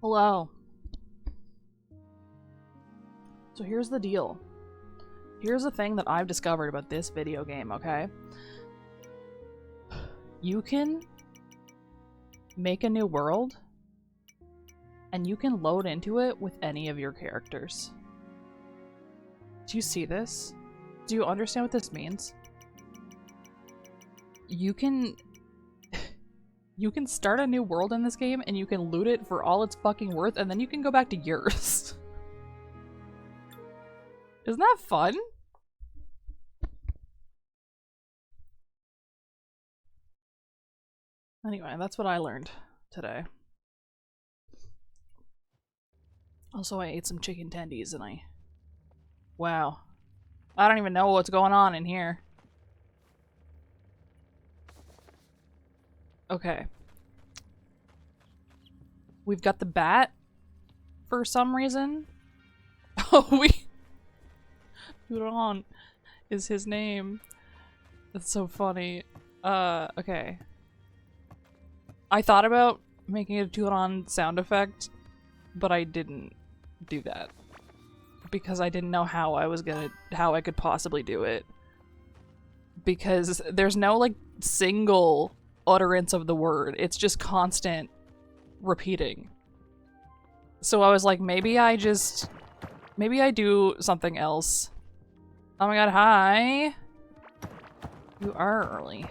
Hello. So here's the deal. Here's the thing that I've discovered about this video game, okay? You can make a new world, and you can load into it with any of your characters. Do you see this? Do you understand what this means? You can start a new world in this game and you can loot it for all it's fucking worth, and then you can go back to yours. Isn't that fun? Anyway, that's what I learned today. Also, I ate some chicken tendies and wow. I don't even know what's going on in here. Okay. We've got the bat for some reason. Oh, Huron is his name. That's so funny. Okay. I thought about making a Huron sound effect, but I didn't do that. Because I didn't know how I could possibly do it. Because there's no, like, single utterance of the word. It's just constant repeating. So I was like, maybe I do something else. Oh my god, hi! You are early.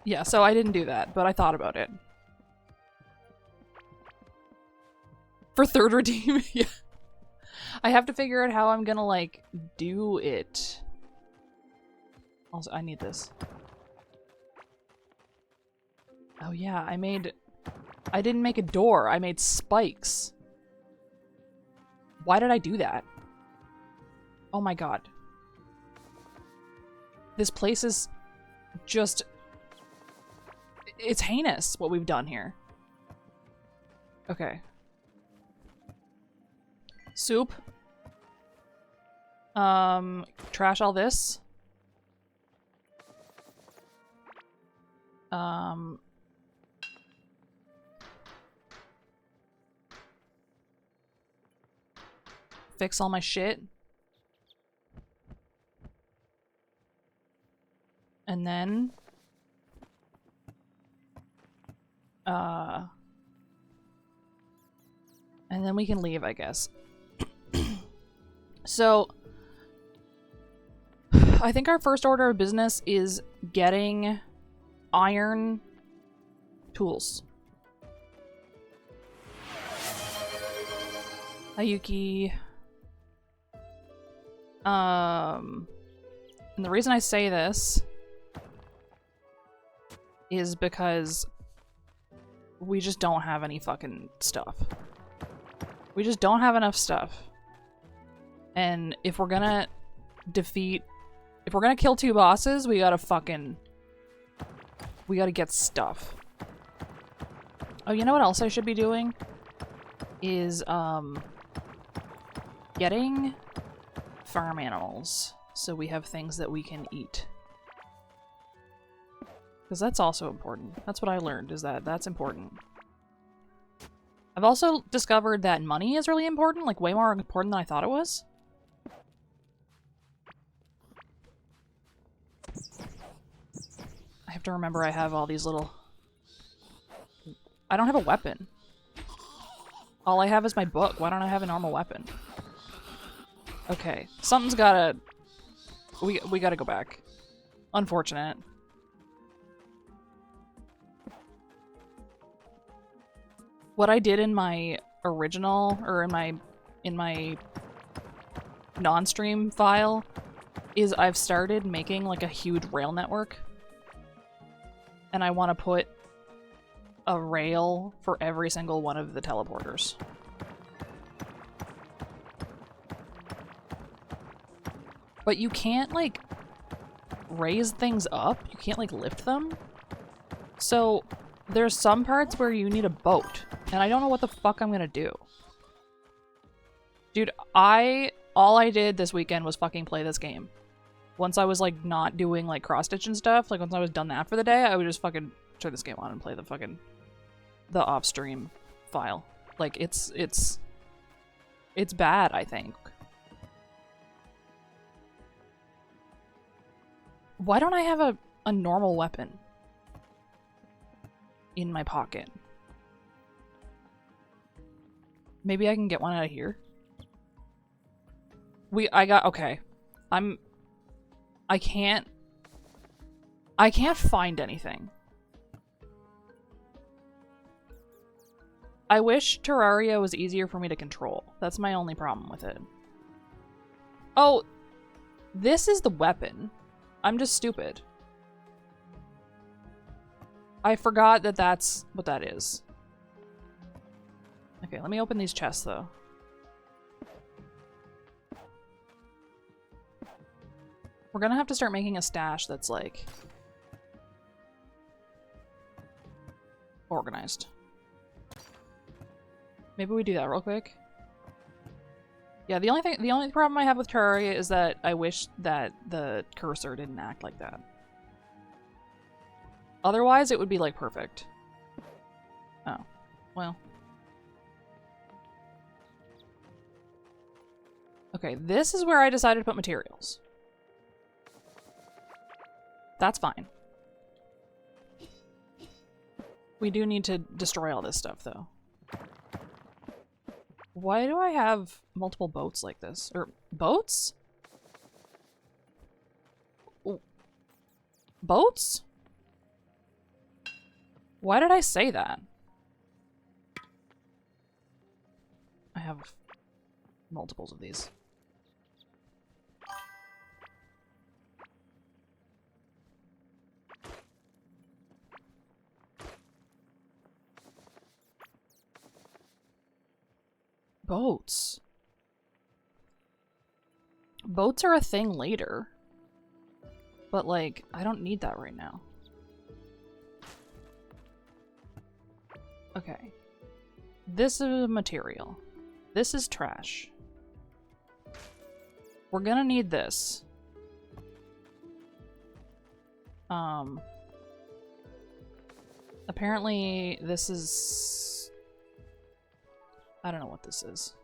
Yeah, so I didn't do that, but I thought about it. For third redeem, yeah. I have to figure out how I'm gonna, like, do it. Also, I need this. Oh yeah, I didn't make a door, I made spikes. Why did I do that? Oh my god. This place is just... It's heinous, what we've done here. Okay. Soup. Trash all this. Fix all my shit. And then... and then we can leave, I guess. So... I think our first order of business is getting iron tools. Ayuki. And the reason I say this is because we just don't have any fucking stuff. We just don't have enough stuff. And if we're gonna kill two bosses, we gotta get stuff. Oh, you know what else I should be doing? Is, getting farm animals, so we have things that we can eat. Because that's also important. That's what I learned, is that that's important. I've also discovered that money is really important, like way more important than I thought it was. I have to remember I have all these little... I don't have a weapon. All I have is my book. Why don't I have a normal weapon? Okay, something's gotta... We gotta go back. Unfortunate. What I did in my original, or in my non-stream file, is I've started making like a huge rail network. And I want to put a rail for every single one of the teleporters. But you can't, like, raise things up. You can't, like, lift them. So, there's some parts where you need a boat. And I don't know what the fuck I'm gonna do. Dude, all I did this weekend was fucking play this game. Once I was, like, not doing, like, cross-stitch and stuff, like, once I was done that for the day, I would just fucking turn this game on and play the fucking... the off-stream file. Like, it's bad, I think. Why don't I have a normal weapon in my pocket? Maybe I can get one out of here. Okay. I can't find anything. I wish Terraria was easier for me to control. That's my only problem with it. Oh, this is the weapon. I'm just stupid. I forgot that that's what that is. Okay, let me open these chests, though. We're gonna have to start making a stash that's, like, organized. Maybe we do that real quick. Yeah, the only problem I have with Terraria is that I wish that the cursor didn't act like that. Otherwise, it would be, like, perfect. Oh. Well. Okay, this is where I decided to put materials. That's fine. We do need to destroy all this stuff, though. Why do I have multiple boats like this? Or boats? Ooh. Boats? Why did I say that? I have multiples of these. Boats. Boats are a thing later. But, like, I don't need that right now. Okay. This is material. This is trash. We're gonna need this. Apparently this is... I don't know what this is.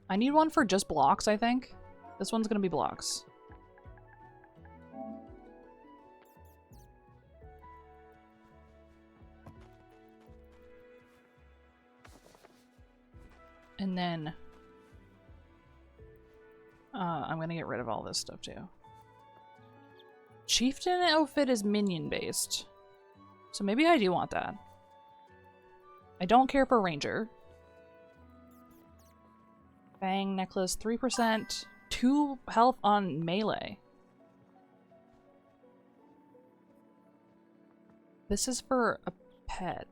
I need one for just blocks, I think. This one's gonna be blocks. And then... I'm gonna get rid of all this stuff too. Chieftain outfit is minion-based. So maybe I do want that. I don't care for Ranger. Fang necklace, 3%. 2 health on melee. This is for a pet.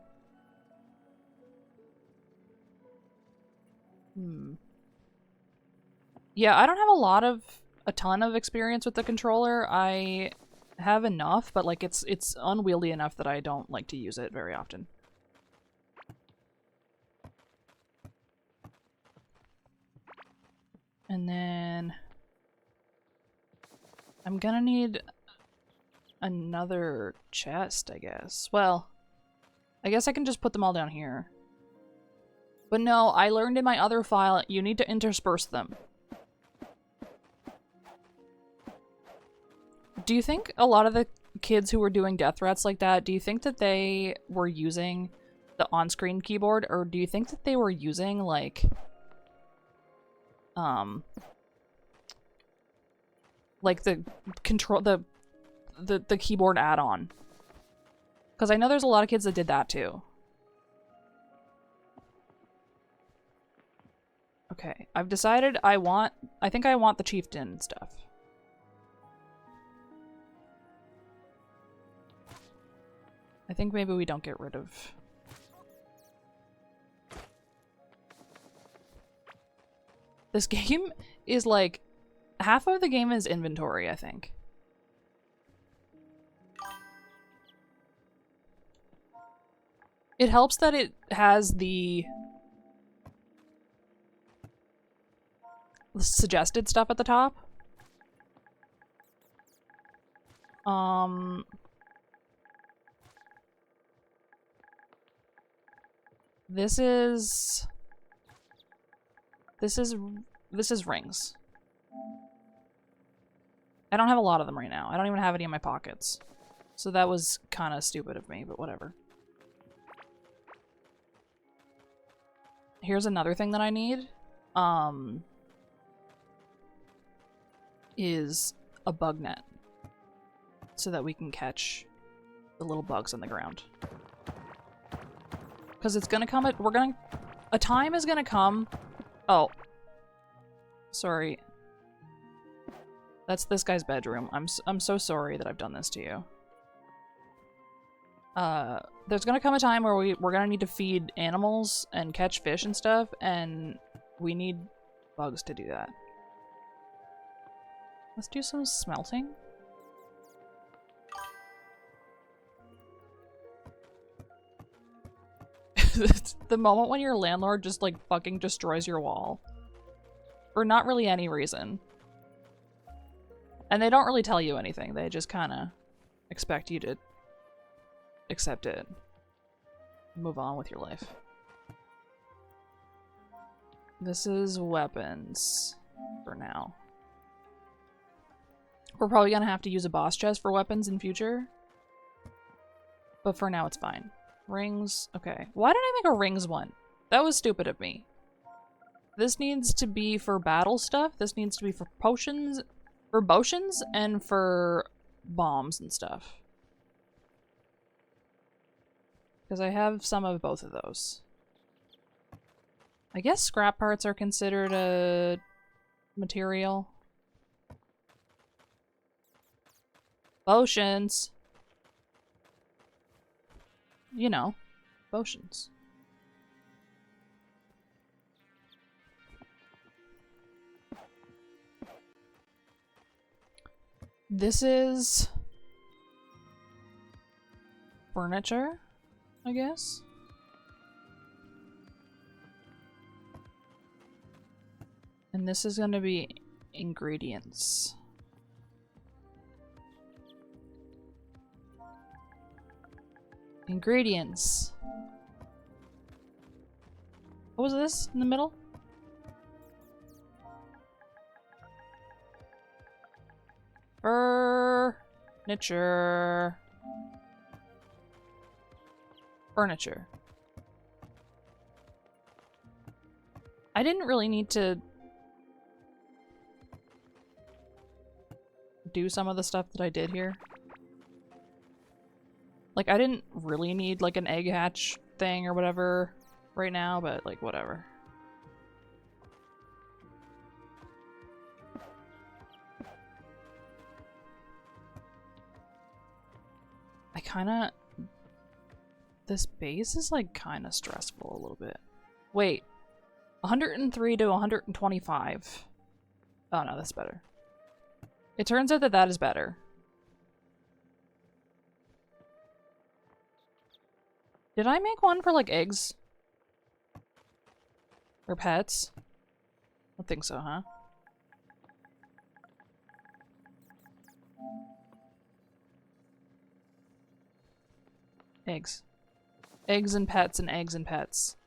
Yeah, I don't have a ton of experience with the controller. I have enough, but like it's unwieldy enough that I don't like to use it very often. And then I'm gonna need another chest, I guess. Well, I guess I can just put them all down here. But no, I learned in my other file, you need to intersperse them. Do you think a lot of the kids who were doing death threats like that, do you think that they were using the on-screen keyboard, or do you think that they were using, like... like the control, the keyboard add-on. Because I know there's a lot of kids that did that too. Okay, I've decided I think I want the chieftain stuff. I think maybe we don't get rid of... This game is like, half of the game is inventory, I think. It helps that it has the suggested stuff at the top. This is rings. I don't have a lot of them right now. I don't even have any in my pockets. So that was kind of stupid of me, but whatever. Here's another thing that I need. Is a bug net. So that we can catch the little bugs on the ground. Because it's gonna come a time is gonna come. Oh. Sorry. That's this guy's bedroom. I'm so sorry that I've done this to you. There's gonna come a time where we're gonna need to feed animals and catch fish and stuff, and we need bugs to do that. Let's do some smelting. It's the moment when your landlord just like fucking destroys your wall. For not really any reason. And they don't really tell you anything. They just kind of expect you to accept it. Move on with your life. This is weapons for now. We're probably gonna have to use a boss chest for weapons in future. But for now it's fine. Rings. Okay. Why did I make a rings one? That was stupid of me. This needs to be for battle stuff. This needs to be for potions, and for bombs and stuff. Because I have some of both of those. I guess scrap parts are considered a material. Potions. You know, potions. This is furniture, I guess. And this is going to be ingredients. Ingredients. What was this in the middle? Furniture. Furniture. I didn't really need to do some of the stuff that I did here. Like, I didn't really need, like, an egg hatch thing or whatever right now, but, like, whatever. I kinda... This base is, like, kinda stressful a little bit. Wait. 103 to 125. Oh, no, that's better. It turns out that that is better. Did I make one for, like, eggs? Or pets? I don't think so, huh? Eggs. Eggs and pets and eggs and pets.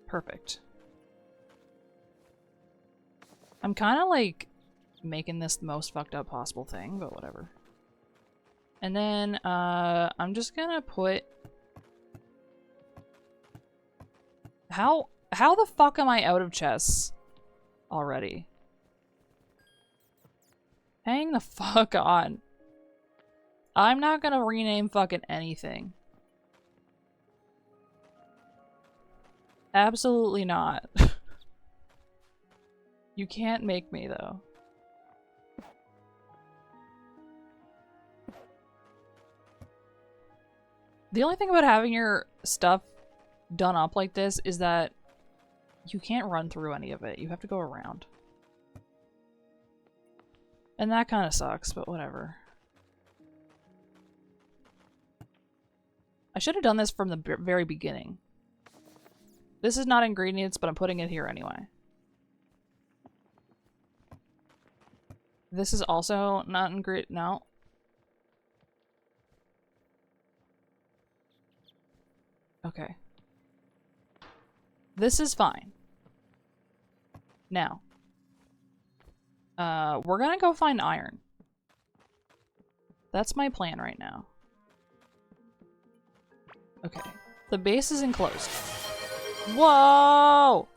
Perfect. I'm kind of, like, making this the most fucked up possible thing, but whatever. And then, I'm just gonna put... How the fuck am I out of chests already? Hang the fuck on. I'm not gonna rename fucking anything. Absolutely not. You can't make me, though. The only thing about having your stuff done up like this is that you can't run through any of it. You have to go around. And that kind of sucks, but whatever. I should have done this from the very beginning. This is not ingredients, but I'm putting it here anyway. This is also not ingredient. No. Okay. This is fine. Now. We're gonna go find iron. That's my plan right now. Okay. The base is enclosed. Whoa!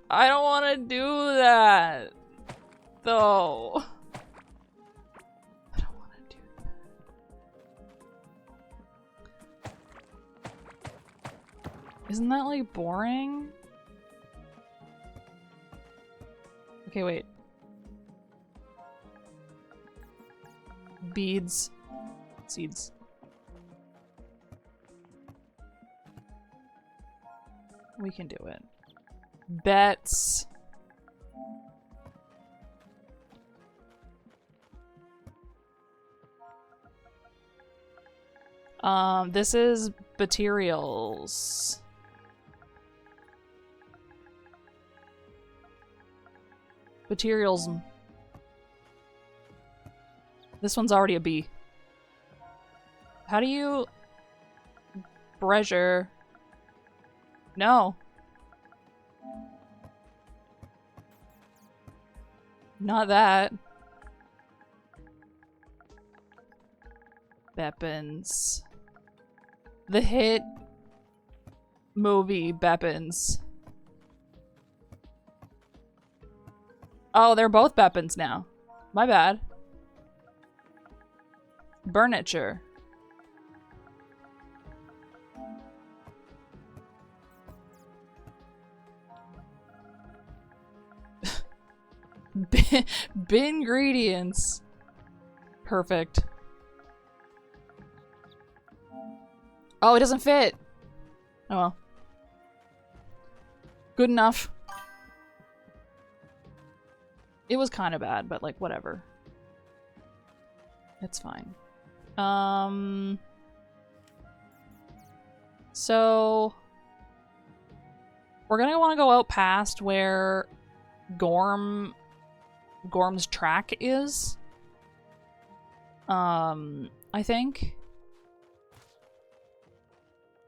I don't want to do that, though. I don't want to do that. Isn't that, like, boring? Okay, wait. Beads. Seeds. We can do it. Bets. This is materials. Materials. This one's already a B. How do you... Breasure. No. Not that. Beppins. The hit movie Beppins. Oh, they're both Beppins now. My bad. Burniture. Bin ingredients. Perfect. Oh, it doesn't fit. Oh well. Good enough. It was kind of bad, but like whatever. It's fine. So we're gonna want to go out past where Ghorm's track is. I think.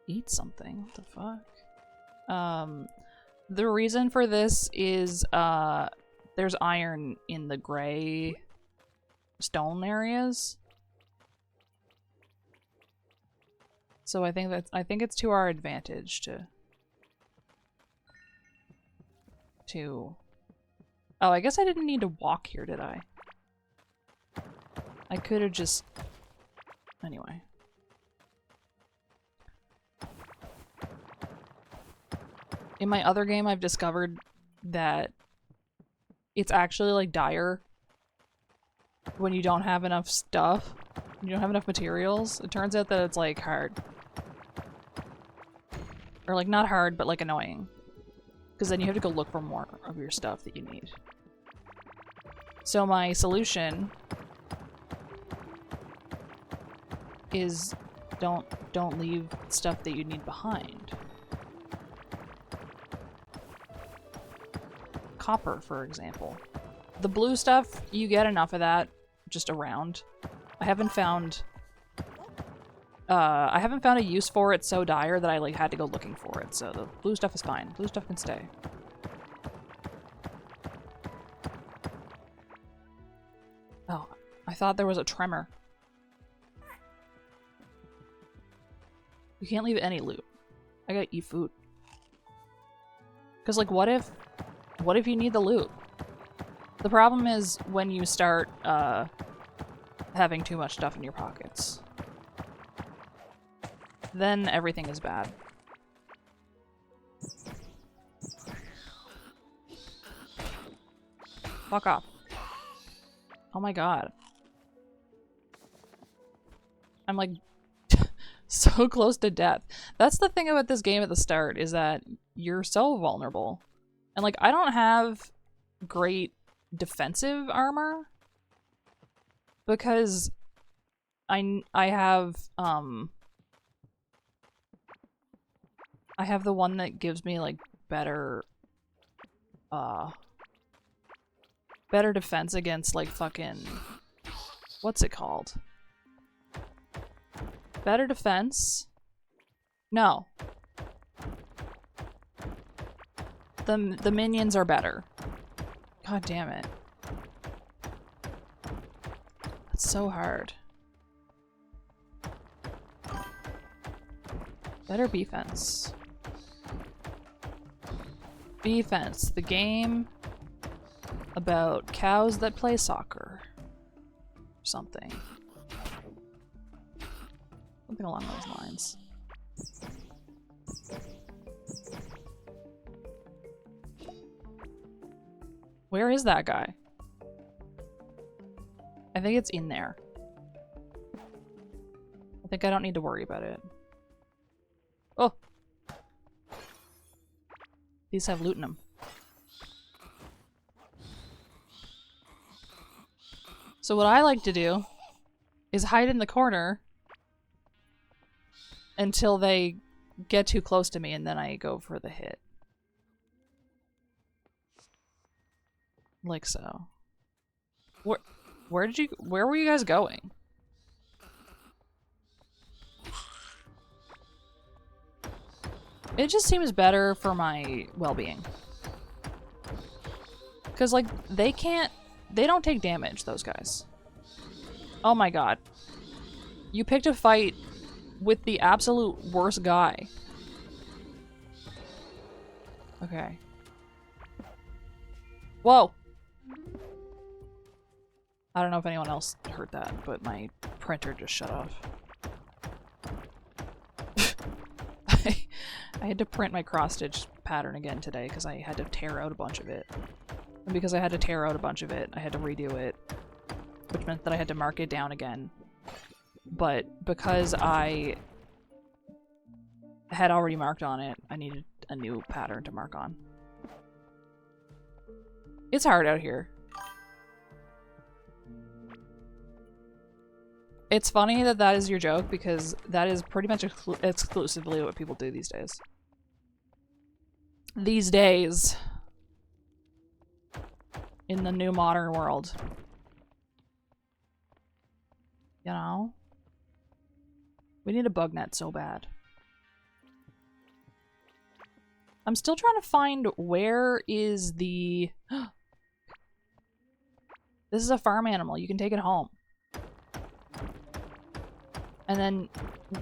Eat something. What the fuck? The reason for this is there's iron in the gray stone areas. So I think it's to our advantage to Oh, I guess I didn't need to walk here, did I? I could have just... Anyway. In my other game, I've discovered that it's actually, like, dire when you don't have enough stuff. You don't have enough materials. It turns out that it's, like, hard. Or, like, not hard, but, like, annoying. Because then you have to go look for more of your stuff that you need. So my solution is don't leave stuff that you need behind. Copper, for example. The blue stuff, you get enough of that just around. I haven't found a use for it so dire that I like had to go looking for it. So the blue stuff is fine. Blue stuff can stay. Oh, I thought there was a tremor. You can't leave any loot. I gotta eat food. Cause like what if you need the loot? The problem is when you start having too much stuff in your pockets. Then everything is bad. Fuck off. Oh my god. I'm like so close to death. That's the thing about this game at the start, is that you're so vulnerable. And like I don't have great defensive armor because I have the one that gives me like better defense against like fucking what's it called? Better defense. No. The minions are better. God damn it. That's so hard. Better defense. Defense. The game about cows that play soccer. Something. Something along those lines. Where is that guy? I think it's in there. I think I don't need to worry about it. Oh! These have loot in them. So what I like to do is hide in the corner until they get too close to me, and then I go for the hit. Like so. Where were you guys going? It just seems better for my well-being. Cause like, they don't take damage, those guys. Oh my god. You picked a fight with the absolute worst guy. Okay. Whoa! I don't know if anyone else heard that, but my printer just shut off. I had to print my cross-stitch pattern again today because I had to tear out a bunch of it. And because I had to tear out a bunch of it, I had to redo it. Which meant that I had to mark it down again. But because I had already marked on it, I needed a new pattern to mark on. It's hard out here. It's funny that that is your joke because that is pretty much exclusively what people do these days. These days. In the new modern world. You know? We need a bug net so bad. I'm still trying to find where is the... This is a farm animal. You can take it home. And then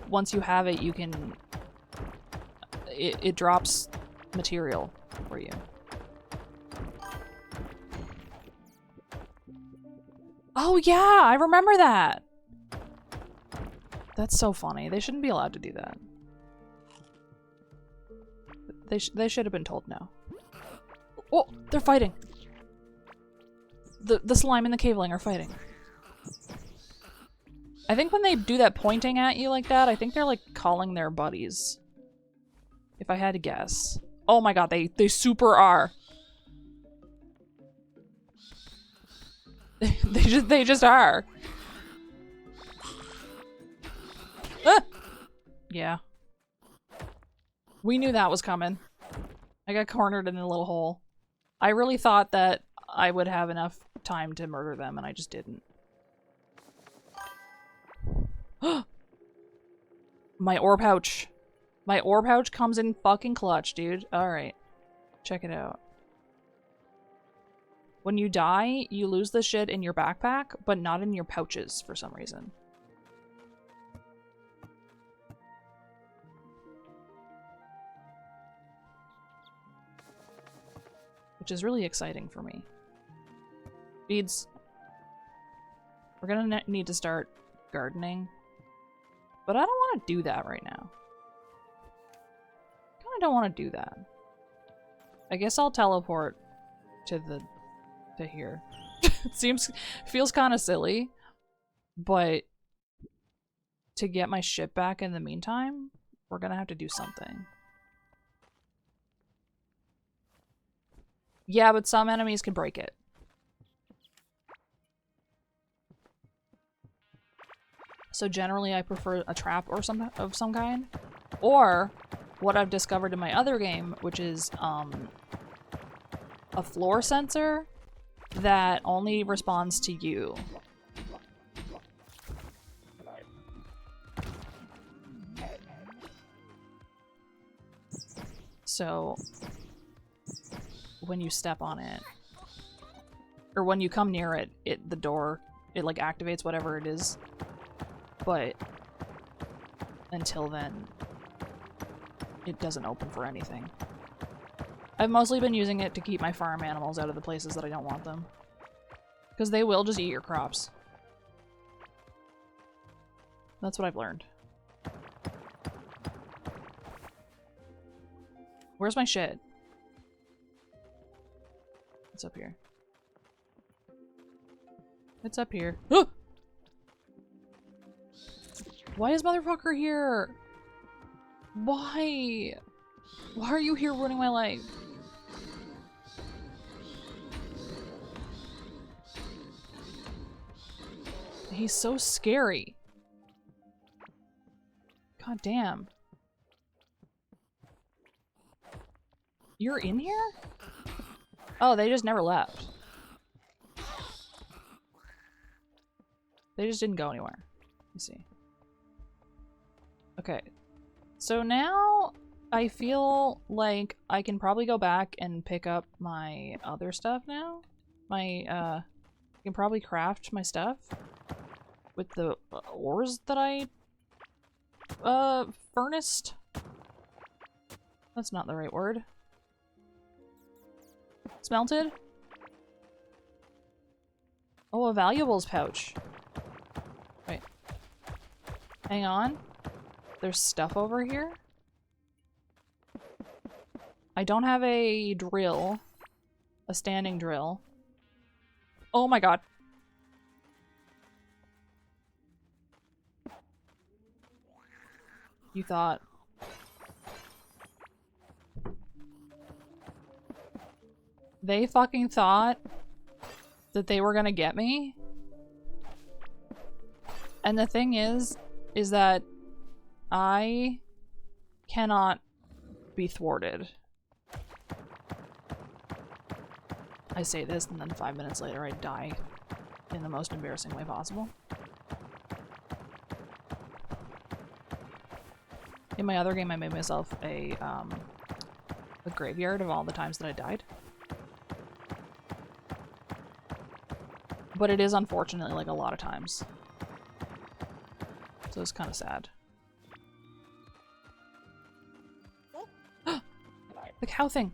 once you have it, you can... It drops material for you. Oh yeah, I remember that! That's so funny. They shouldn't be allowed to do that. They should have been told no. Oh, they're fighting! The slime and the caveling are fighting. I think when they do that pointing at you like that, I think they're like calling their buddies. If I had to guess. Oh my god, they super are. they just are. Ah! Yeah. We knew that was coming. I got cornered in a little hole. I really thought that I would have enough time to murder them, and I just didn't. My ore pouch. My ore pouch comes in fucking clutch, dude. Alright. Check it out. When you die, you lose the shit in your backpack, but not in your pouches for some reason. Which is really exciting for me. Beads. We're gonna need to start gardening. But I don't want to do that right now. I kinda don't want to do that. I guess I'll teleport to here. It feels kind of silly, but to get my ship back in the meantime, we're gonna have to do something. Yeah, but some enemies can break it. So generally I prefer a trap or of some kind. Or what I've discovered in my other game, which is a floor sensor that only responds to you. So when you step on it, or when you come near it, the door, it like activates whatever it is. But until then, it doesn't open for anything. I've mostly been using it to keep my farm animals out of the places that I don't want them. Because they will just eat your crops. That's what I've learned. Where's my shit? It's up here. It's up here. Ah! Why is motherfucker here? Why? Why are you here ruining my life? He's so scary. God damn. You're in here? Oh, they just never left. They just didn't go anywhere. Let's see. Okay. So now I feel like I can probably go back and pick up my other stuff now. I can probably craft my stuff with the ores that I furnaced. That's not the right word. Smelted? Oh, a valuables pouch. Wait. Hang on. There's stuff over here? I don't have a drill. A standing drill. Oh my god. You thought. They fucking thought that they were gonna get me? And the thing is that I cannot be thwarted. I say this and then 5 minutes later I die in the most embarrassing way possible. In my other game I made myself a graveyard of all the times that I died. But it is unfortunately like a lot of times. So it's kind of sad. The cow thing!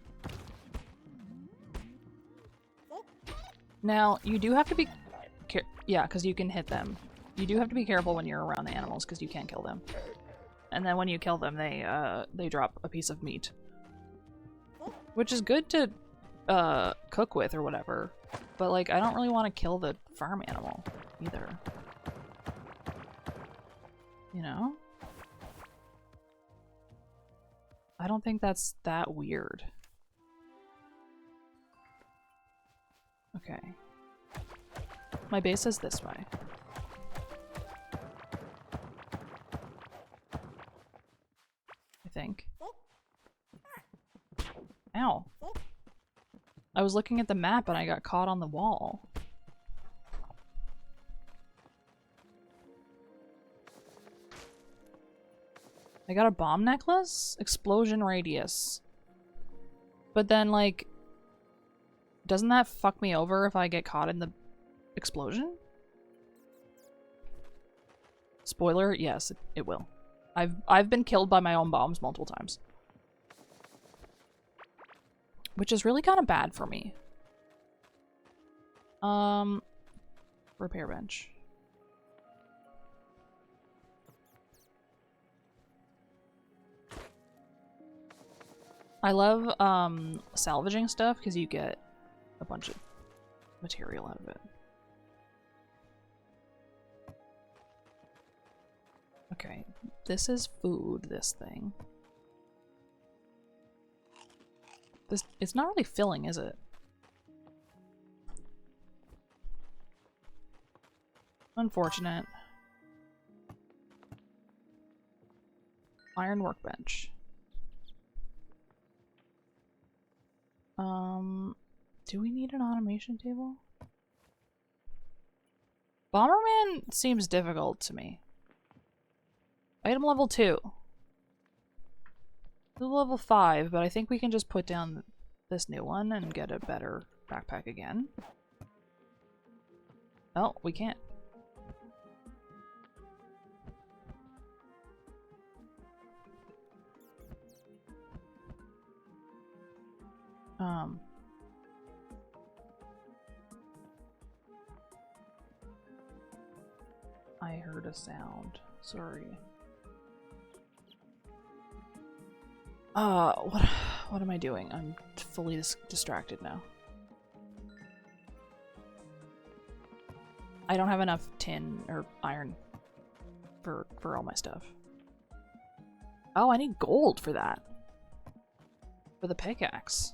Now, you do have to be yeah, because you can hit them. You do have to be careful when you're around the animals because you can't kill them. And then when you kill them, they drop a piece of meat. Which is good to cook with or whatever. But like, I don't really want to kill the farm animal either. You know? I don't think that's that weird. Okay. My base is this way. I think. Ow. I was looking at the map and I got caught on the wall. I got a bomb necklace? Explosion radius. But then, like, doesn't that fuck me over if I get caught in the explosion? Spoiler, yes, it will. I've been killed by my own bombs multiple times. Which is really kind of bad for me. Repair bench. I love salvaging stuff because you get a bunch of material out of it. Okay, this is food, this thing. It's not really filling, is it? Unfortunate. Iron workbench. Do we need an automation table? Bomberman seems difficult to me. Item level 2. level 5, but I think we can just put down this new one and get a better backpack again. Oh, we can't. I heard a sound. Sorry. What am I doing? I'm fully distracted now. I don't have enough tin or iron for all my stuff. Oh, I need gold for that. For the pickaxe.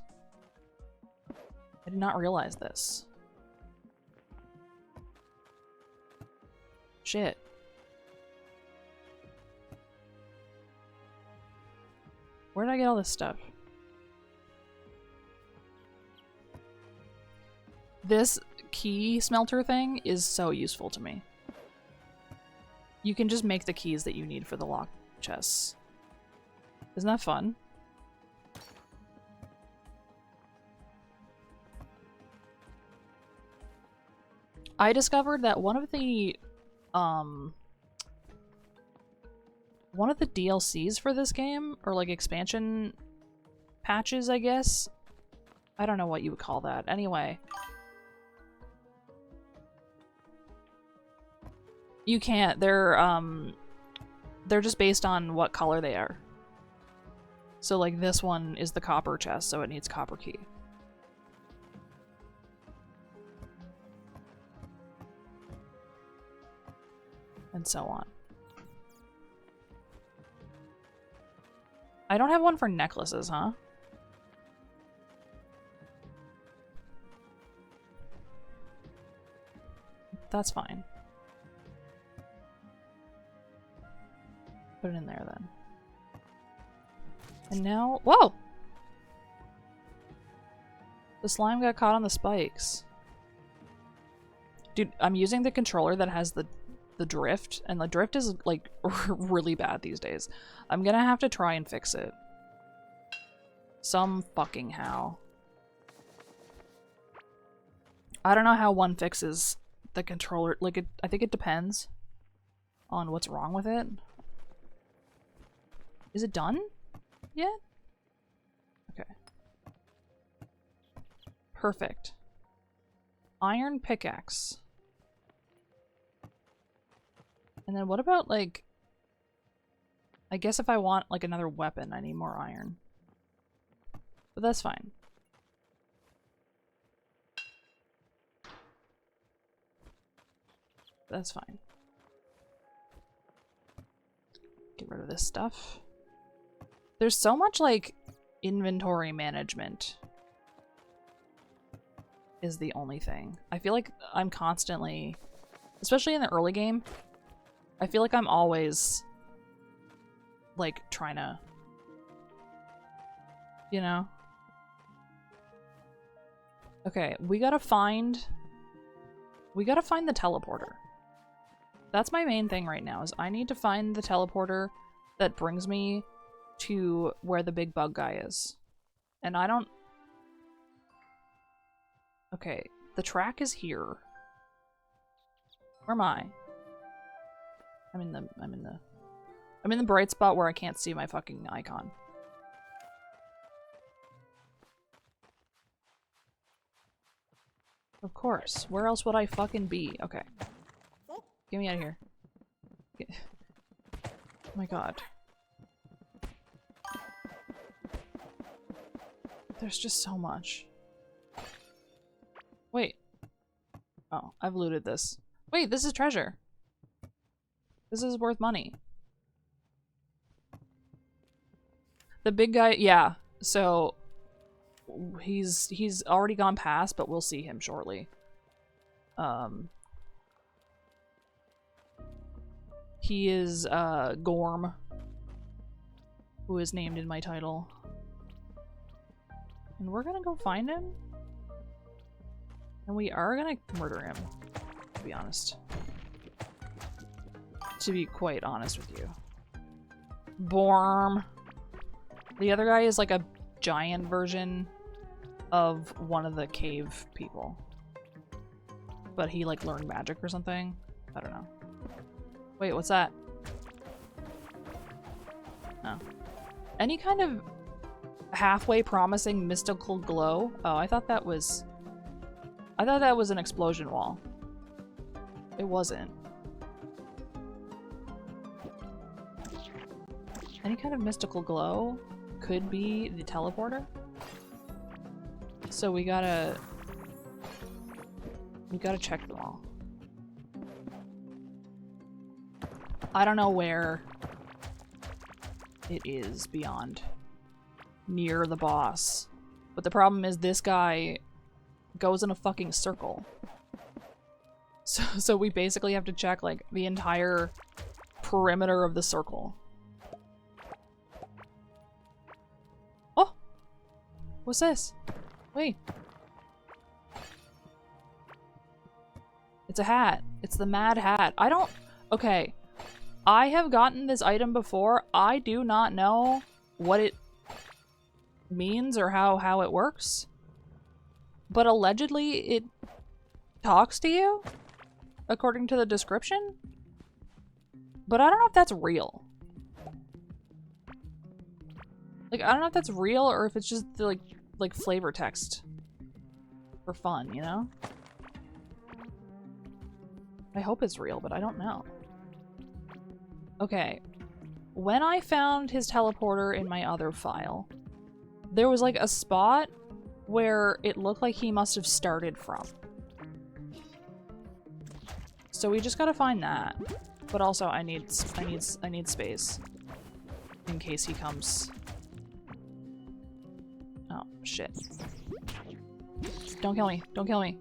I did not realize this. Shit. Where did I get all this stuff? This key smelter thing is so useful to me. You can just make the keys that you need for the lock chests. Isn't that fun? I discovered that one of the DLCs for this game, or like expansion patches, I guess. I don't know what you would call that. Anyway. You can't. They're just based on what color they are. So like this one is the copper chest, so it needs copper key. And so on. I don't have one for necklaces, huh? That's fine. Put it in there then. And now, whoa! The slime got caught on the spikes. Dude, I'm using the controller that has the drift, and the drift is like really bad these days. I'm gonna have to try and fix it. Some fucking how. I don't know how one fixes the controller. Like, I think it depends on what's wrong with it. Is it done yet? Okay. Perfect. Iron pickaxe. And then what about, like... I guess if I want, like, another weapon, I need more iron. But that's fine. That's fine. Get rid of this stuff. There's so much, like, inventory management is the only thing. I feel like I'm constantly, especially in the early game, I feel like I'm always, like, trying to, you know? Okay, we gotta find the teleporter. That's my main thing right now, is I need to find the teleporter that brings me to where the big bug guy is. And I don't... Okay, the track is here. Where am I? I'm in the bright spot where I can't see my fucking icon. Of course. Where else would I fucking be? Okay. Get me out of here. Oh my god. There's just so much. Wait. Oh, I've looted this. Wait, this is treasure. This is worth money. The big guy, yeah. So he's already gone past, but we'll see him shortly. He is Ghorm, who is named in my title. And we're gonna go find him. And we are gonna murder him, to be honest. To be quite honest with you. Borm. The other guy is like a giant version of one of the cave people. But he like learned magic or something. I don't know. Wait, what's that? No. Any kind of halfway promising mystical glow? Oh, I thought that was an explosion wall. It wasn't. Any kind of mystical glow could be the teleporter. So we gotta check them all. I don't know where it is beyond near the boss. But the problem is this guy goes in a fucking circle. So we basically have to check like the entire perimeter of the circle. Oh! What's this? Wait. It's a hat. It's the Mad Hat. I don't... Okay. I have gotten this item before. I do not know what it means or how it works. But allegedly it talks to you, according to the description. But I don't know if that's real. Like, I don't know if that's real or if it's just like flavor text for fun, you know? I hope it's real, but I don't know. Okay. When I found his teleporter in my other file, there was like a spot where it looked like he must have started from. So we just gotta find that. But also I need space in case he comes. Oh, shit. Don't kill me. Don't kill me.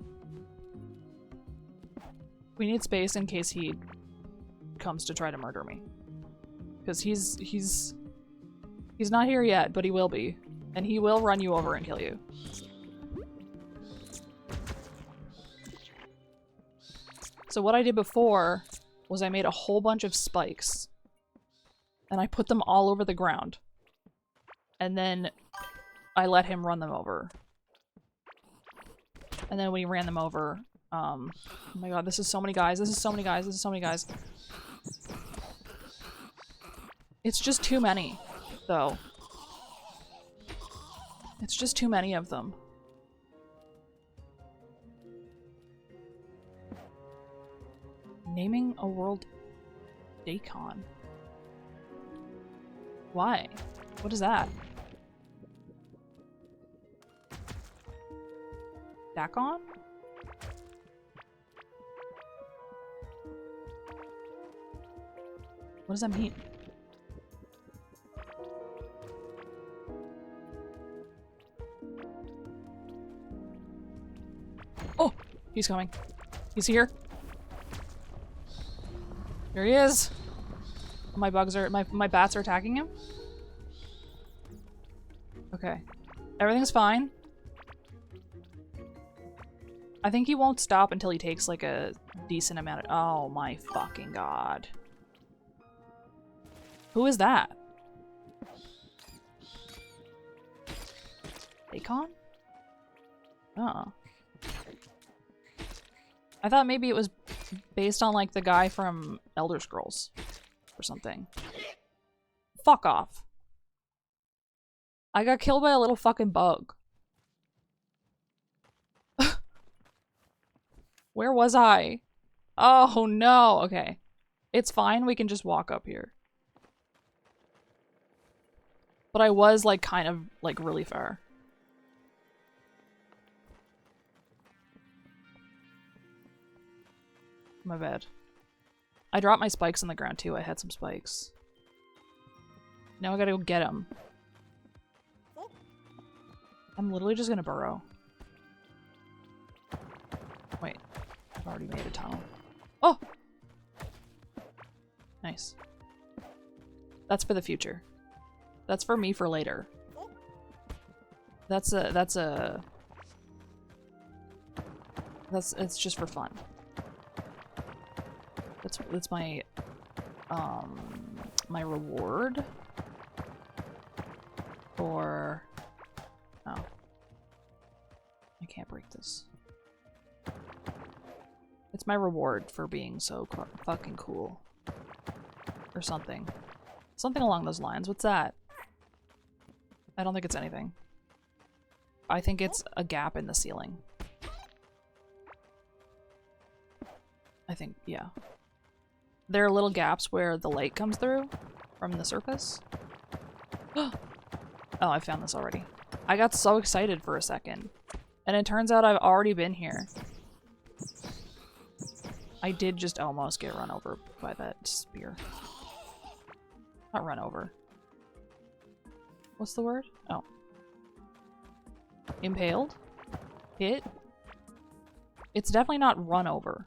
We need space in case he comes to try to murder me. Because he's not here yet, but he will be. And he will run you over and kill you. So what I did before was I made a whole bunch of spikes. And I put them all over the ground. And then I let him run them over. And then when he ran them over, oh my god, this is so many guys, this is so many guys, this is so many guys. It's just too many, though. It's just too many of them. Naming a world Dacon. Why? What is that? Dacon? What does that mean? Oh! He's coming. He's here. Here he is. My bats are attacking him. Okay. Everything's fine. I think he won't stop until he takes like a decent amount of— oh my fucking god. Who is that? Akon? Oh. I thought maybe it was based on like the guy from Elder Scrolls or something. Fuck off. I got killed by a little fucking bug. Where was I? Oh no, okay. It's fine, we can just walk up here. But I was like kind of like really far. My bad. I dropped my spikes on the ground too. I had some spikes. Now I gotta go get them. I'm literally just gonna burrow. Wait. I've already made a tunnel. Oh! Nice. That's for the future. That's for me for later. It's just for fun. That's my my reward. for... Oh. I can't break this. It's my reward for being so fucking cool. Or something. Something along those lines. What's that? I don't think it's anything. I think it's a gap in the ceiling. I think, yeah. There are little gaps where the light comes through from the surface. Oh, I found this already. I got so excited for a second. And it turns out I've already been here. I did just almost get run over by that spear. Not run over. What's the word? Oh. Impaled? Hit? It's definitely not run over.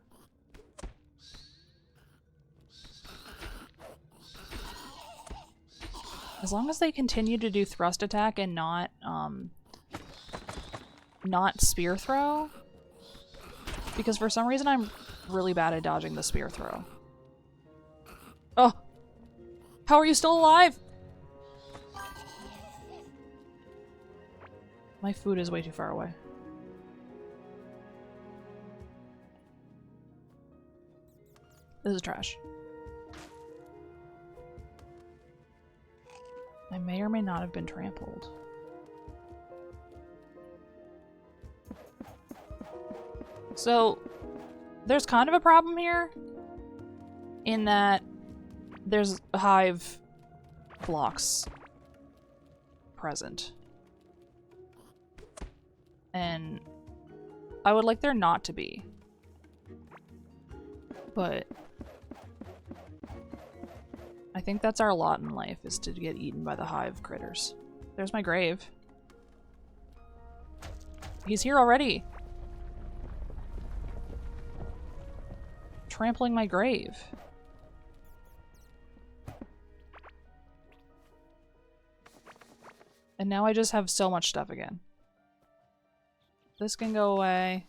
As long as they continue to do thrust attack and not spear throw. Because for some reason I'm really bad at dodging the spear throw. Oh! How are you still alive? My food is way too far away. This is trash. I may or may not have been trampled. So, there's kind of a problem here in that there's hive blocks present. And I would like there not to be. But I think that's our lot in life, is to get eaten by the hive critters. There's my grave. He's here already. Trampling my grave. And now I just have so much stuff again. This can go away.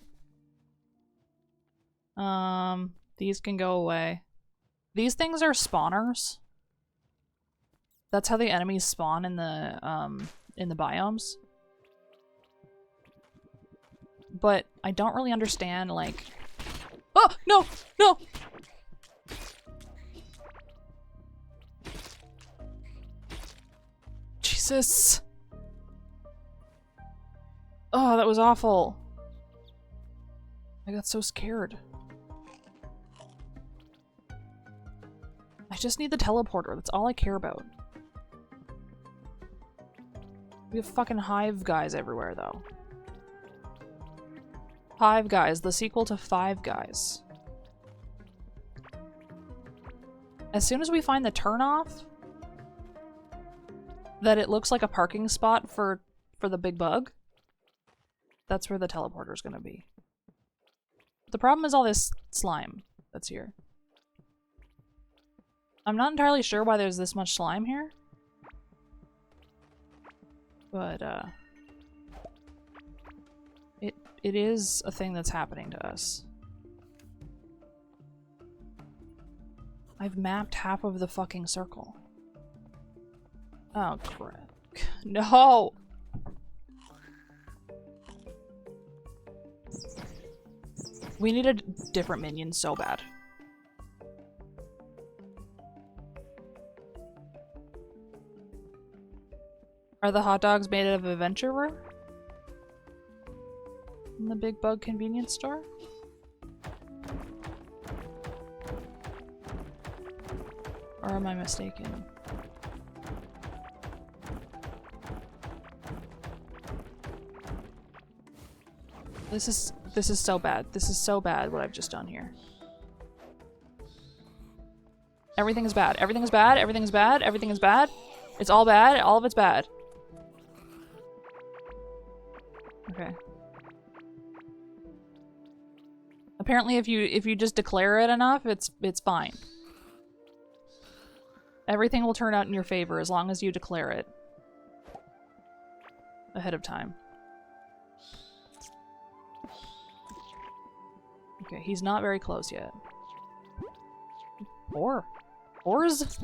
These can go away. These things are spawners. That's how the enemies spawn in the biomes. But I don't really understand, like... Oh! No! No! Jesus. Oh, that was awful. I got so scared. I just need the teleporter. That's all I care about. We have fucking hive guys everywhere, though. Hive Guys, the sequel to Five Guys. As soon as we find the turnoff that it looks like a parking spot for the big bug, that's where the teleporter is gonna be. The problem is all this slime that's here. I'm not entirely sure why there's this much slime here. But, it is a thing that's happening to us. I've mapped half of the fucking circle. Oh, crap. No! We need a different minion so bad. Are the hot dogs made out of adventurer? In the Big Bug convenience store? Or am I mistaken? This is so bad. This is so bad what I've just done here. Everything is bad. Everything is bad. Everything is bad. Everything is bad. It's all bad. All of it's bad. Okay. Apparently if you just declare it enough, it's fine. Everything will turn out in your favor as long as you declare it ahead of time. Okay, he's not very close yet. Ores?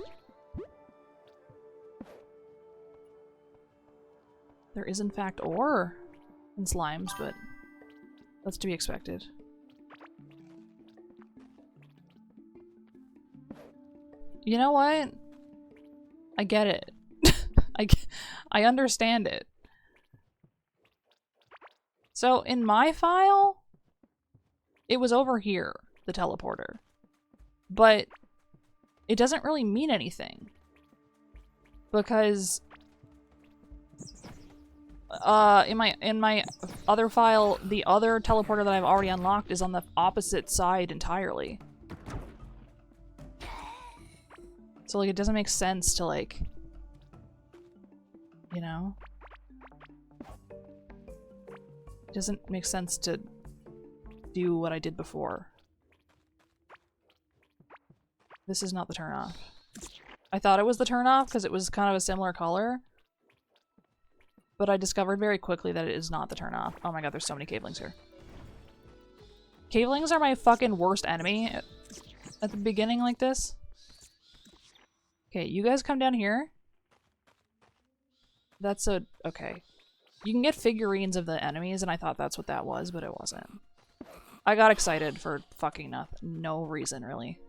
There is in fact ore in slimes, but that's to be expected. You know what? I get it. I understand it. So in my file, it was over here, the teleporter. But it doesn't really mean anything. Because in my other file, the other teleporter that I've already unlocked is on the opposite side entirely. So like it doesn't make sense to like, you know? It doesn't make sense to do what I did before. This is not the turnoff. I thought it was the turnoff because it was kind of a similar color. But I discovered very quickly that it is not the turnoff. Oh my god, there's so many cavelings here. Cavelings are my fucking worst enemy at the beginning like this. Okay, you guys come down here. That's a... okay. You can get figurines of the enemies, and I thought that's what that was, but it wasn't. I got excited for fucking nothing. No reason, really.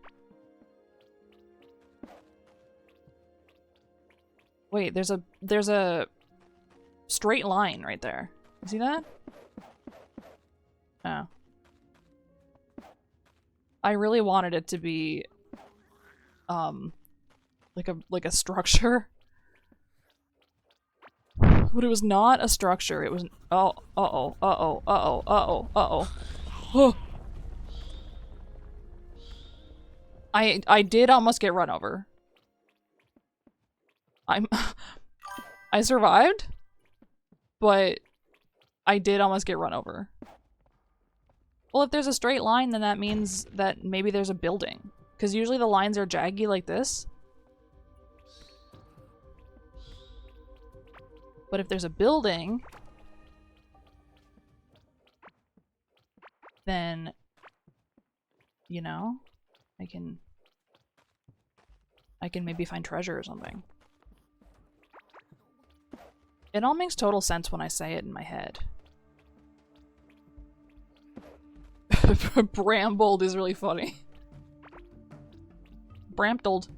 Wait, there's a straight line right there. You see that? Oh. I really wanted it to be, like a structure. But it was not a structure. It was... oh, uh-oh, uh-oh, uh-oh, uh-oh, uh-oh. Oh. I did almost get run over. I survived, but I did almost get run over. Well, if there's a straight line, then that means that maybe there's a building. Because usually the lines are jaggy like this. But if there's a building, then, you know, I can maybe find treasure or something. It all makes total sense when I say it in my head. Brambled is really funny. Brampled.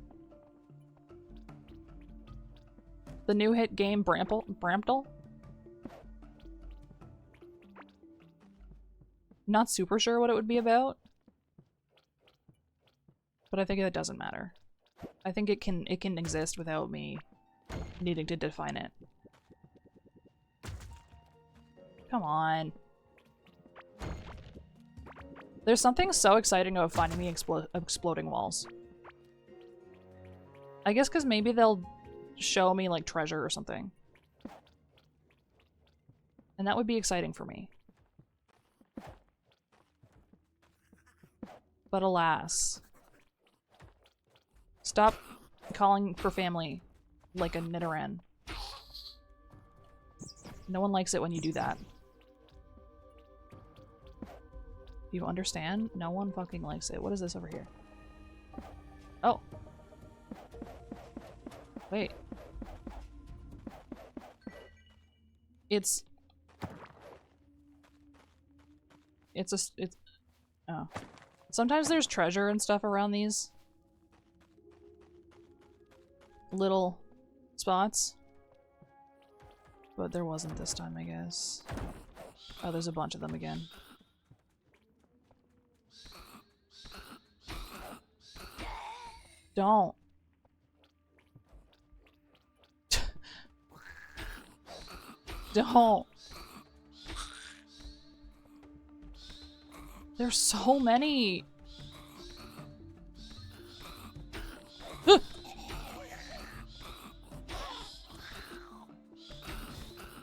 The new hit game Brample? Not super sure what it would be about. But I think that doesn't matter. I think it can exist without me needing to define it. Come on. There's something so exciting about finding the exploding walls. I guess because maybe they'll show me like treasure or something. And that would be exciting for me. But alas. Stop calling for family like a Nidoran. No one likes it when you do that. You understand? No one fucking likes it. What is this over here? Oh. Wait. It's oh. Sometimes there's treasure and stuff around these little spots. But there wasn't this time, I guess. Oh, there's a bunch of them again. Don't. Don't. There's so many.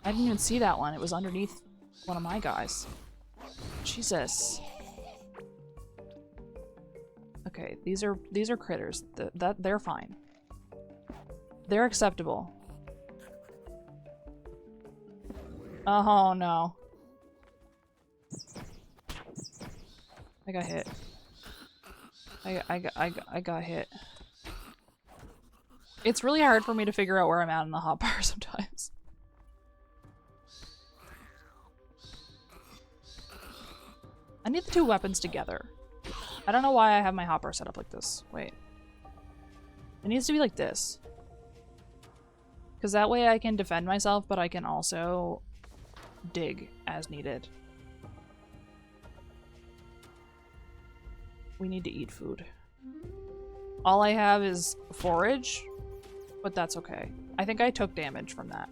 I didn't even see that one. It was underneath one of my guys. Jesus. Okay, these are critters. They're fine. They're acceptable. Oh no. I got hit. I got hit. It's really hard for me to figure out where I'm at in the hotbar sometimes. I need the two weapons together. I don't know why I have my hotbar set up like this. Wait. It needs to be like this. Because that way I can defend myself, but I can also dig as needed. We need to eat food. All I have is forage, but that's okay. I think I took damage from that.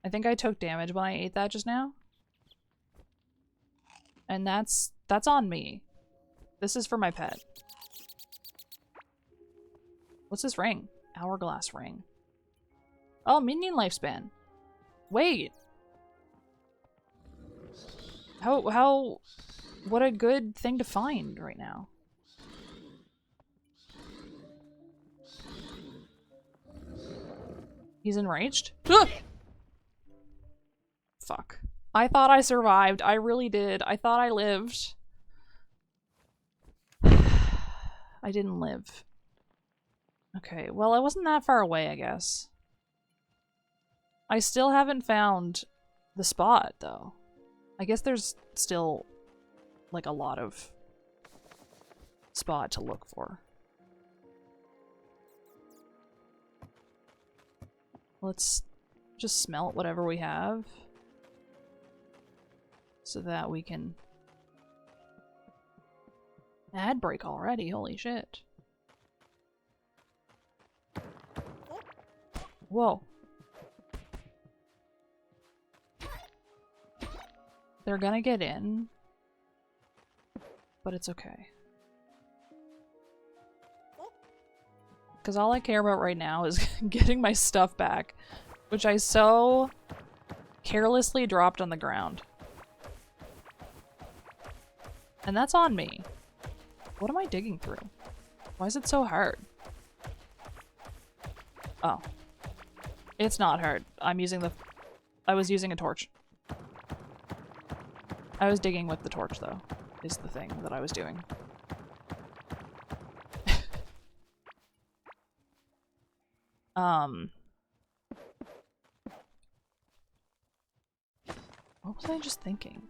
I think I took damage when I ate that just now. And that's on me. This is for my pet. What's this ring? Hourglass ring. Oh, minion lifespan. Wait. What a good thing to find right now. He's enraged? Ugh! Fuck. I thought I survived. I really did. I thought I lived. I didn't live. Okay, well, I wasn't that far away, I guess. I still haven't found the spot, though. I guess there's still, like, a lot of spot to look for. Let's just smelt whatever we have so that we can... Ad break already, holy shit. Whoa. They're gonna get in, but it's okay. Because all I care about right now is getting my stuff back, which I so carelessly dropped on the ground. And that's on me. What am I digging through? Why is it so hard? Oh. It's not hard. I was using a torch. I was digging with the torch, though, is the thing that I was doing. What was I just thinking?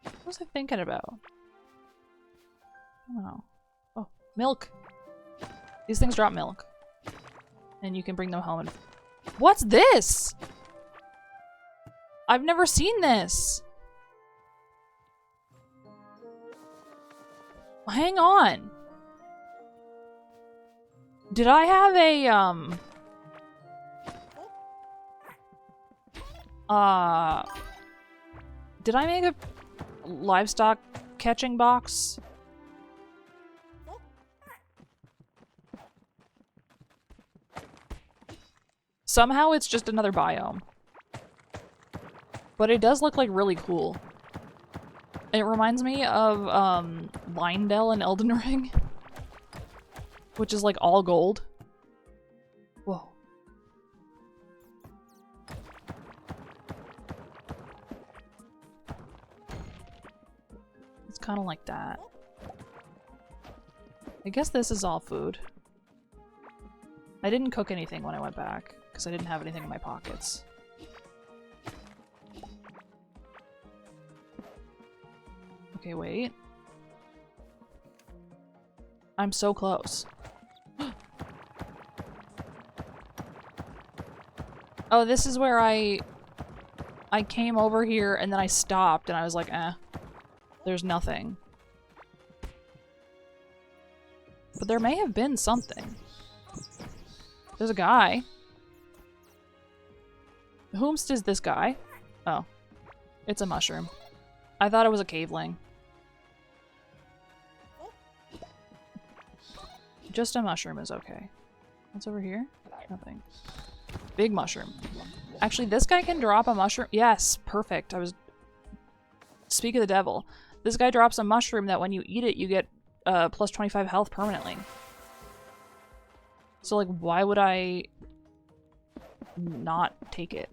What was I thinking about? I don't know. Oh, milk! These things drop milk. And you can bring them home and... What's this? I've never seen this! Hang on. Did I have a, did I make a livestock catching box? Somehow it's just another biome. But it does look like really cool. It reminds me of Lindell in Elden Ring, which is like all gold. Whoa. It's kind of like that. I guess this is all food. I didn't cook anything when I went back because I didn't have anything in my pockets. Okay, wait. I'm so close. Oh, this is where I came over here and then I stopped and I was like, eh, there's nothing. But there may have been something. There's a guy. Whomst is this guy? Oh. It's a mushroom. I thought it was a caveling. Just a mushroom is okay. What's over here? Nothing. Big mushroom. Actually, this guy can drop a mushroom. Yes, perfect. I was... Speak of the devil. This guy drops a mushroom that when you eat it, you get plus 25 health permanently. So, like, why would I not take it?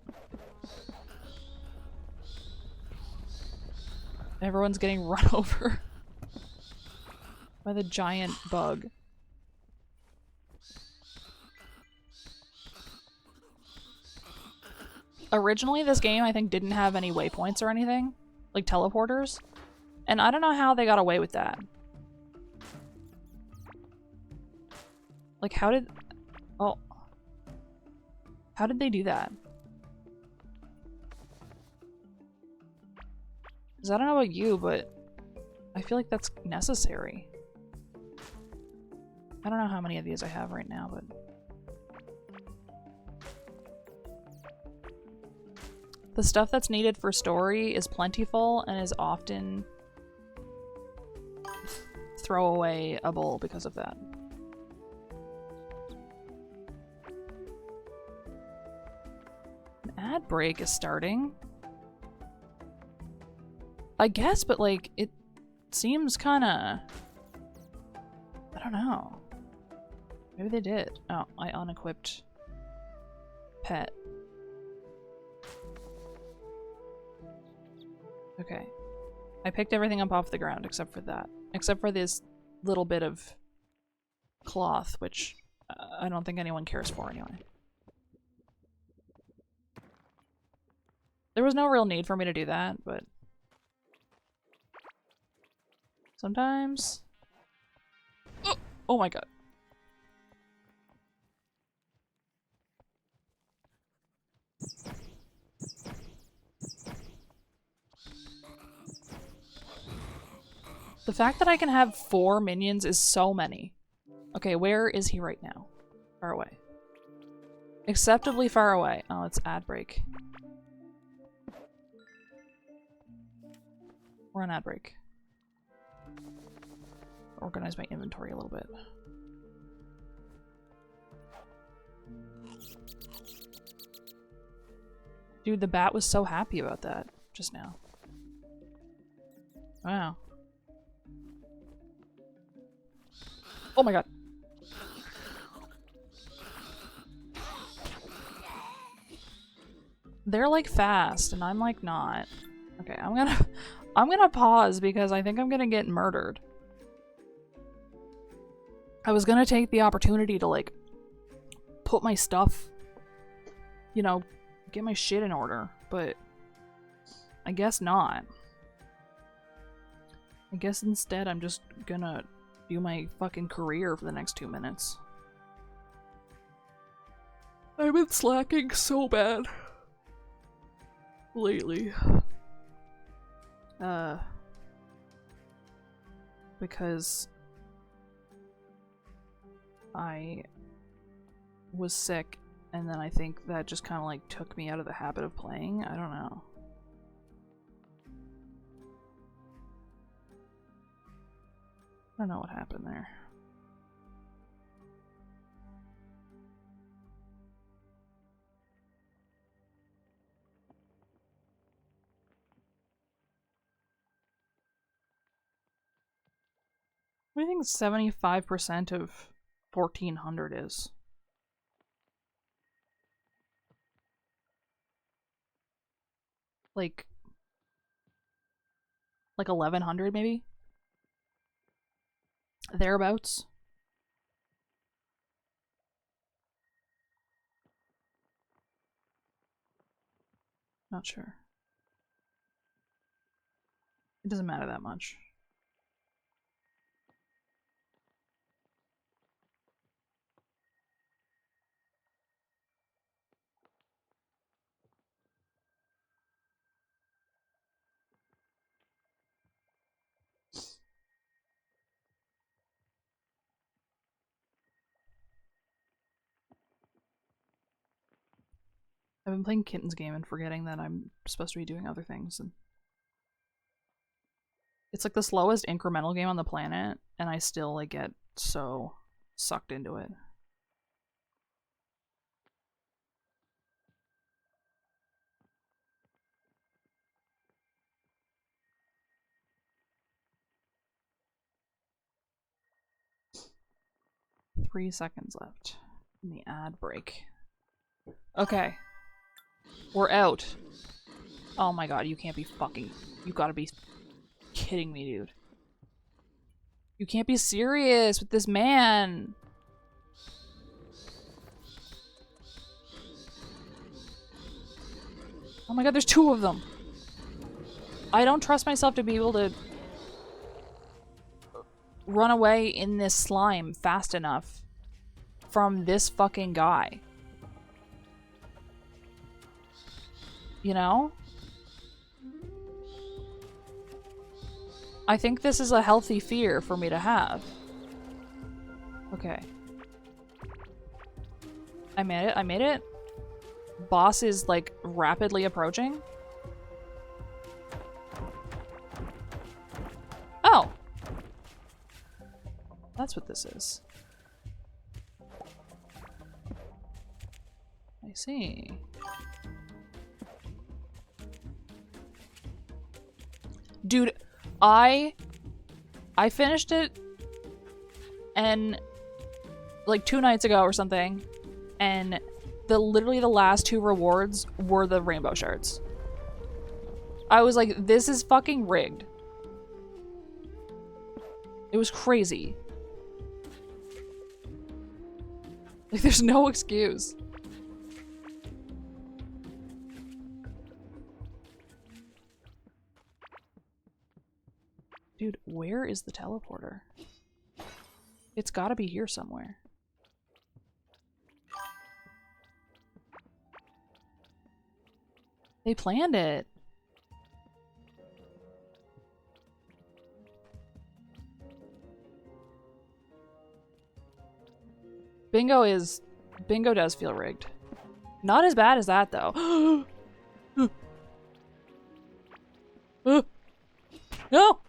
Everyone's getting run over by the giant bug. Originally, this game, I think, didn't have any waypoints or anything. Like teleporters. And I don't know how they got away with that. Like, how did... Oh. How did they do that? Because I don't know about you, but I feel like that's necessary. I don't know how many of these I have right now, but... The stuff that's needed for story is plentiful and is often throwawayable because of that. An ad break is starting. I guess, but like, it seems kinda... I don't know. Maybe they did. Oh, I unequipped pet. Okay. I picked everything up off the ground except for that. Except for this little bit of cloth, which I don't think anyone cares for anyway. There was no real need for me to do that, but... Sometimes... Oh, oh my god. The fact that I can have 4 minions is so many. Okay, where is he right now? Far away. Acceptably far away. Oh, it's ad break. We're on ad break. Organize my inventory a little bit. Dude, the bat was so happy about that just now. Wow. Oh my god. They're like fast and I'm like not. Okay, I'm gonna pause because I think I'm gonna get murdered. I was gonna take the opportunity to like put my stuff, you know, get my shit in order, but I guess not. I guess instead I'm just gonna do my fucking career for the next 2 minutes. I've been slacking so bad lately. Because I was sick and then I think that just kind of like took me out of the habit of playing. I don't know. I don't know what happened there. What do you think 75% of 1400 is? Like 1100 maybe? Thereabouts? Not sure. It doesn't matter that much. I've been playing Kitten's game and forgetting that I'm supposed to be doing other things. And it's like the slowest incremental game on the planet, and I still like get so sucked into it. Three seconds left in the ad break. Okay. We're out. Oh my god, you can't be fucking... You gotta be kidding me, dude. You can't be serious with this man. Oh my god, there's 2 of them. I don't trust myself to be able to run away in this slime fast enough from this fucking guy. You know? I think this is a healthy fear for me to have. Okay. I made it. I made it. Boss is, like, rapidly approaching. Oh! That's what this is. I see. Dude, I finished it and like 2 nights ago or something, and literally the last 2 rewards were the rainbow shards. I was like, this is fucking rigged. It was crazy. Like, there's no excuse. Dude, where is the teleporter? It's gotta be here somewhere. They planned it. Bingo does feel rigged. Not as bad as that, though. No!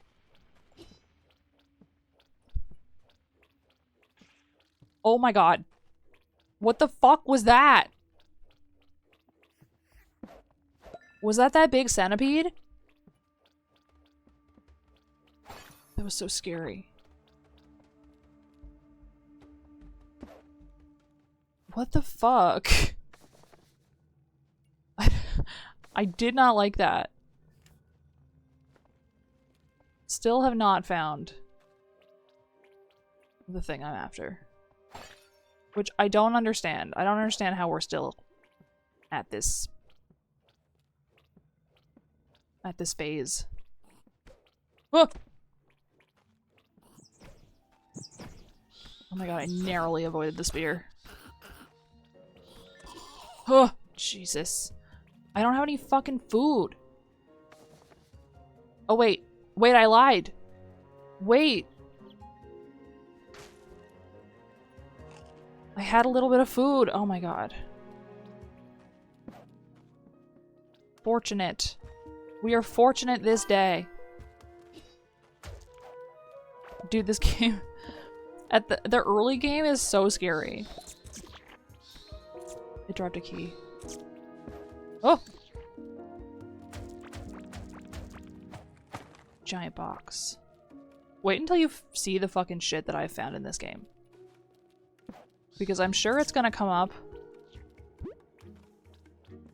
Oh my god. What the fuck was that? Was that big centipede? That was so scary. What the fuck? I did not like that. Still have not found the thing I'm after. Which I don't understand. I don't understand how we're still at this phase. Oh! Oh my god, I narrowly avoided the spear. Oh, Jesus. I don't have any fucking food. Oh, wait. Wait, I lied. Wait. I had a little bit of food. Oh my god. Fortunate. We are fortunate this day. Dude, this game... At the early game is so scary. It dropped a key. Oh! Giant box. Wait until you see the fucking shit that I've found in this game. Because I'm sure it's gonna come up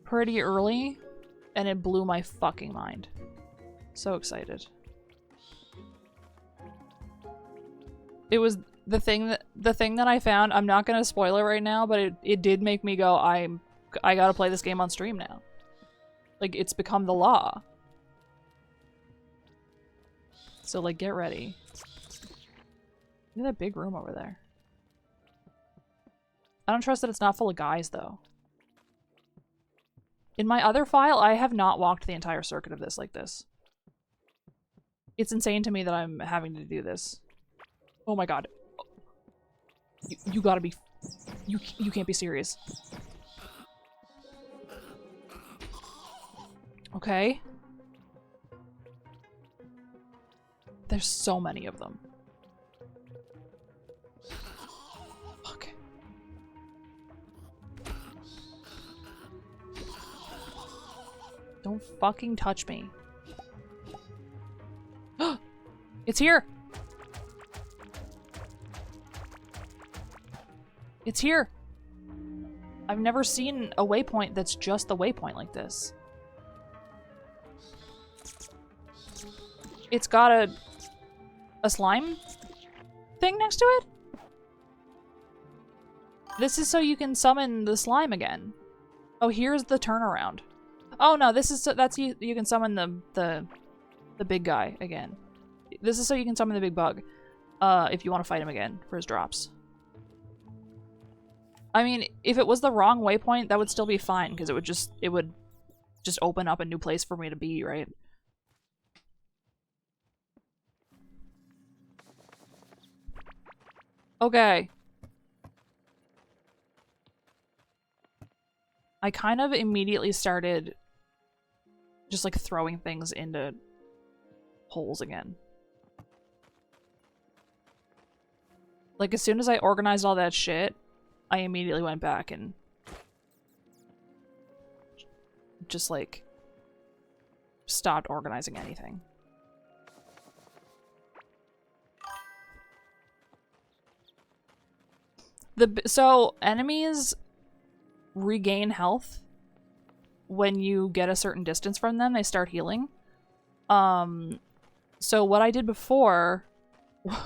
pretty early, and it blew my fucking mind. So excited. It was the thing that I found. I'm not gonna spoil it right now, but it did make me go, I gotta play this game on stream now. Like, it's become the law. So, like, get ready. Look at that big room over there. I don't trust that it's not full of guys, though. In my other file, I have not walked the entire circuit of this like this. It's insane to me that I'm having to do this. Oh my god. You gotta be... You can't be serious. Okay. There's so many of them. Fuck. Don't fucking touch me. It's here! It's here! I've never seen a waypoint that's just the waypoint like this. It's got a slime thing next to it? This is so you can summon the slime again. Oh, here's the turnaround. Oh no, this is so that's you can summon the big guy again. This is so you can summon the big bug. if you want to fight him again for his drops. I mean, if it was the wrong waypoint, that would still be fine, because it would just open up a new place for me to be, right? Okay. I kind of immediately started just like throwing things into holes again. Like as soon as I organized all that shit, I immediately went back and just like stopped organizing anything. So enemies regain health when you get a certain distance from them. They start healing. So what I did before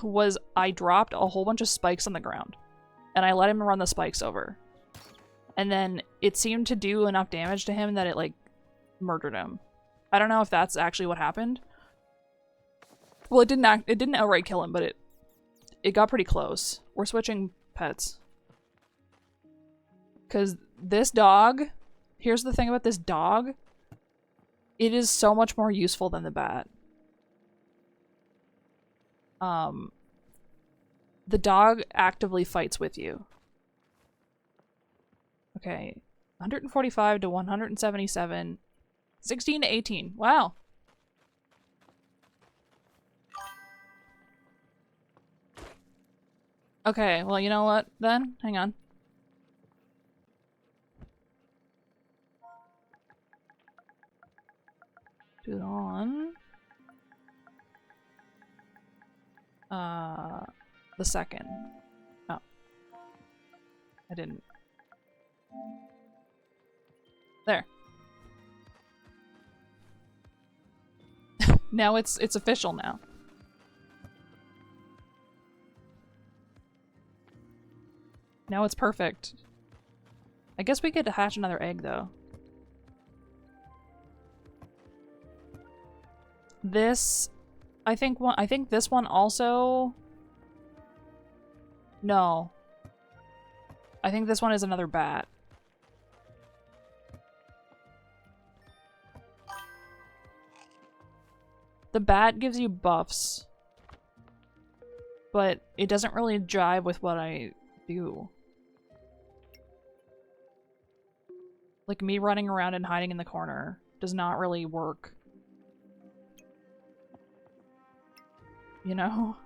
was I dropped a whole bunch of spikes on the ground and I let him run the spikes over, and then it seemed to do enough damage to him that it like murdered him. I don't know if that's actually what happened. Well, it didn't outright kill him, but it got pretty close. We're switching pets. Because this dog, here's the thing about this dog, it is so much more useful than the bat. The dog actively fights with you. Okay, 145 to 177, 16 to 18. Wow. Okay, well, you know what then? Hang on. Do it on the second. Oh. I didn't. There. Now it's official now. Now it's perfect. I guess we could hatch another egg though. This, I think this one also. No. I think this one is another bat. The bat gives you buffs, but it doesn't really jive with what I do. Like me running around and hiding in the corner does not really work. You know?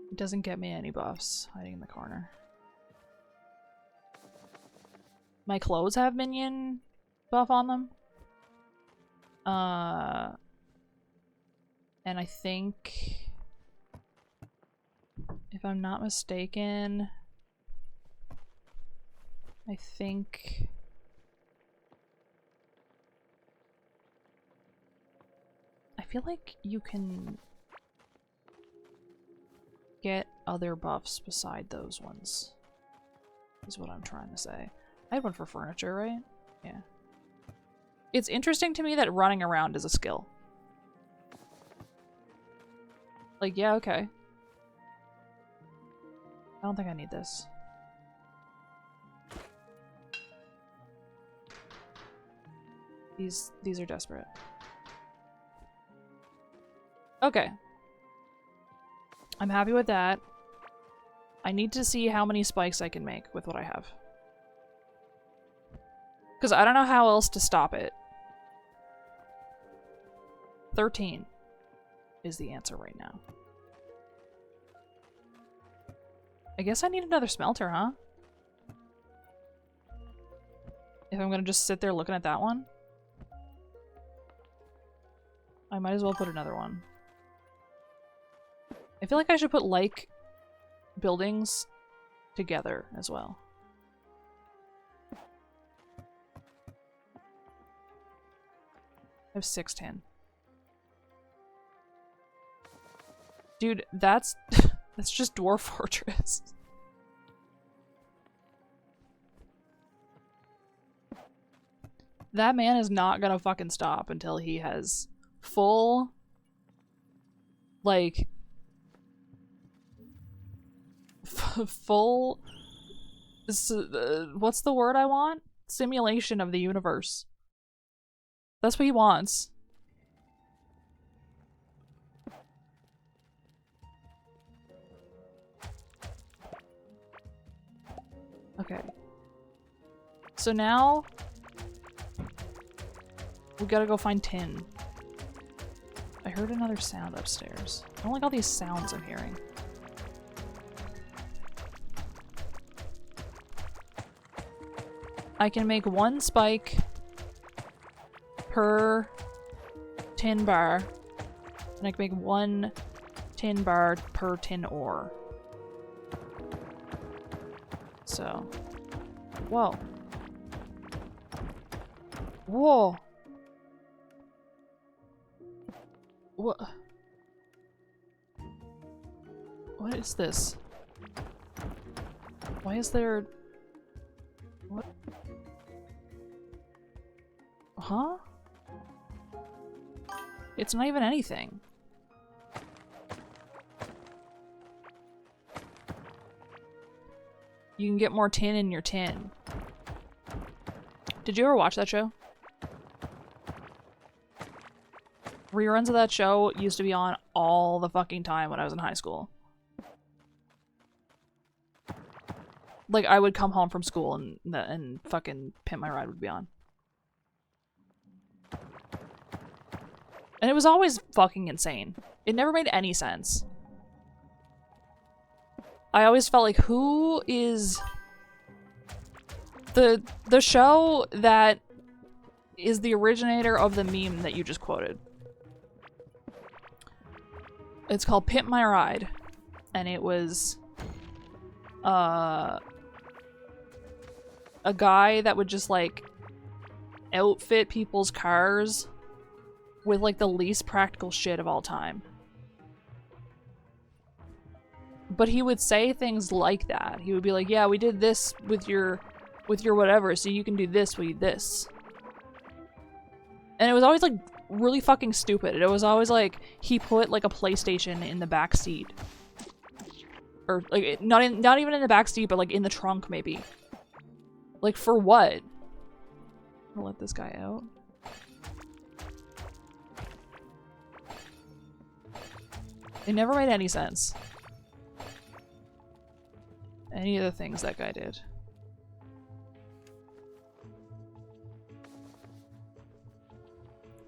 It doesn't get me any buffs hiding in the corner. My clothes have minion buff on them. And I think, if I'm not mistaken, I feel like you can get other buffs beside those ones, is what I'm trying to say. I had one for furniture, right? Yeah. It's interesting to me that running around is a skill. Like, yeah, okay. I don't think I need this. These are desperate. Okay. I'm happy with that. I need to see how many spikes I can make with what I have. Because I don't know how else to stop it. 13 is the answer right now. I guess I need another smelter, huh? If I'm gonna just sit there looking at that one? I might as well put another one. I feel like I should put like buildings together as well. I have 6 tin. Dude, that's that's just Dwarf Fortress. That man is not gonna fucking stop until he has full, like, full, what's the word I want? Simulation of the universe. That's what he wants. Okay. So now we gotta go find tin. I heard another sound upstairs. I don't like all these sounds I'm hearing. I can make 1 spike per tin bar, and I can make 1 tin bar per tin ore. So, whoa. Whoa. What? What is this? Why is there... What? Huh? It's not even anything. You can get more tin in your tin. Did you ever watch that show? Reruns of that show used to be on all the fucking time when I was in high school. Like, I would come home from school and fucking Pimp My Ride would be on. And it was always fucking insane. It never made any sense. I always felt like, who is the show that is the originator of the meme that you just quoted? It's called Pimp My Ride, and it was a guy that would just like outfit people's cars with like the least practical shit of all time. But he would say things like that. He would be like, yeah, we did this with your whatever, so you can do this with this. And it was always like really fucking stupid. It was always like he put like a PlayStation in the back seat. Or like not even in the back seat, but like in the trunk maybe. Like for what? I'll let this guy out. It never made any sense. Any of the things that guy did.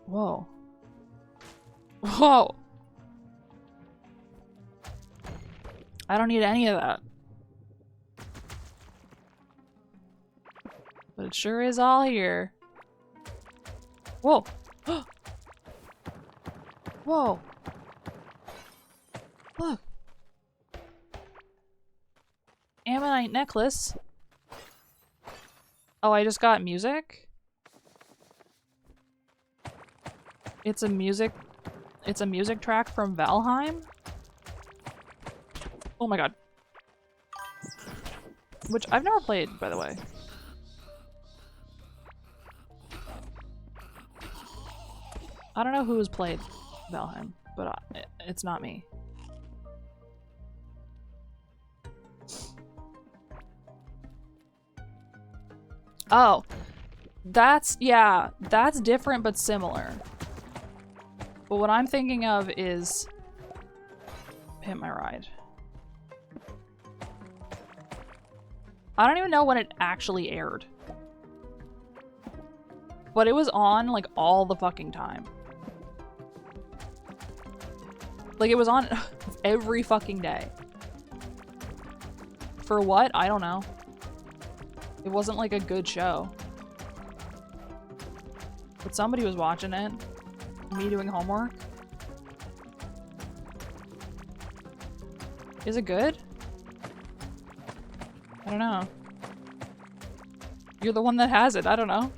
Whoa. Whoa! I don't need any of that. But it sure is all here. Whoa! Whoa! Look! Ammonite necklace. Oh, I just got music? It's a music track from Valheim? Oh my god. Which I've never played, by the way. I don't know who has played Valheim, but it's not me. Oh, yeah, that's different but similar. But what I'm thinking of is Pimp My Ride. I don't even know when it actually aired. But it was on like all the fucking time. Like it was on every fucking day. For what? I don't know. It wasn't like a good show. But somebody was watching it. Me doing homework. Is it good? I don't know. You're the one that has it. I don't know.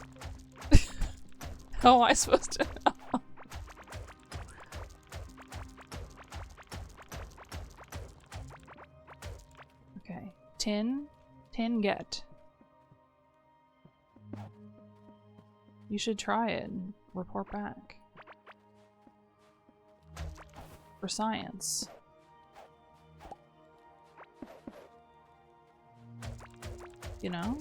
How am I supposed to know? Okay. Tin get. You should try it and report back. For science. You know?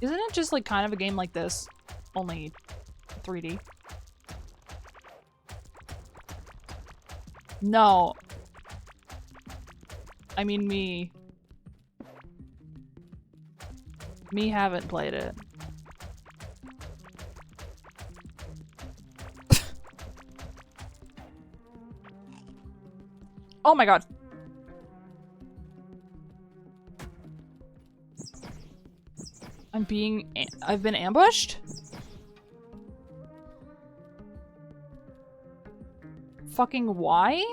Isn't it just like kind of a game like this? Only 3D. No. I mean me. Me haven't played it. Oh my god. I've been ambushed? Fucking why?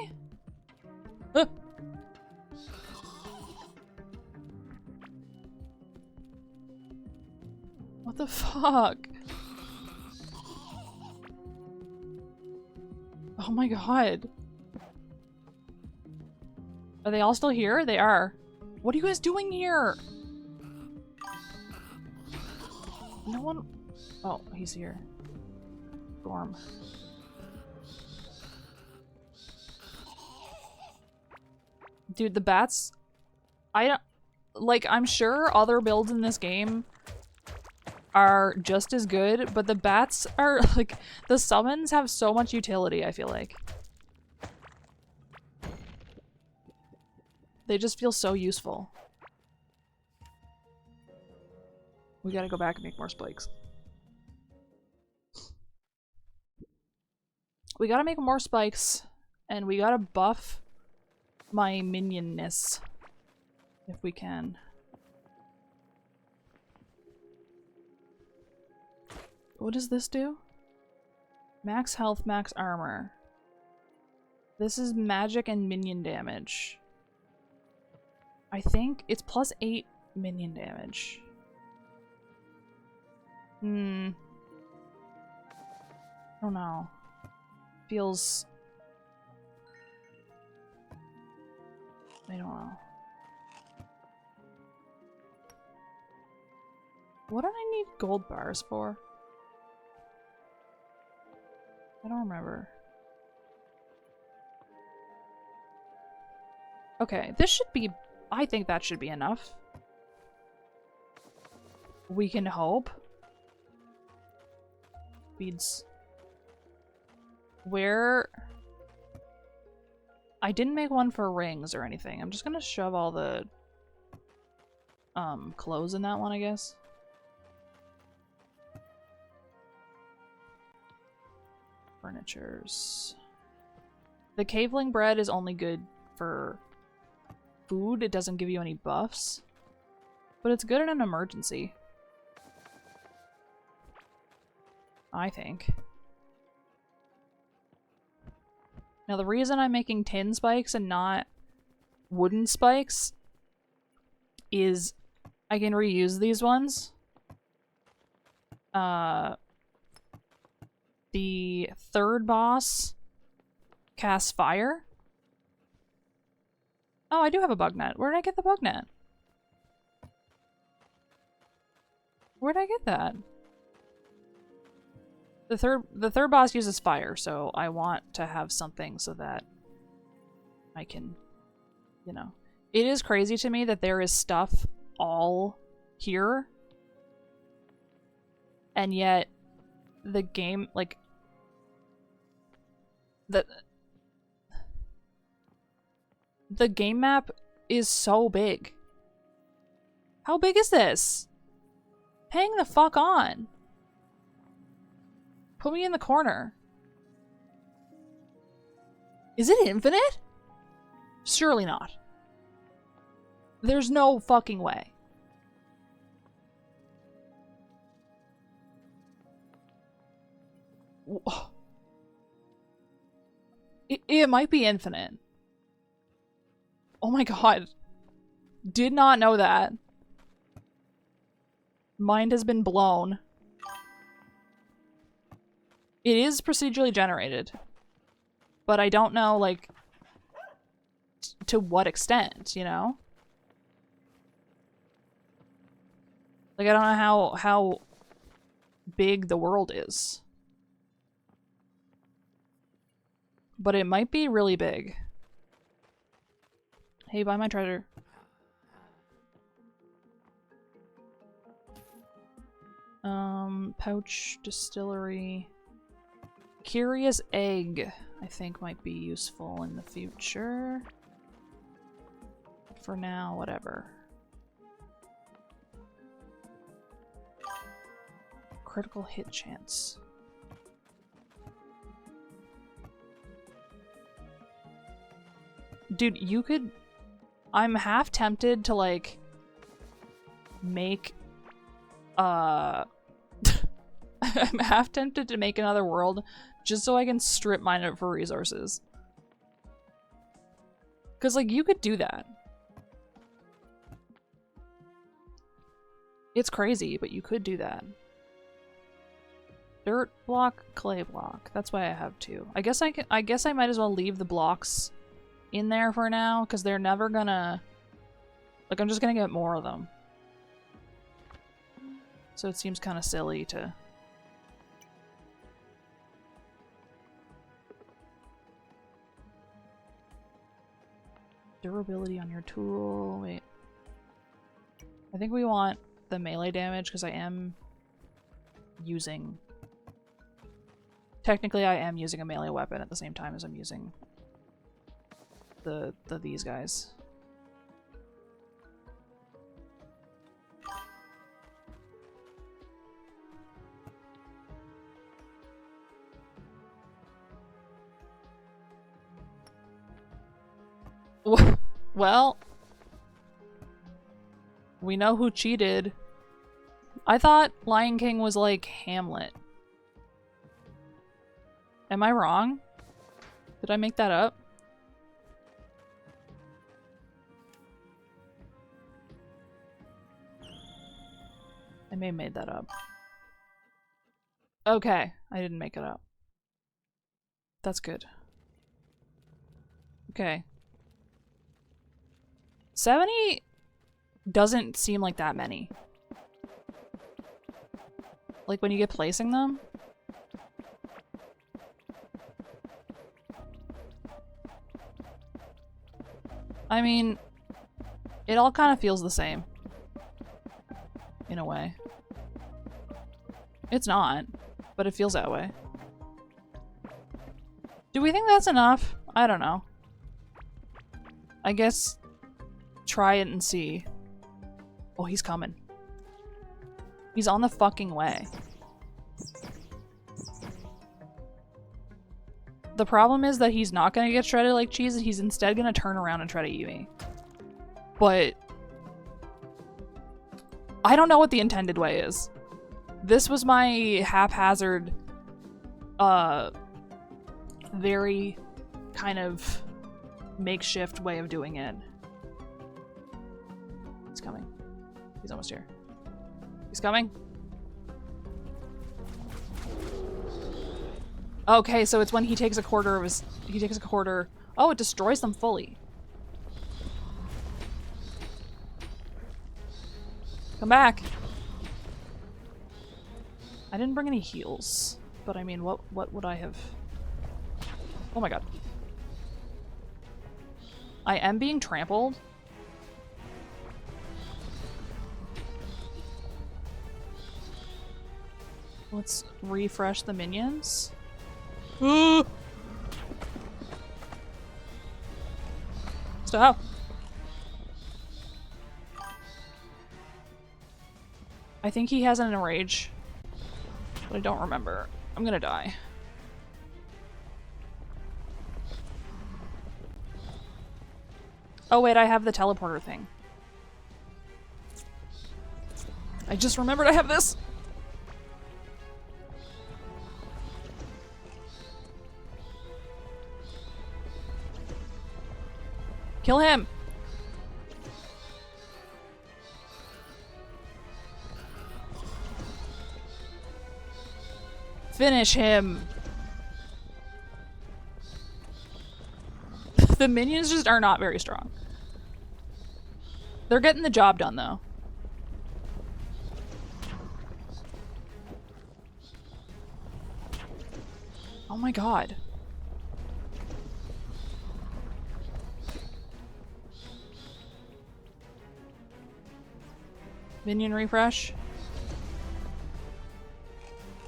What the fuck? Oh my god. Are they all still here? They are. What are you guys doing here? No one... Oh, he's here. Ghorm. Dude, the bats... I don't... Like, I'm sure other builds in this game are just as good, but the bats are, like... The summons have so much utility, I feel like. They just feel so useful. We gotta go back and make more spikes. We gotta make more spikes, and we gotta buff my minionness if we can. What does this do? Max health, max armor. This is magic and minion damage. I think it's plus 8 minion damage. I don't know. Feels... I don't know. What did I need gold bars for? I don't remember. Okay, this should be... I think that should be enough. We can hope. Beads. Where... I didn't make one for rings or anything. I'm just gonna shove all the clothes in that one, I guess. Furnitures. The caveling bread is only good for food. It doesn't give you any buffs. But it's good in an emergency. I think. Now the reason I'm making tin spikes and not wooden spikes is I can reuse these ones. The third boss casts fire. Oh, I do have a bug net. Where did I get the bug net? Where did I get that? The third boss uses fire, so I want to have something so that I can, you know. It is crazy to me that there is stuff all here, and yet the game, like, the game map is so big. How big is this? Hang the fuck on. Put me in the corner. Is it infinite? Surely not. There's no fucking way. It might be infinite. Oh my god. Did not know that. Mind has been blown. It is procedurally generated. But I don't know, like, to what extent, you know? Like, I don't know how big the world is. But it might be really big. Hey, buy my treasure. Pouch, distillery. Curious egg, I think might be useful in the future. For now, whatever. Critical hit chance. Dude, you could... I'm half tempted to, like, make... I'm half tempted to make another world just so I can strip mine it for resources. Because, like, you could do that. It's crazy, but you could do that. Dirt block, clay block. That's why I have two. I guess I might as well leave the blocks in there for now, because they're never gonna... Like, I'm just gonna get more of them. So it seems kind of silly to... Durability on your tool. Wait. I think we want the melee damage because I am using... Technically, I am using a melee weapon at the same time as I'm using these guys. Well, we know who cheated. I thought Lion King was like Hamlet. Am I wrong? Did I make that up? I may have made that up. Okay, I didn't make it up. That's good. Okay. 70 doesn't seem like that many. Like when you get placing them. I mean, it all kind of feels the same. In a way. It's not, but it feels that way. Do we think that's enough? I don't know. I guess try it and see. Oh, he's coming. He's on the fucking way. The problem is that he's not gonna get shredded like cheese, and he's instead gonna turn around and try to eat me. But I don't know what the intended way is. This was my haphazard, very kind of makeshift way of doing it. He's coming. He's almost here. He's coming. Okay, so it's when he takes a quarter of his... He takes a quarter... Oh, it destroys them fully. Come back. I didn't bring any heals, but I mean, what would I have... Oh my god. I am being trampled. Let's refresh the minions. Stop. I think he has an enrage, but I don't remember. I'm gonna die. Oh wait, I have the teleporter thing. I just remembered I have this! Kill him! Finish him! The minions just are not very strong. They're getting the job done, though. Oh my god. Minion refresh.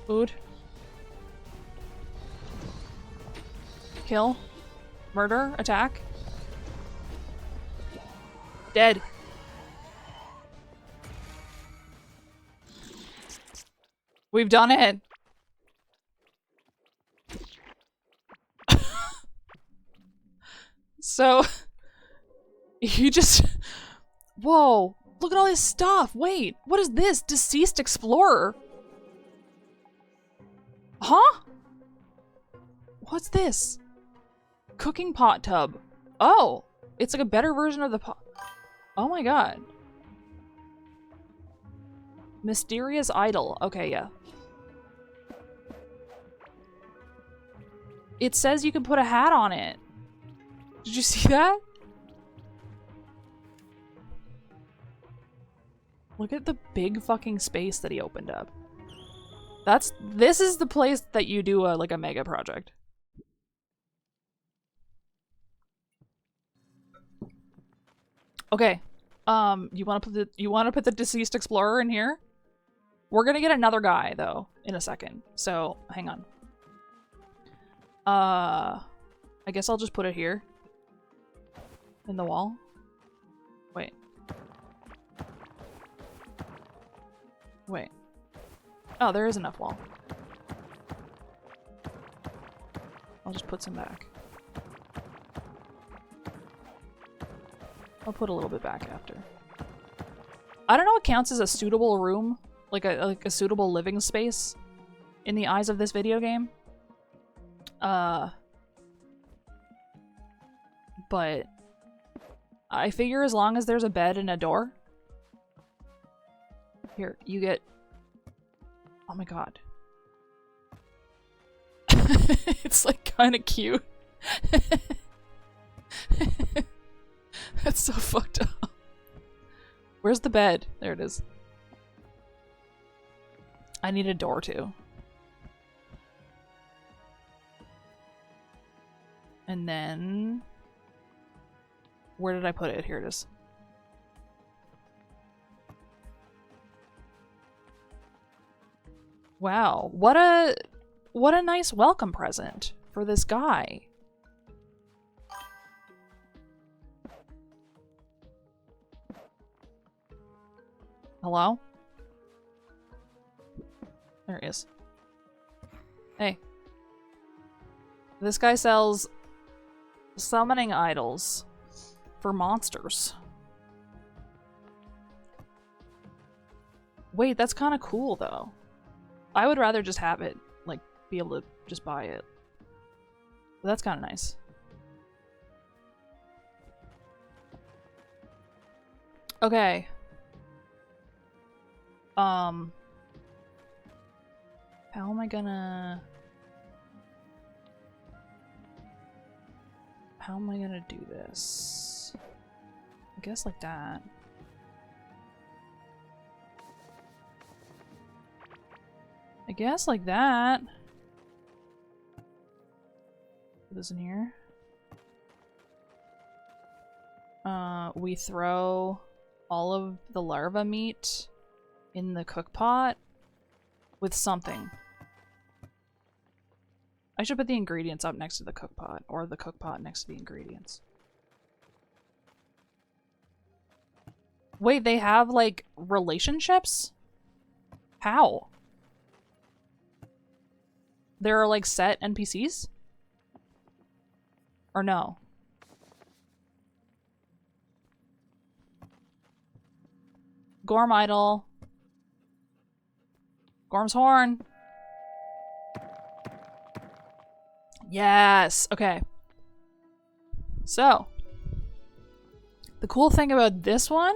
Food. Kill. Murder. Attack. Dead. We've done it. So, you just... Whoa. Look at all this stuff. Wait, what is this? Deceased Explorer. Huh? What's this? Cooking pot tub. Oh, it's like a better version of the pot. Oh my god. Mysterious idol. Okay, yeah. It says you can put a hat on it. Did you see that? Look at the big fucking space that he opened up. This is the place that you do like a mega project. Okay. You want to put the deceased explorer in here? We're gonna get another guy though in a second. So, hang on. I guess I'll just put it here. In the wall. Wait. Wait. Oh, there is enough wall. I'll just put some back. I'll put a little bit back after. I don't know what counts as a suitable room, like a suitable living space in the eyes of this video game. But I figure as long as there's a bed and a door. Here, you get... Oh my god. It's like kind of cute. That's so fucked up. Where's the bed? There it is. I need a door too. And then... Where did I put it? Here it is. Wow, what a nice welcome present for this guy. Hello? There he is. Hey. This guy sells summoning idols for monsters. Wait, that's kind of cool though. I would rather just have it, like, be able to just buy it. But that's kind of nice. Okay. How am I gonna... How am I gonna do this? I guess like that. I guess like that. Put this in here. We throw all of the larva meat in the cook pot with something. I should put the ingredients up next to the cook pot, or the cook pot next to the ingredients. Wait, they have like relationships? How? There are like set NPCs? Or no? Ghorm idol. Ghorm's horn. Yes. Okay. So, the cool thing about this one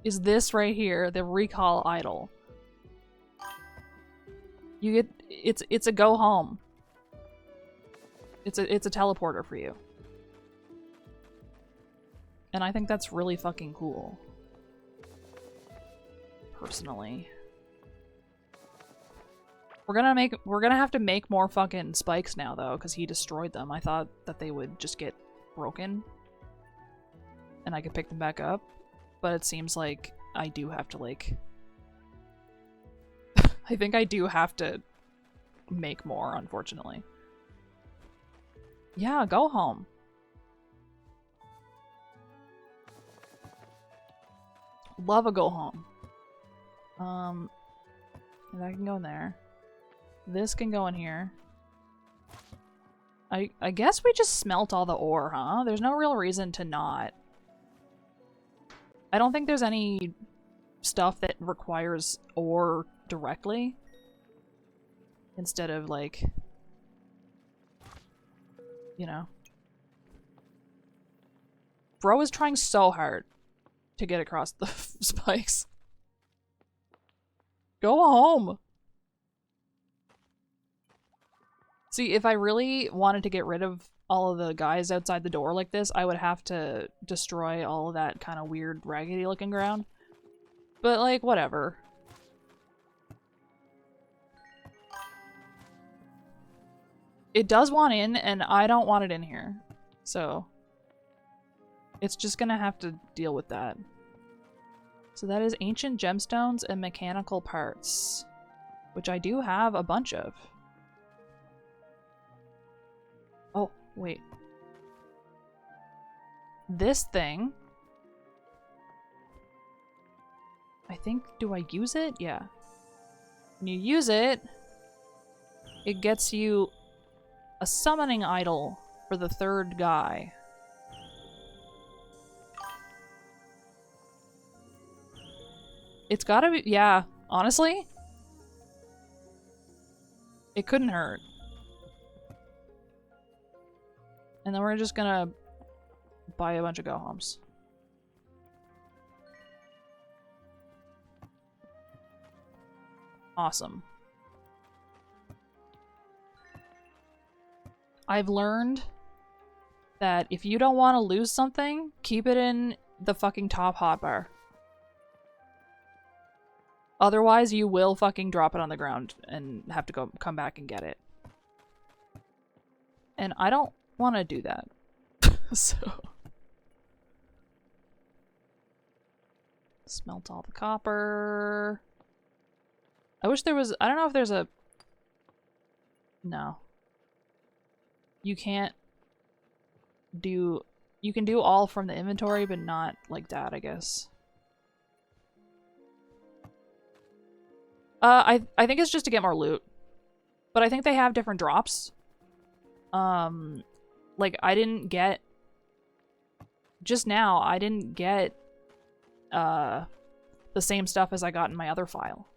is this right here, the recall idol. You get it's a go home. It's a teleporter for you. And I think that's really fucking cool. Personally. We're gonna have to make more fucking spikes now though, because he destroyed them. I thought that they would just get broken and I could pick them back up, but it seems like I do have to like I think I do have to make more, unfortunately. Yeah, go home. Love a go home. That can go in there. This can go in here. I guess we just smelt all the ore, huh? There's no real reason to not. I don't think there's any stuff that requires ore directly. Instead of, like, you know. Bro is trying so hard to get across the spikes. Go home! See, if I really wanted to get rid of all of the guys outside the door like this, I would have to destroy all of that kind of weird, raggedy-looking ground. But, like, whatever. It does want in, and I don't want it in here. So, it's just gonna have to deal with that. So that is ancient gemstones and mechanical parts, which I do have a bunch of. Oh, wait. This thing, I think, do I use it? Yeah. When you use it, it gets you a summoning idol for the third guy. It's gotta be, yeah, honestly, it couldn't hurt. And then we're just gonna buy a bunch of go-homes. Awesome. I've learned that if you don't want to lose something, keep it in the fucking top hotbar. Otherwise, you will fucking drop it on the ground and have to come back and get it. And I don't want to do that. So. Smelt all the copper. I wish there was, I don't know if there's a, no. You can't do, you can do all from the inventory, but not like that, I guess. I think it's just to get more loot. But I think they have different drops. Like, I didn't get... Just now, I didn't get, the same stuff as I got in my other file.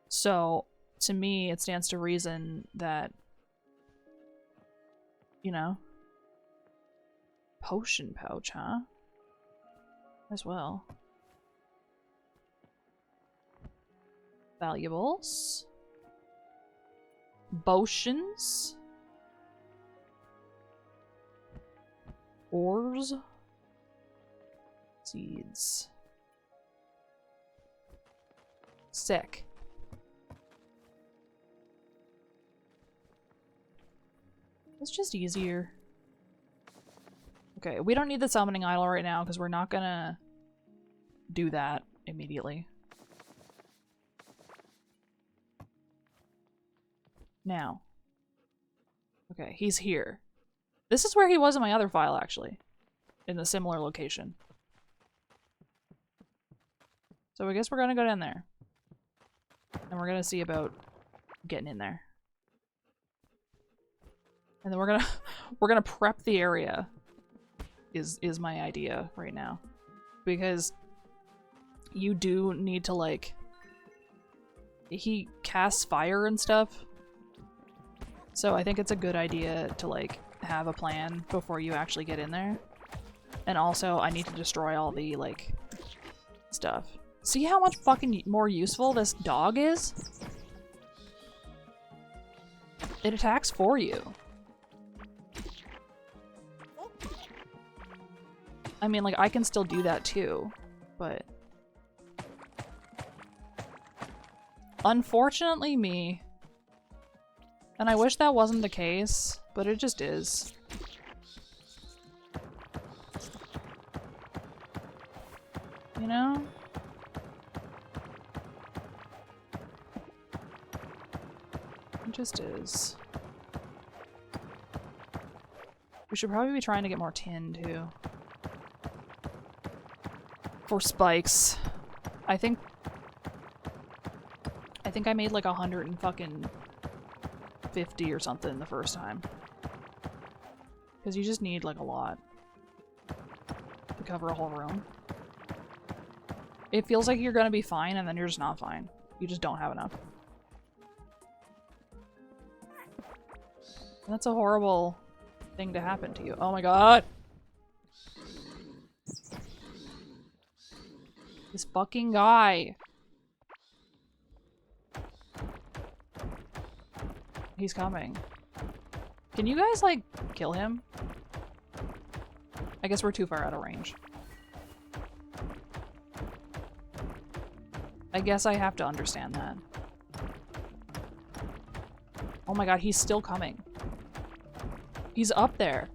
So, to me, it stands to reason that, you know... Potion pouch, huh? As well. Valuables. Potions. Ores. Seeds. Sick. It's just easier. Okay, we don't need the summoning idol right now because we're not gonna do that immediately. Now. Okay, he's here. This is where he was in my other file, actually. In a similar location. So I guess we're gonna go down there. And we're gonna see about getting in there. And then we're gonna prep the area. Is my idea right now. Because you do need to, like... He casts fire and stuff. So I think it's a good idea to, like, have a plan before you actually get in there. And also, I need to destroy all the, like, stuff. See how much fucking more useful this dog is? It attacks for you. I mean, like, I can still do that too, but... Unfortunately me. And I wish that wasn't the case, but it just is. You know? It just is. We should probably be trying to get more tin, too. For spikes. I think I made like 150 or something the first time. Because you just need like a lot to cover a whole room. It feels like you're gonna be fine and then you're just not fine. You just don't have enough. That's a horrible thing to happen to you. Oh my god! This fucking guy. He's coming. Can you guys, like, kill him? I guess we're too far out of range. I guess I have to understand that. Oh my god, he's still coming. He's up there.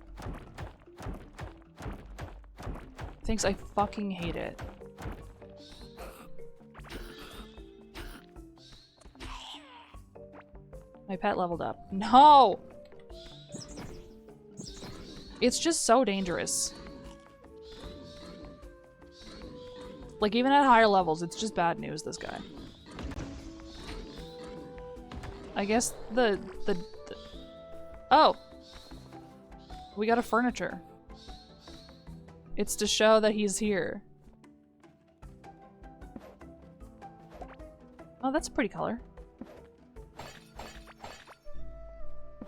Thinks I fucking hate it. My pet leveled up. No! It's just so dangerous. Like, even at higher levels, it's just bad news, this guy. I guess the oh! We got a furniture. It's to show that he's here. Oh, that's a pretty color.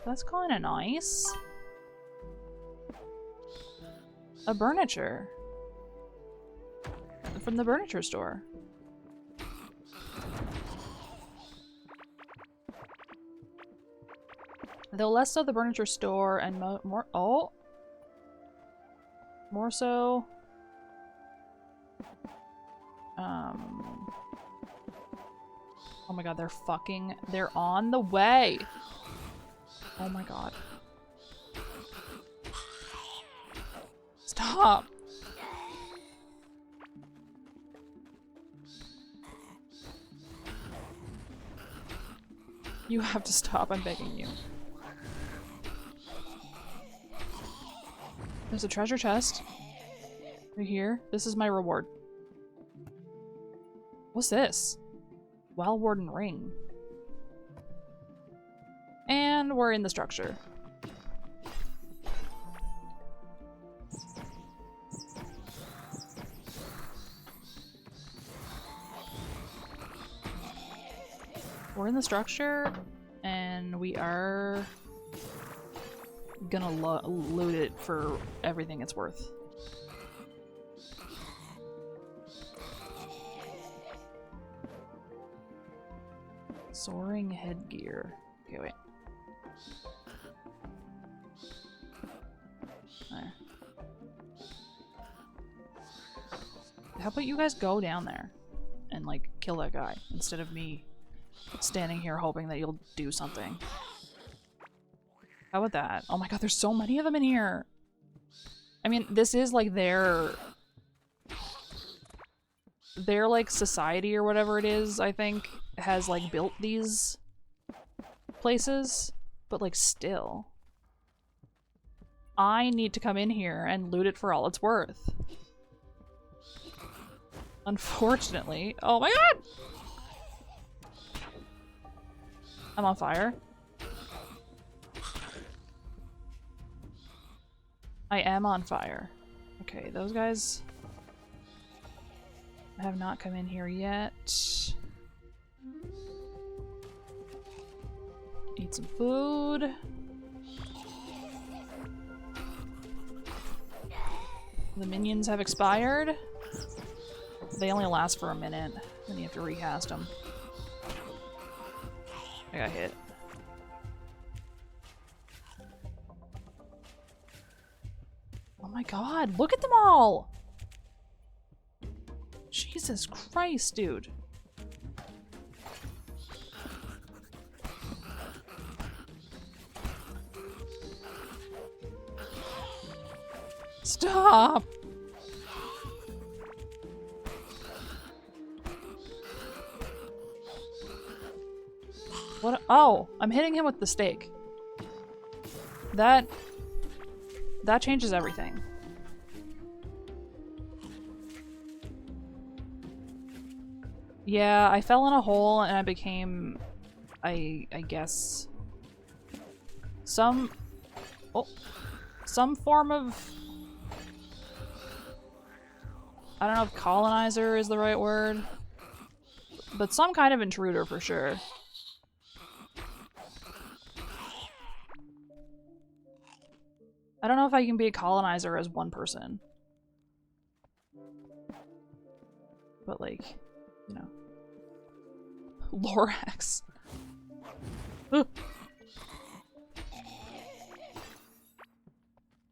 That's kind of nice. A furniture. From the furniture store. Though less so the furniture store and more oh! More so... Oh my god, they're on the way! Oh my god. Stop! You have to stop, I'm begging you. There's a treasure chest. Right here. This is my reward. What's this? Wild Warden ring. And we're in the structure. We're in the structure, and we are gonna loot it for everything it's worth. Soaring headgear. Okay, wait. There. How about you guys go down there and, like, kill that guy instead of me standing here hoping that you'll do something. How about that? Oh my god, there's so many of them in here! I mean, this is like their like society or whatever it is, I think, has like built these places, but like still. I need to come in here and loot it for all it's worth. Unfortunately. Oh my god! I'm on fire. I am on fire. Okay, those guys have not come in here yet. Eat some food. The minions have expired. They only last for a minute, then you have to recast them. I got hit. Oh my god, look at them all! Jesus Christ, dude. Stop! What? Oh, I'm hitting him with the stake. That changes everything. Yeah, I fell in a hole and I became, I guess, some form of, I don't know if colonizer is the right word, but some kind of intruder for sure. I don't know if I can be a colonizer as one person. But like, you know. Lorax.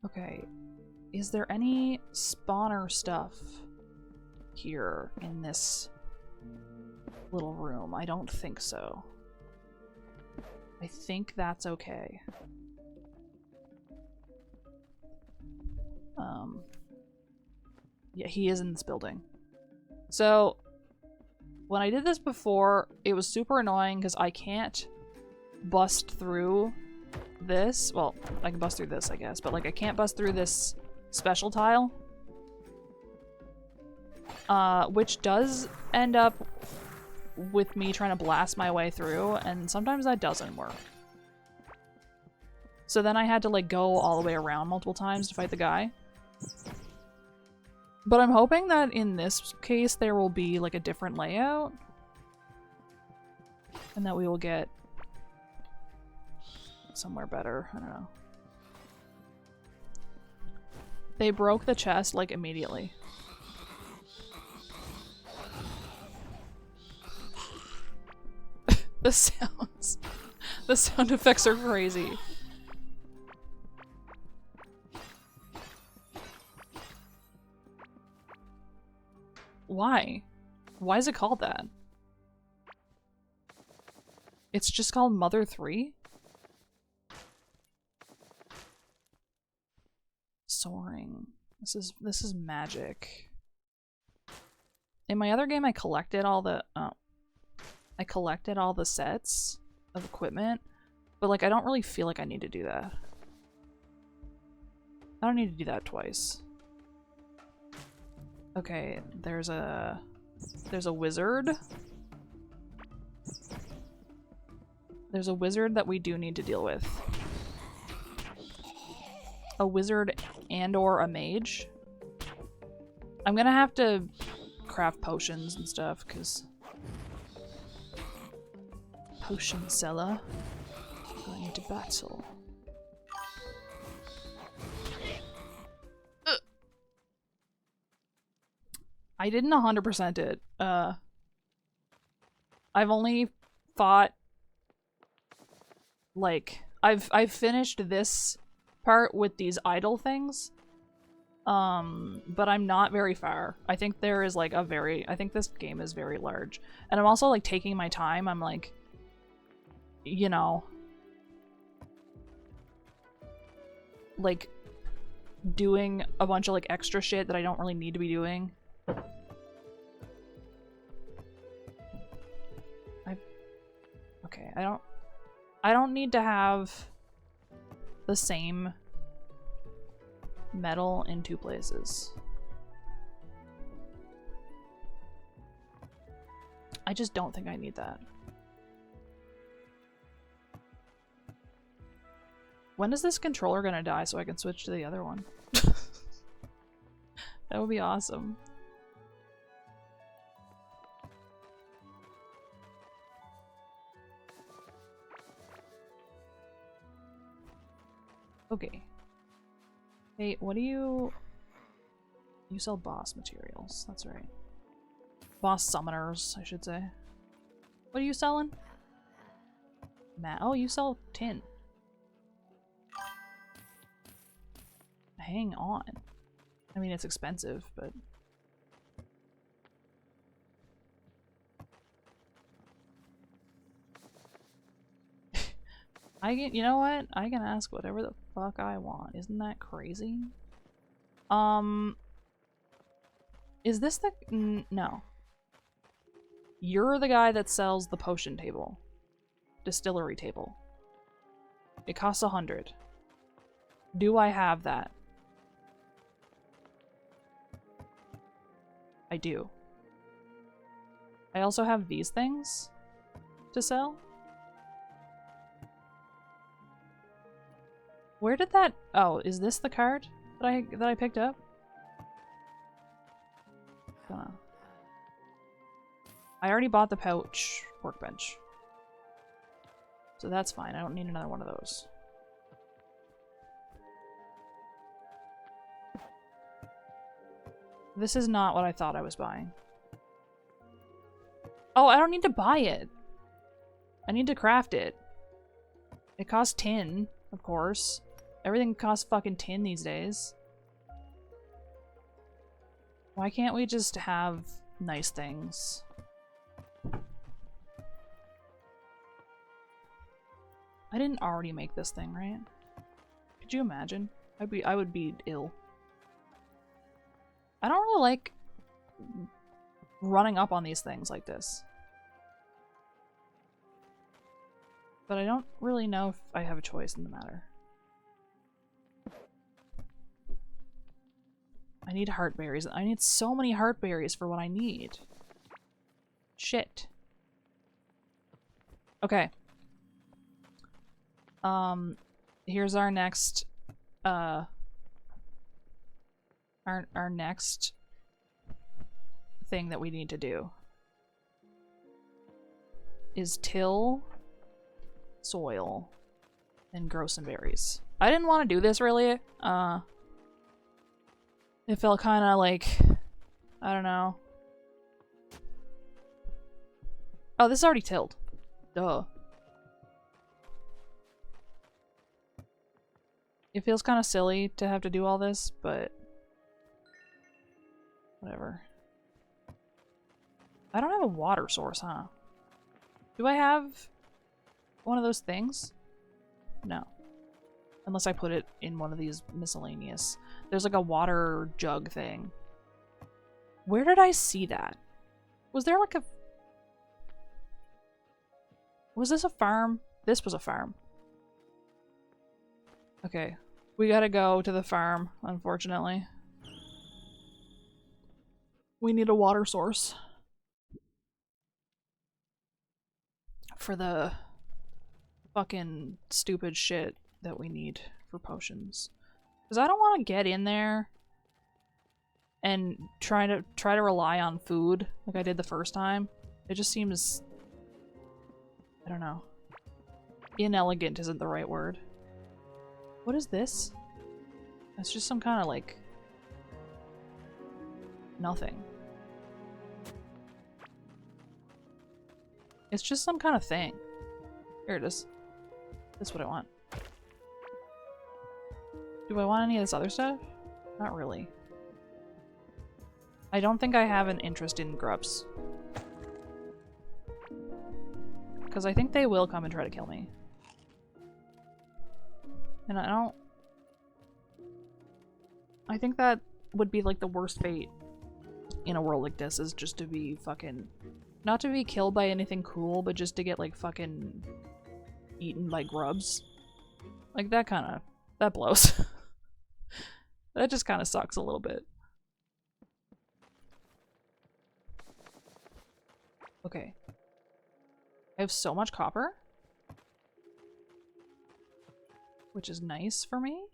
Okay. Is there any spawner stuff here in this little room? I don't think so. I think that's okay. Yeah, he is in this building. So, when I did this before, it was super annoying because I can't bust through this. Well, I can bust through this, I guess, but like I can't bust through this special tile. Which does end up with me trying to blast my way through, and sometimes that doesn't work. So then I had to like go all the way around multiple times to fight the guy. But I'm hoping that in this case there will be like a different layout. And that we will get somewhere better. I don't know. They broke the chest like immediately. The sounds. The sound effects are crazy. Why? Why is it called that? It's just called Mother 3? Soaring. This is magic. In my other game I collected all the sets of equipment, but like I don't really feel like I need to do that. I don't need to do that twice. Okay, there's a wizard. There's a wizard that we do need to deal with. A wizard and or a mage. I'm gonna have to craft potions and stuff, because potion seller going into battle. I didn't 100% it. I've only fought like I've finished this part with these idle things. But I'm not very far. I think there is like I think this game is very large. And I'm also like taking my time. I'm like, you know, like doing a bunch of like extra shit that I don't really need to be doing. Okay, I don't need to have the same metal in two places. I just don't think I need that. When is this controller gonna die so I can switch to the other one? That would be awesome. Okay. Hey, what do you... You sell boss materials, that's right. Boss summoners, I should say. What are you selling? Oh, you sell tin. Hang on. I mean, it's expensive, but... you know what? I can ask whatever the fuck I want. Isn't that crazy? Is this the... no. You're the guy that sells the potion table. Distillery table. It costs 100. Do I have that? I do. I also have these things to sell. Where did that... oh, is this the card that I picked up? I already bought the pouch workbench. So that's fine. I don't need another one of those. This is not what I thought I was buying. Oh, I don't need to buy it. I need to craft it. It costs tin, of course. Everything costs fucking tin these days. Why can't we just have nice things? I didn't already make this thing, right? Could you imagine? I would be ill. I don't really like running up on these things like this. But I don't really know if I have a choice in the matter. I need heart berries. I need so many heart berries for what I need. Shit. Okay. Here's our next, our next thing that we need to do. Is till soil and grow some berries. I didn't want to do this really. It felt kind of like, I don't know. Oh, this is already tilled. Duh. It feels kind of silly to have to do all this, but whatever. I don't have a water source, huh? Do I have one of those things? No. Unless I put it in one of these miscellaneous. There's like a water jug thing. Where did I see that? Was there like a... was this a farm? This was a farm. Okay. We gotta go to the farm, unfortunately. We need a water source. For the fucking stupid shit that we need for potions. Because I don't want to get in there and try to rely on food like I did the first time. It just seems... I don't know. Inelegant isn't the right word. What is this? It's just some kind of like... nothing. It's just some kind of thing. Here it is. That's what I want. Do I want any of this other stuff? Not really. I don't think I have an interest in grubs. Because I think they will come and try to kill me. And I don't... I think that would be like the worst fate in a world like this, is just to be fucking... not to be killed by anything cool, but just to get like fucking eaten by grubs. Like that kind of... that blows. That just kind of sucks a little bit. Okay. I have so much copper. Which is nice for me.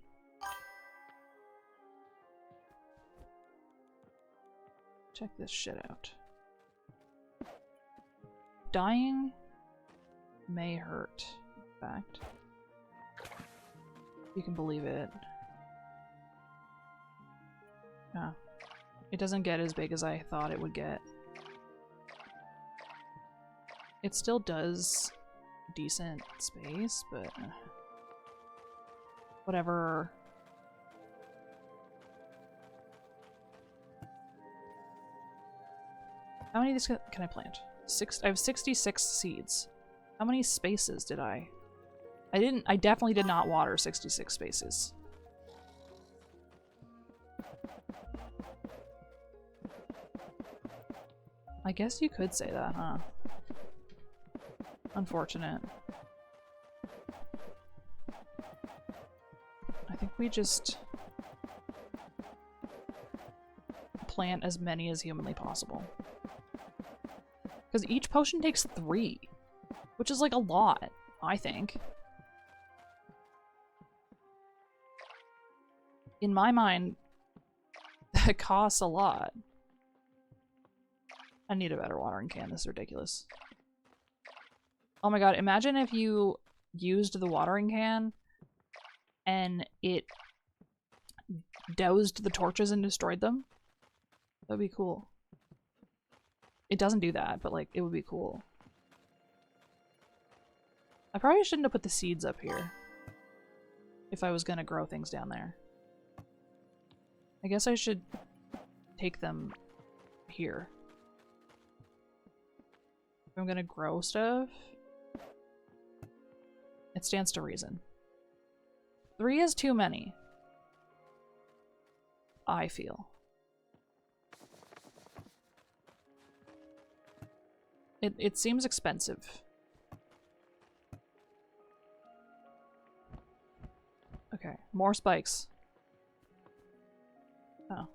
Check this shit out. Dying may hurt, in fact. You can believe it. Yeah. It doesn't get as big as I thought it would get. It still does decent space, but... whatever. How many of these can I plant? I have 66 seeds. How many spaces did I? I definitely did not water 66 spaces. I guess you could say that, huh? Unfortunate. I think we just plant as many as humanly possible. Because each potion takes 3, which is like a lot, I think. In my mind, that costs a lot. I need a better watering can, this is ridiculous. Oh my god, imagine if you used the watering can and it doused the torches and destroyed them. That'd be cool. It doesn't do that, but like, it would be cool. I probably shouldn't have put the seeds up here if I was gonna grow things down there. I guess I should take them here. If I'm gonna grow stuff, it stands to reason. 3 is too many, I feel. It seems expensive. Okay, more spikes. Oh.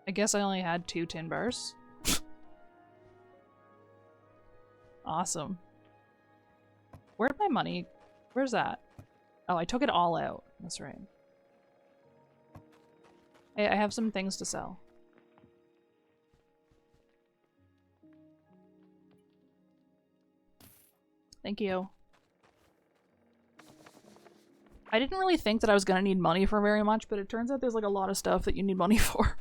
I guess I only had 2 tin bars. Awesome. Where'd my money... Where's that? Oh, I took it all out. That's right. Hey, I have some things to sell. Thank you. I didn't really think that I was gonna need money for very much, but it turns out there's like a lot of stuff that you need money for.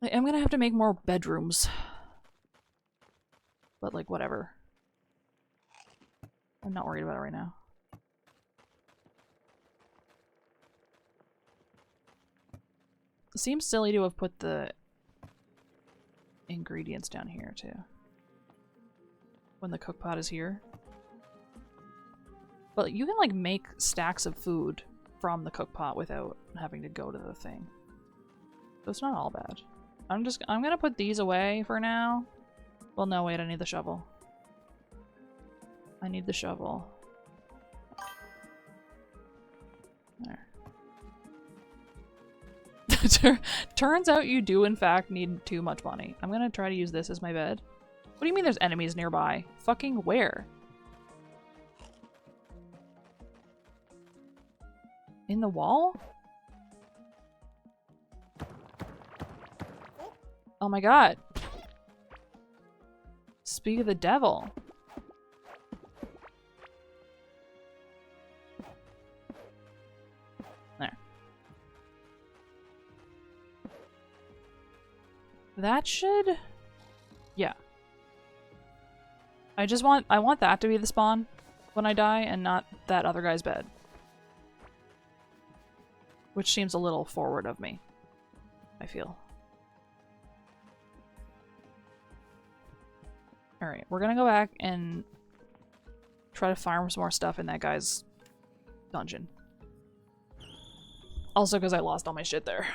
I am gonna have to make more bedrooms. But like, whatever. I'm not worried about it right now. It seems silly to have put the ingredients down here too. When the cook pot is here. But you can like make stacks of food from the cook pot without having to go to the thing. So it's not all bad. I'm gonna put these away for now. Well, no, wait, I need the shovel. I need the shovel. There. Turns out you do in fact need too much money. I'm gonna try to use this as my bed. What do you mean there's enemies nearby? Fucking where? In the wall? Oh my god. Speak of the devil. There. That should... Yeah. I want that to be the spawn when I die and not that other guy's bed. Which seems a little forward of me, I feel. Alright, we're gonna go back and try to farm some more stuff in that guy's dungeon. Also because I lost all my shit there.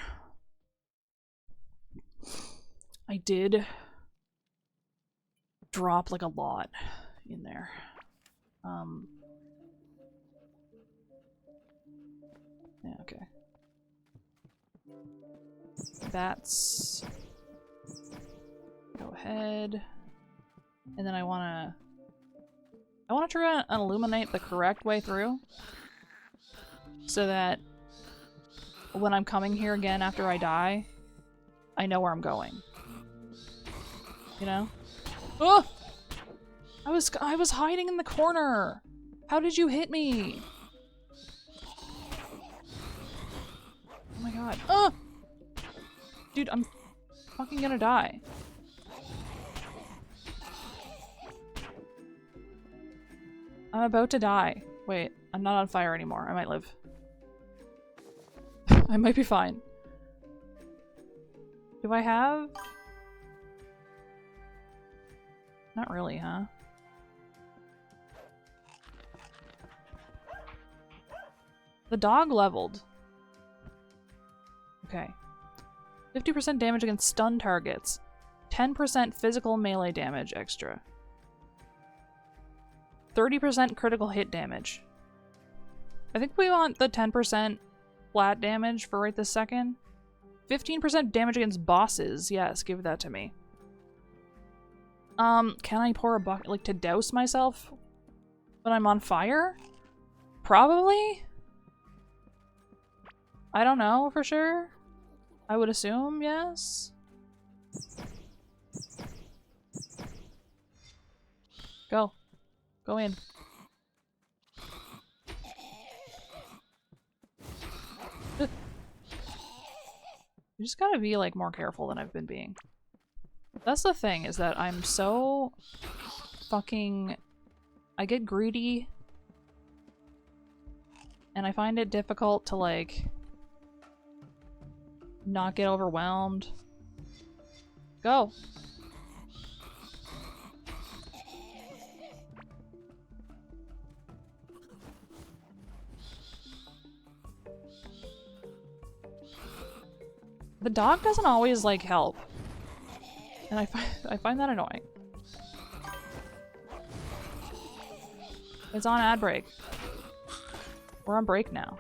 I did drop like a lot in there. Yeah, okay. That's... Go ahead. And then I wanna try and illuminate the correct way through. So that when I'm coming here again after I die, I know where I'm going. You know? Oh! I was hiding in the corner! How did you hit me? Oh my god. Oh! Dude, I'm fucking gonna die. I'm about to die. Wait, I'm not on fire anymore. I might live. I might be fine. Do I have... Not really, huh? The dog leveled. Okay. 50% damage against stun targets. 10% physical melee damage extra. 30% critical hit damage. I think we want the 10% flat damage for right this second. 15% damage against bosses. Yes, give that to me. Can I pour a bucket, like, to douse myself when I'm on fire? Probably? I don't know for sure. I would assume yes. Go. Go in. You just gotta be, like, more careful than I've been being. That's the thing, is that I'm so fucking... I get greedy. And I find it difficult to, like, not get overwhelmed. Go! The dog doesn't always, like, help. And I find that annoying. It's on ad break. We're on break now.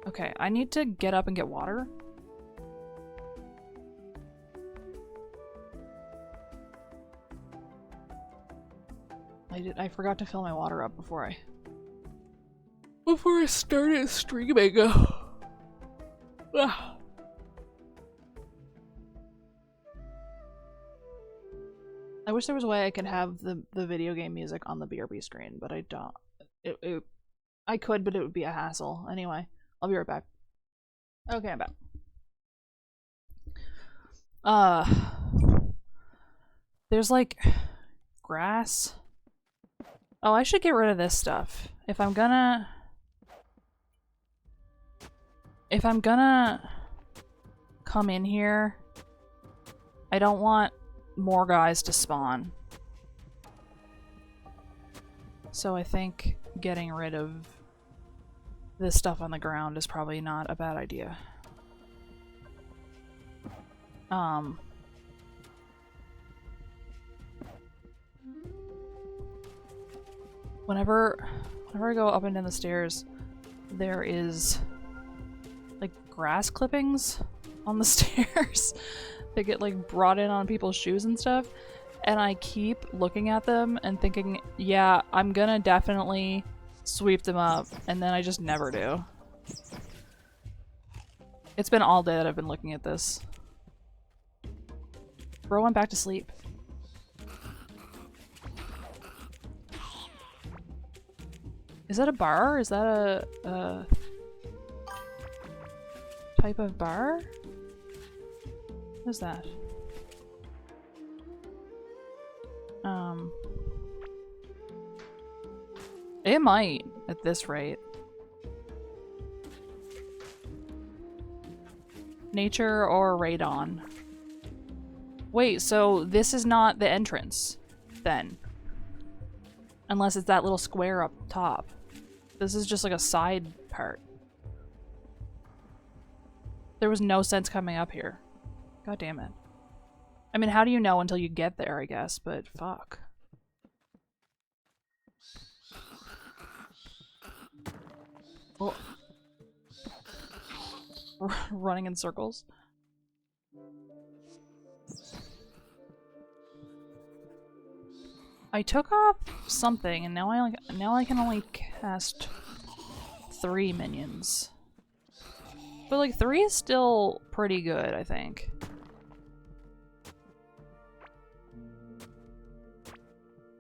Okay, I need to get up and get water. I forgot to fill my water up before I started streaming. I wish there was a way I could have the video game music on the BRB screen, but I don't. I could, but it would be a hassle. Anyway, I'll be right back. Okay, I'm back. There's like grass. Oh, I should get rid of this stuff. If I'm gonna come in here, I don't want more guys to spawn. So I think getting rid of this stuff on the ground is probably not a bad idea. Whenever I go up and down the stairs, there is like grass clippings on the stairs. They get like brought in on people's shoes and stuff, and I keep looking at them and thinking, yeah, I'm gonna definitely sweep them up, and then I just never do. It's been all day that I've been looking at this. Bro went back to sleep. Is that a bar? Is that a type of bar? What is that? It might, at this rate. Nature or radon. Wait, so this is not the entrance, then? Unless it's that little square up top. This is just like a side part. There was no sense coming up here. God damn it. I mean, how do you know until you get there, I guess, but fuck. Oh. Running in circles. I took off something, and now I can only cast 3 minions. But like 3 is still pretty good, I think.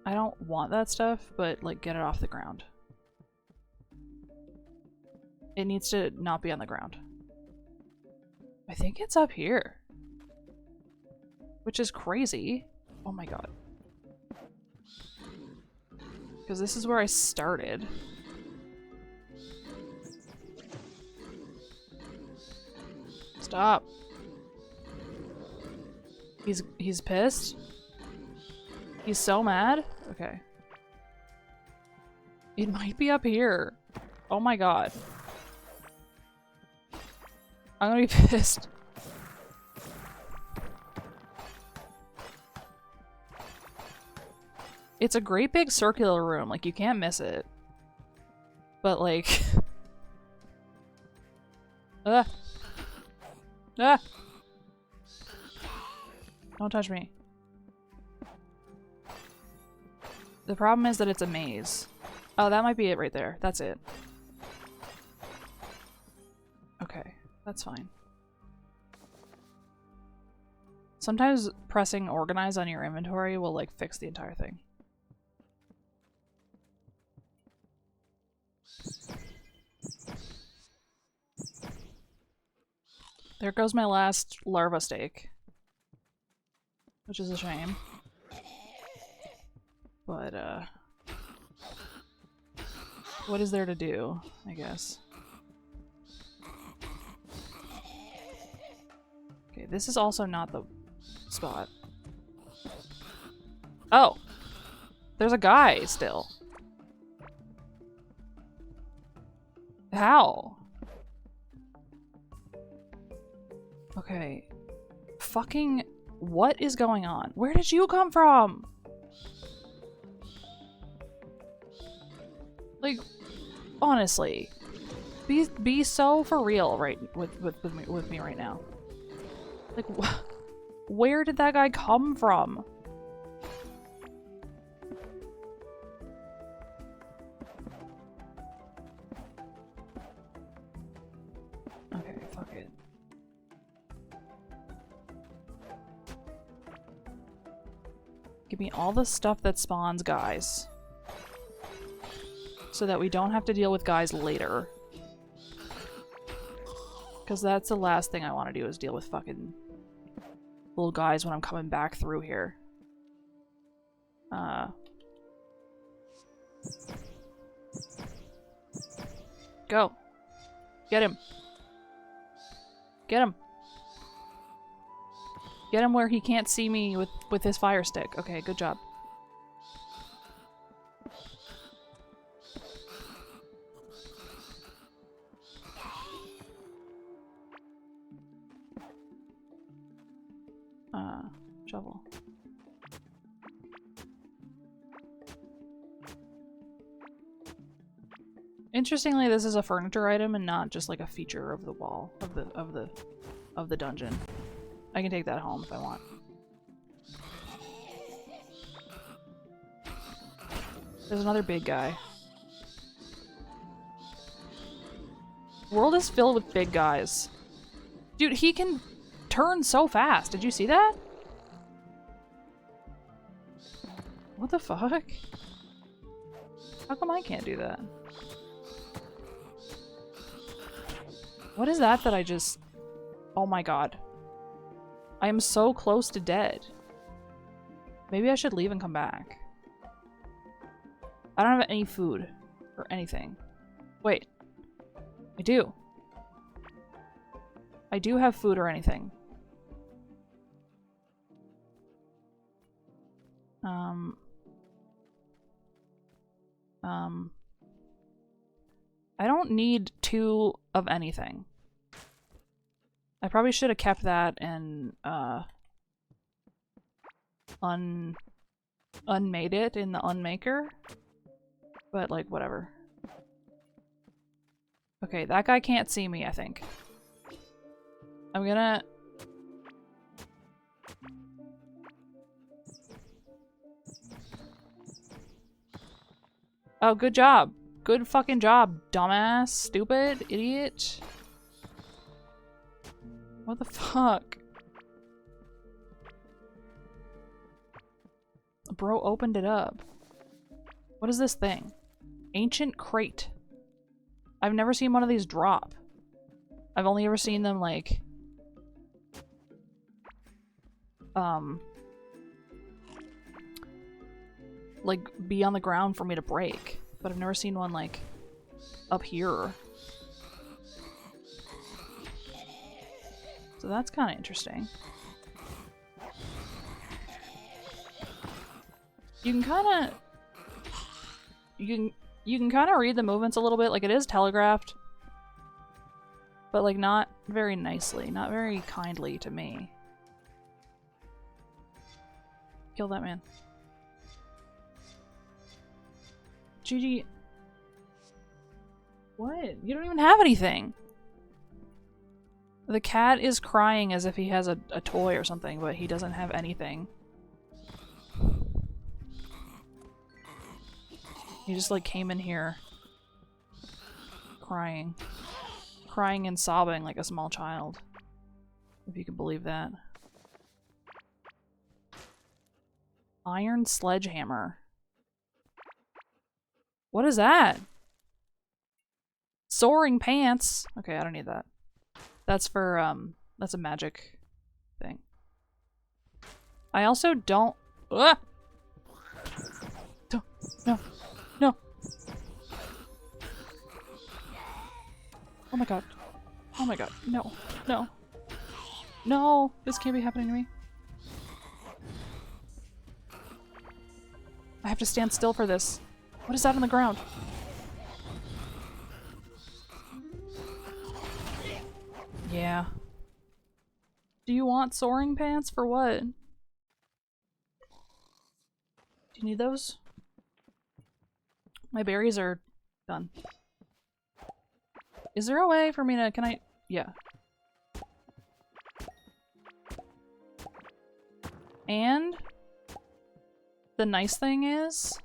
I don't want that stuff, but like get it off the ground. It needs to not be on the ground. I think it's up here. Which is crazy. Oh my god. Because this is where I started. Stop. He's pissed? He's so mad? Okay. It might be up here. Oh my god. I'm gonna be pissed. It's a great big circular room, like you can't miss it. But like Ah! Don't touch me. The problem is that it's a maze. Oh, that might be it right there. That's it. Okay, that's fine. Sometimes pressing organize on your inventory will like fix the entire thing. There goes my last larva steak. Which is a shame. But, what is there to do, I guess? Okay, this is also not the spot. Oh! There's a guy still. How? Okay. Fucking... What is going on? Where did you come from? Like, honestly. Be so for real right with me right now. Like, where did that guy come from? Okay, fuck it. Give me all the stuff that spawns guys. So that we don't have to deal with guys later. Because that's the last thing I want to do is deal with fucking little guys when I'm coming back through here. Go. Get him. Get him. Get him where he can't see me with his fire stick. Okay, good job. Shovel. Interestingly, this is a furniture item and not just like a feature of the wall of the dungeon. I can take that home if I want. There's another big guy. The world is filled with big guys. Dude, he can turn so fast. Did you see that? What the fuck? How come I can't do that? What is that I just... Oh my god. I am so close to dead. Maybe I should leave and come back. I don't have any food or anything. Wait. I do. I do have food or anything. I don't need 2 of anything. I probably should have kept that and, unmade it in the unmaker. But, like, whatever. Okay, that guy can't see me, I think. I'm gonna... Oh, good job. Good fucking job, dumbass, stupid, idiot. What the fuck? Bro opened it up. What is this thing? Ancient crate. I've never seen one of these drop. I've only ever seen them like... like, be on the ground for me to break. But I've never seen one, like, up here. So that's kind of interesting. You can kind of... You can kind of read the movements a little bit. Like, it is telegraphed. But, like, not very nicely. Not very kindly to me. Kill that man. Gigi... What? You don't even have anything! The cat is crying as if he has a toy or something, but he doesn't have anything. He just, like, came in here crying. Crying and sobbing like a small child. If you can believe that. Iron sledgehammer. What is that? Soaring pants. Okay, I don't need that. That's for, that's a magic thing. I also don't... Ah! No. No. Oh my god. Oh my god. No. No. No! This can't be happening to me. I have to stand still for this. What is that on the ground? Yeah. Do you want soaring pants for what? Do you need those? My berries are done. Is there a way for me to- can I- yeah. And the nice thing is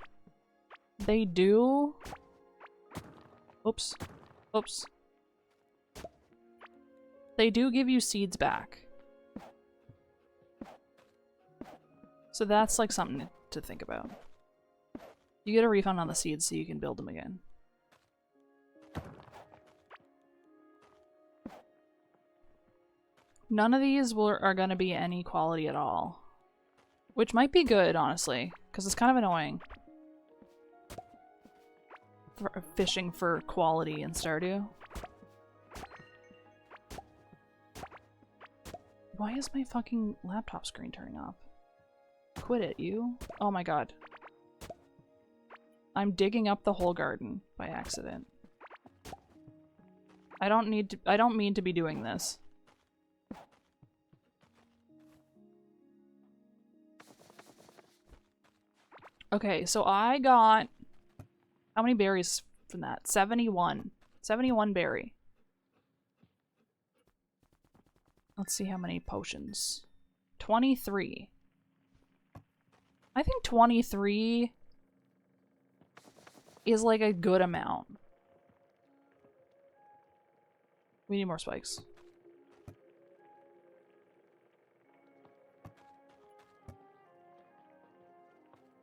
they do- oops. Oops. They do give you seeds back. So that's like something to think about. You get a refund on the seeds so you can build them again. None of these are going to be any quality at all. Which might be good, honestly, because it's kind of annoying. For fishing for quality in Stardew. Why is my fucking laptop screen turning off? Quit it, you. Oh my god. I'm digging up the whole garden by accident. I don't mean to be doing this. Okay, so I got... how many berries from that? 71. 71 berry. Let's see how many potions. 23. I think 23 is like a good amount. We need more spikes.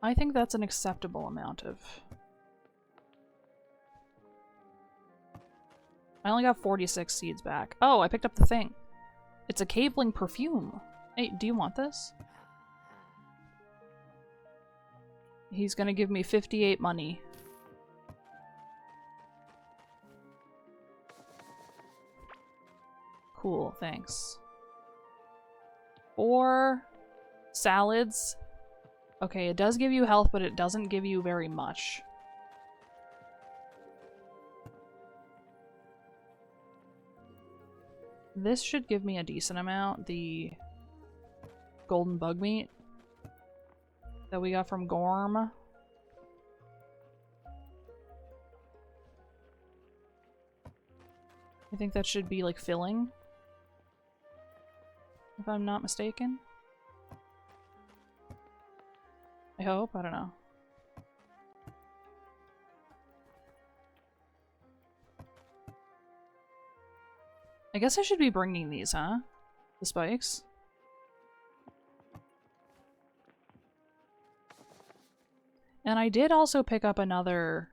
I think that's an acceptable amount of... I only got 46 seeds back. Oh, I picked up the thing. It's a cabling perfume. Hey, do you want this? He's gonna give me 58 money. Cool, thanks. 4 salads. Okay, it does give you health, but it doesn't give you very much. This should give me a decent amount. The golden bug meat that we got from Ghorm. I think that should be like filling, if I'm not mistaken. I hope, I don't know. I guess I should be bringing these, huh? The spikes. And I did also pick up another,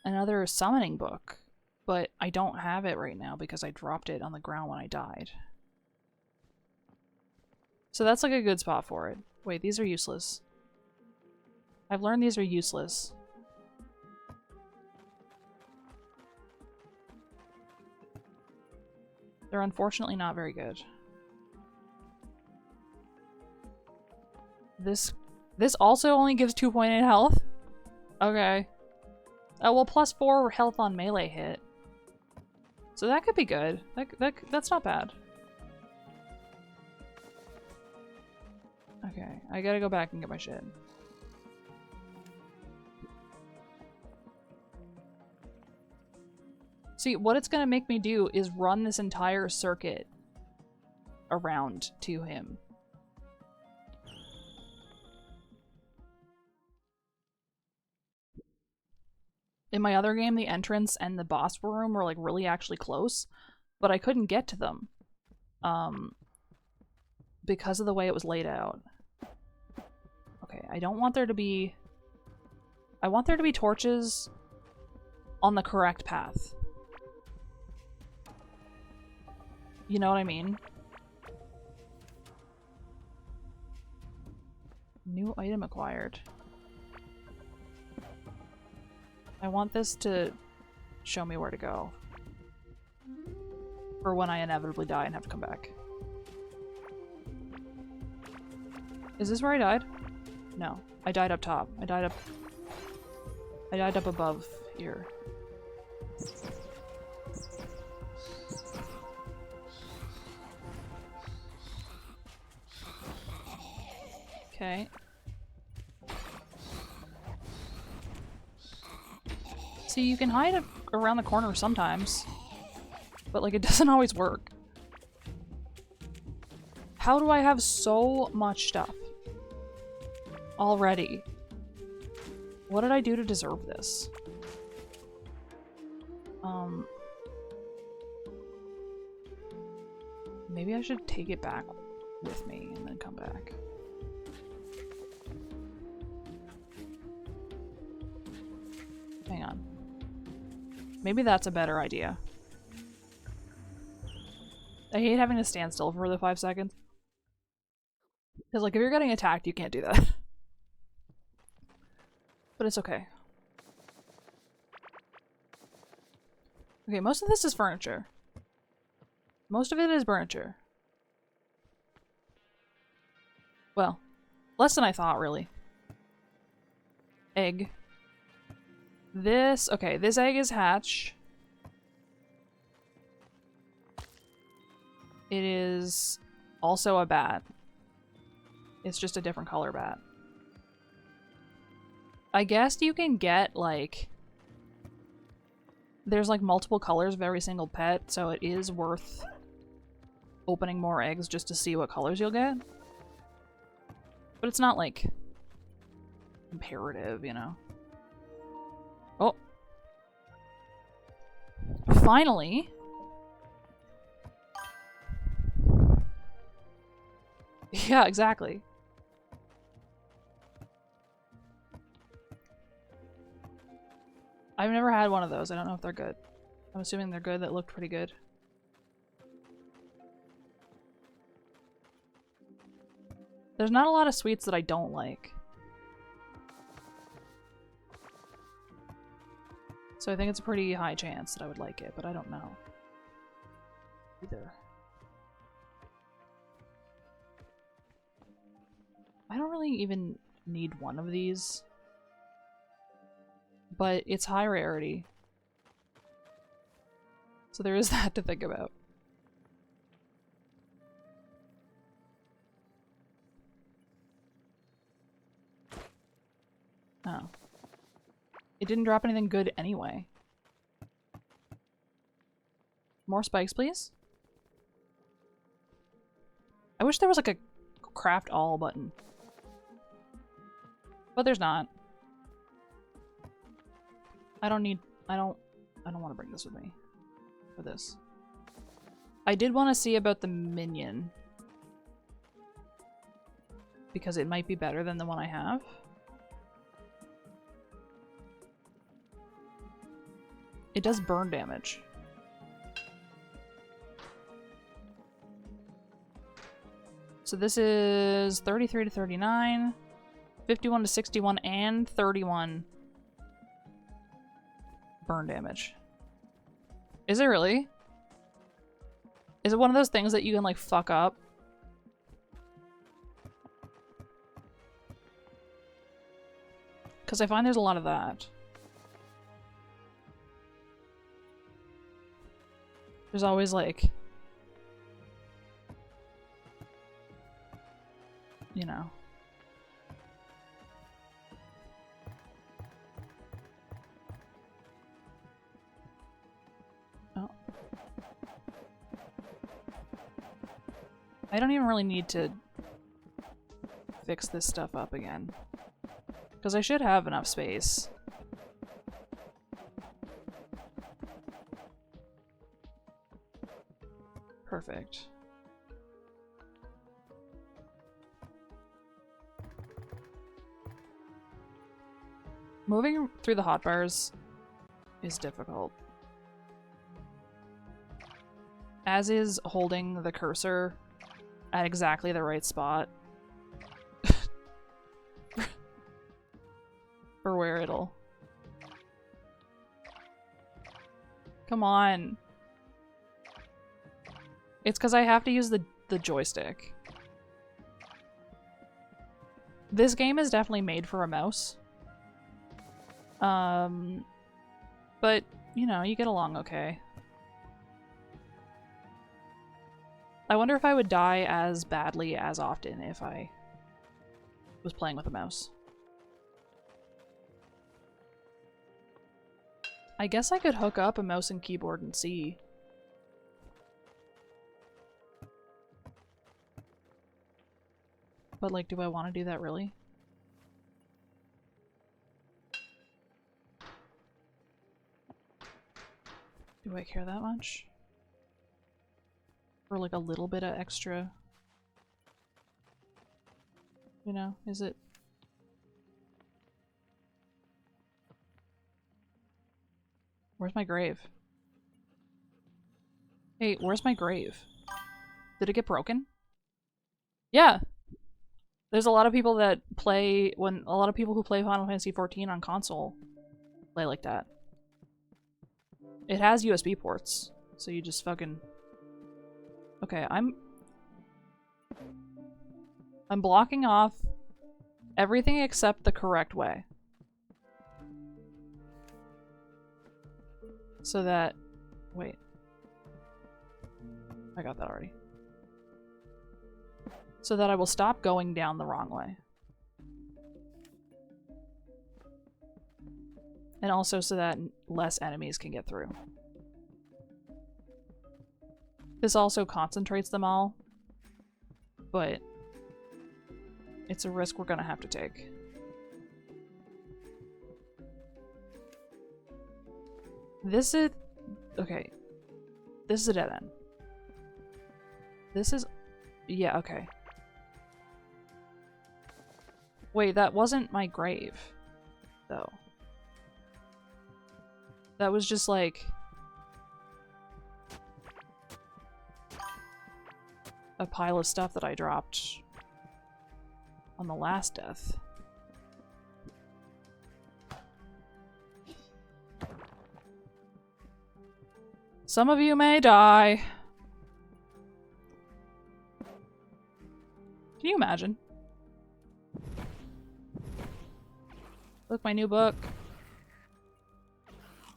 another summoning book, but I don't have it right now because I dropped it on the ground when I died. So that's like a good spot for it. Wait, these are useless. I've learned these are useless. They're unfortunately not very good. This also only gives 2.8 health? Okay. Oh, well, plus 4 health on melee hit. So that could be good. That's not bad. I gotta go back and get my shit. See, what it's gonna make me do is run this entire circuit around to him. In my other game, the entrance and the boss room were like really actually close, but I couldn't get to them because of the way it was laid out. Okay, I don't want there to be... I want there to be torches on the correct path. You know what I mean? New item acquired. I want this to show me where to go. For when I inevitably die and have to come back. Is this where I died? No. I died up top. I died up above here. Okay. See, you can hide around the corner sometimes, but like it doesn't always work. How do I have so much stuff already? What did I do to deserve this? Maybe I should take it back with me and then come back. Hang on. Maybe that's a better idea. I hate having to stand still for the 5 seconds. Because, like, if you're getting attacked, you can't do that. But it's okay. Okay, most of this is furniture. Most of it is furniture. Well, less than I thought, really. Egg. This, okay, this egg is hatch. It is also a bat. It's just a different color bat. I guess you can get, like... There's, like, multiple colors of every single pet, so it is worth opening more eggs just to see what colors you'll get. But it's not, like, imperative, you know? Oh. Finally. Yeah, exactly. I've never had one of those. I don't know if they're good. I'm assuming they're good. That looked pretty good. There's not a lot of sweets that I don't like. So I think it's a pretty high chance that I would like it, but I don't know. Either. I don't really even need one of these. But it's high rarity. So there is that to think about. Oh. It didn't drop anything good anyway. More spikes, please? I wish there was like a craft all button. But there's not. I don't want to bring this with me for this. I did want to see about the minion. Because it might be better than the one I have. It does burn damage. So this is 33 to 39, 51 to 61, and 31 burn damage. Is it really? Is it one of those things that you can like fuck up? Because I find there's a lot of that. There's always like, you know, I don't even really need to fix this stuff up again. Because I should have enough space. Perfect. Moving through the hotbars is difficult. As is holding the cursor at exactly the right spot for where it'll... Come on. It's because I have to use the joystick. This game is definitely made for a mouse. But, you know, you get along okay. I wonder if I would die as badly as often if I was playing with a mouse. I guess I could hook up a mouse and keyboard and see. But, like, do I want to do that really? Do I care that much? For, like, a little bit of extra... You know, is it... Where's my grave? Hey, where's my grave? Did it get broken? Yeah! There's a lot of people that play... a lot of people who play Final Fantasy XIV on console play like that. It has USB ports, so you just fucking... Okay, I'm blocking off everything except the correct way. So that... Wait. I got that already. So that I will stop going down the wrong way. And also so that less enemies can get through. This also concentrates them all, but it's a risk we're gonna have to take. This is... Okay. This is a dead end. This is... Yeah, okay. Wait, that wasn't my grave, though. That was just like... a pile of stuff that I dropped on the last death. Some of you may die. Can you imagine? Look, my new book.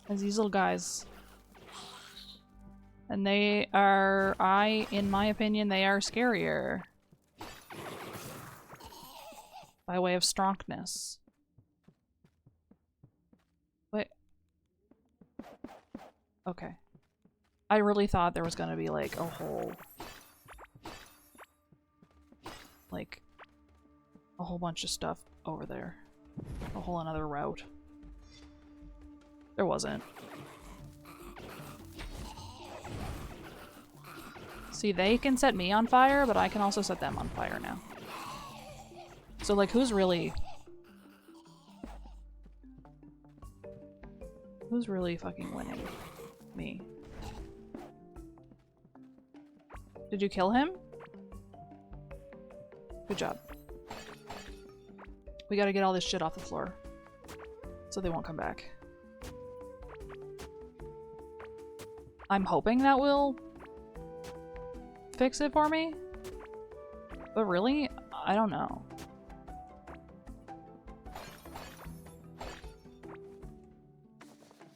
There's these little guys. And they are, in my opinion, they are scarier. By way of strongness. Wait. Okay. I really thought there was gonna be like a whole... like... a whole bunch of stuff over there. A whole another route. There wasn't. See, they can set me on fire, but I can also set them on fire now. So, like, who's really fucking winning? Me. Did you kill him? Good job. We gotta get all this shit off the floor. So they won't come back. I'm hoping that will fix it for me. But really, I don't know.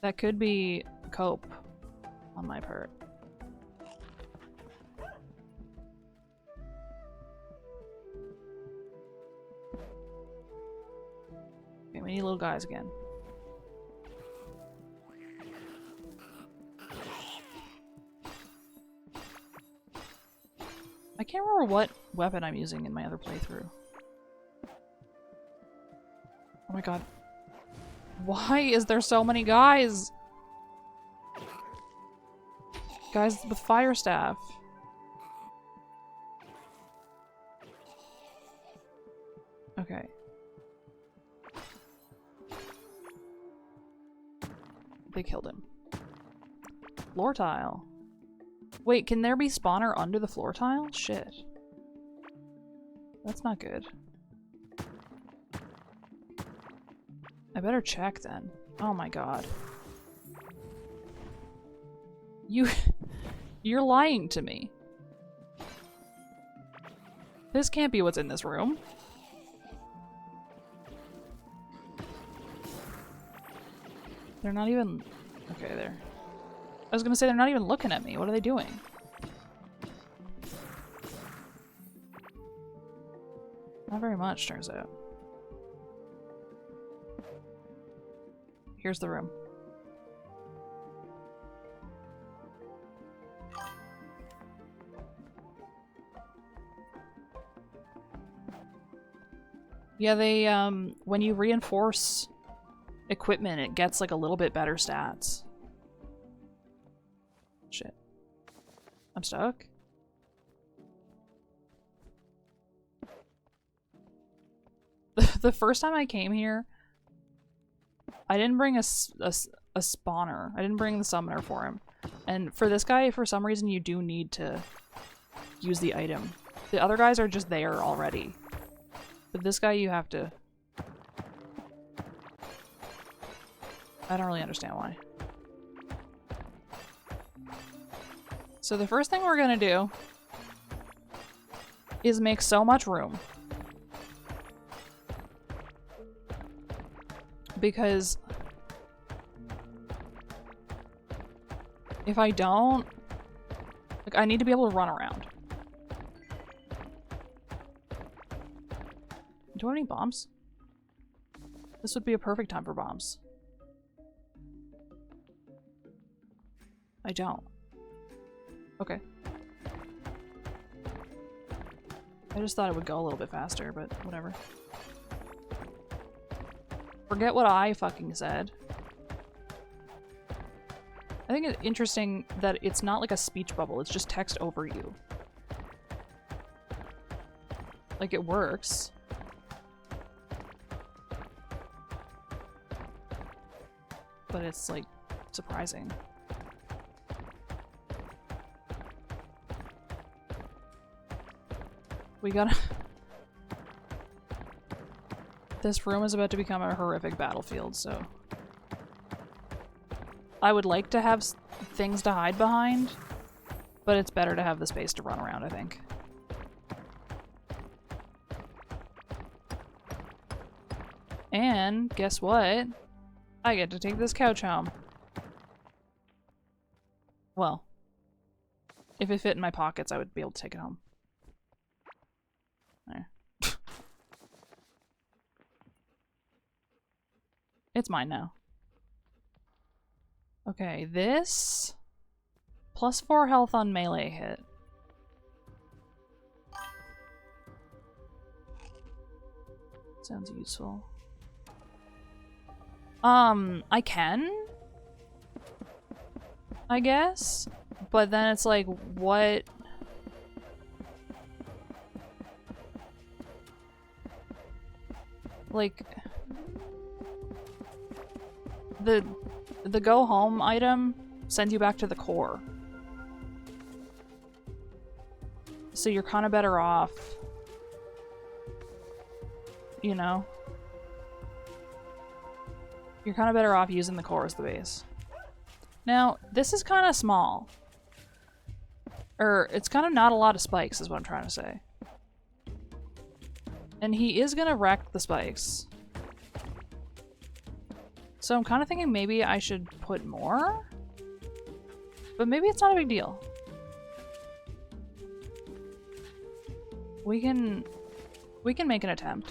That could be cope on my part. Okay, we need little guys again. I I can't remember what weapon I'm using in my other playthrough. Oh my god. Why is there so many guys? Guys with fire staff. Okay. They killed him. Floor tile. Wait, can there be spawner under the floor tile? Shit. That's not good. I better check then. Oh my god. You're lying to me. This can't be what's in this room. They're not even... Okay, there. I was gonna say they're not even looking at me. What are they doing? Not very much, turns out. Here's the room. Yeah, they, when you reinforce equipment, it gets, like, a little bit better stats. Shit. I'm stuck? The first time I came here, I didn't bring a spawner. I didn't bring the summoner for him. And for this guy, for some reason, you do need to use the item. The other guys are just there already. But this guy, you have to... I don't really understand why. So the first thing we're gonna do is make so much room. Because if I don't, like, I need to be able to run around. Do I have any bombs? This would be a perfect time for bombs. I don't. Okay. I just thought it would go a little bit faster, but whatever. Forget what I fucking said. I think it's interesting that it's not like a speech bubble, it's just text over you. Like, it works. But it's, like, surprising. We gotta... This room is about to become a horrific battlefield, so... I would like to have things to hide behind, but it's better to have the space to run around, I think. And, guess what? I get to take this couch home. Well, if it fit in my pockets, I would be able to take it home. There. It's mine now. Okay, this... +4 health on melee hit. Sounds useful. I can? I guess? But then it's like, what... Like... The go home item sends you back to the core. So you're kind of better off, you know? You're kind of better off using the core as the base. Now, this is kind of small. Or, it's kind of not a lot of spikes is what I'm trying to say. And he is gonna wreck the spikes. So I'm kind of thinking maybe I should put more? But maybe it's not a big deal. We can make an attempt.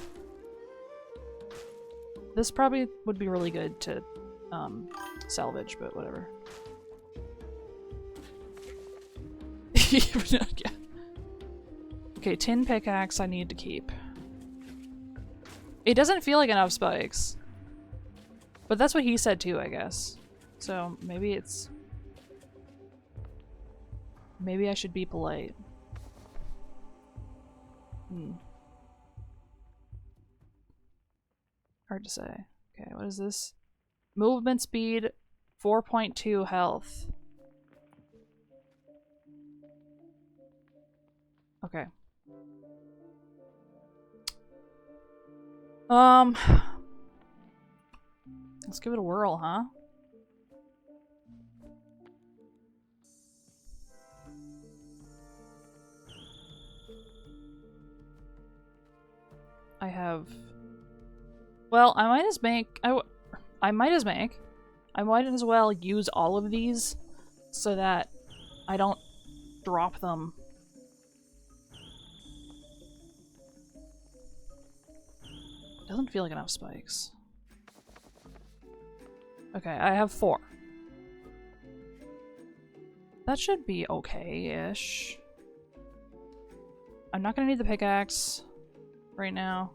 This probably would be really good to salvage, but whatever. Yeah. Okay, tin pickaxe I need to keep. It doesn't feel like enough spikes. But that's what he said too, I guess. So maybe it's... Maybe I should be polite. Hard to say. Okay, what is this? Movement speed, 4.2 health. Okay. Let's give it a whirl, huh? I have... Well, I might as well use all of these so that I don't drop them. Doesn't feel like enough spikes. Okay, I have 4. That should be okay-ish. I'm not gonna need the pickaxe right now.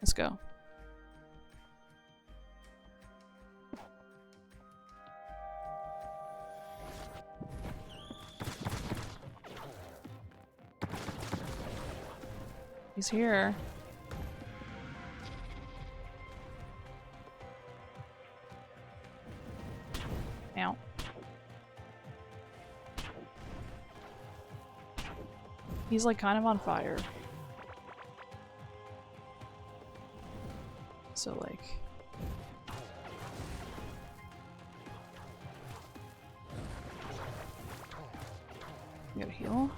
Let's go. He's here. Ow. He's like kind of on fire. So like... You gotta heal?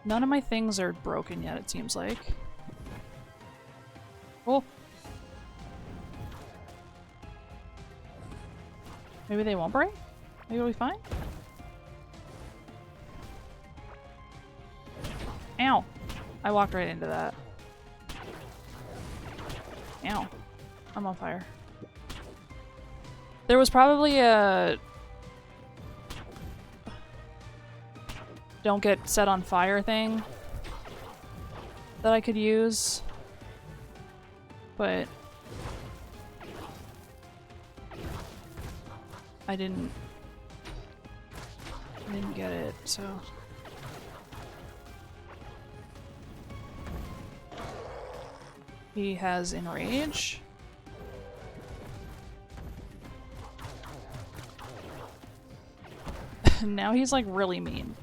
None of my things are broken yet, it seems like. Oh! Maybe they won't break? Maybe it'll be fine? Ow! I walked right into that. Ow. I'm on fire. There was probably a... don't get set on fire thing that I could use, but I didn't get it, so. He has enrage. Now he's like really mean.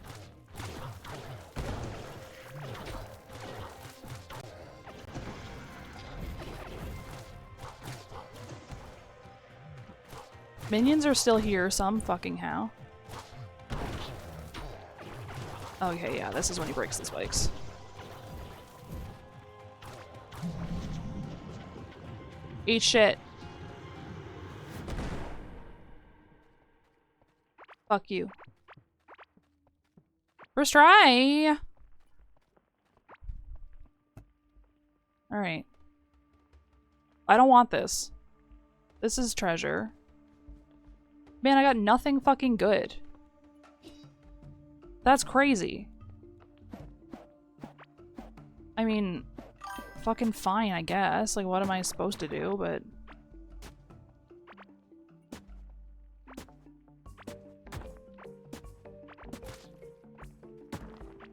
Minions are still here some fucking how. Okay, yeah, this is when he breaks the spikes. Eat shit. Fuck you. First try! Alright. I don't want this. This is treasure. Man, I got nothing fucking good. That's crazy. I mean, fucking fine, I guess. Like, what am I supposed to do? But...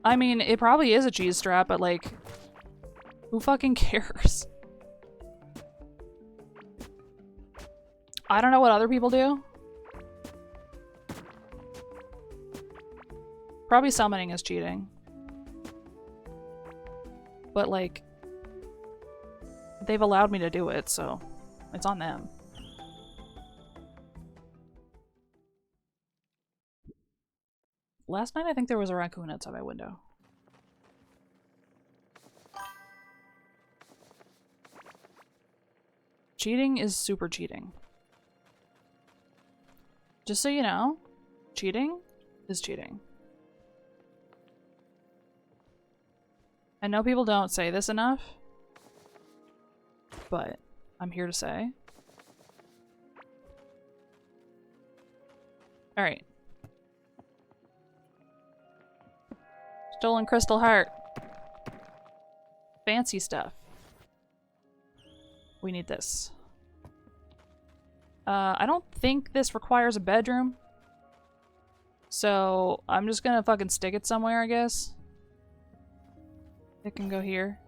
I mean, it probably is a cheese strap, but like... Who fucking cares? I don't know what other people do. Probably summoning is cheating. But like, they've allowed me to do it, so it's on them. Last night I think there was a raccoon outside my window. Cheating is super cheating. Just so you know, cheating is cheating. I know people don't say this enough, but I'm here to say. Alright. Stolen crystal heart. Fancy stuff. We need this. I don't think this requires a bedroom. So I'm just gonna fucking stick it somewhere, I guess. It can go here.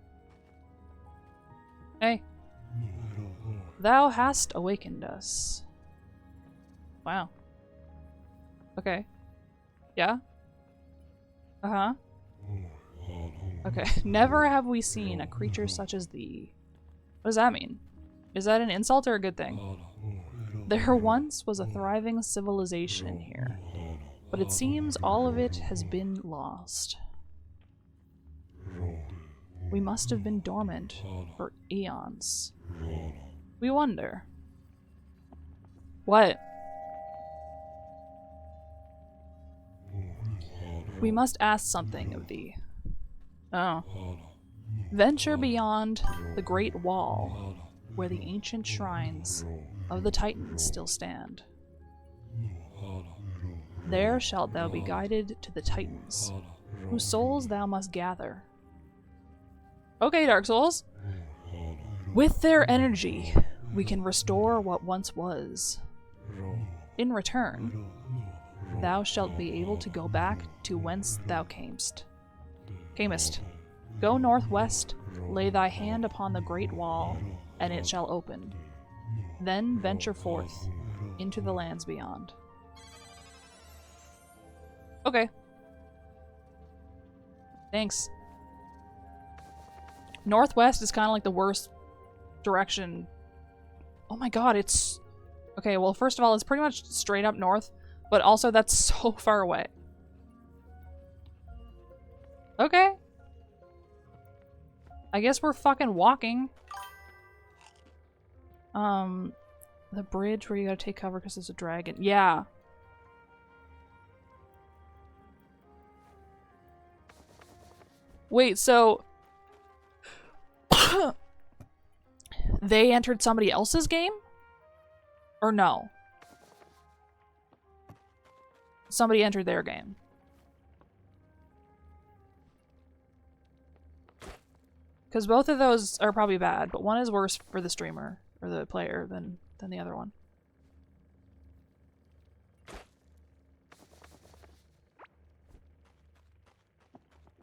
Hey. Thou hast awakened us. Wow. Okay. Yeah? Uh-huh. Okay. Never have we seen a creature such as thee. What does that mean? Is that an insult or a good thing? There once was a thriving civilization here, but it seems all of it has been lost. We must have been dormant for eons. We wonder. What? We must ask something of thee. Oh. Venture beyond the great wall, where the ancient shrines of the Titans still stand. There shalt thou be guided to the Titans, whose souls thou must gather. Okay, Dark Souls. With their energy, we can restore what once was. In return, thou shalt be able to go back to whence thou camest. Go northwest, lay thy hand upon the great wall, and it shall open. Then venture forth into the lands beyond. Okay. Thanks. Northwest is kind of like the worst direction. Oh my god, it's... Okay, well, first of all, it's pretty much straight up north, but also that's so far away. Okay. I guess we're fucking walking. The bridge where you gotta take cover because there's a dragon. Yeah. Wait, so... They entered somebody else's game? Or no? Somebody entered their game. Because both of those are probably bad, but one is worse for the streamer, or the player, than the other one.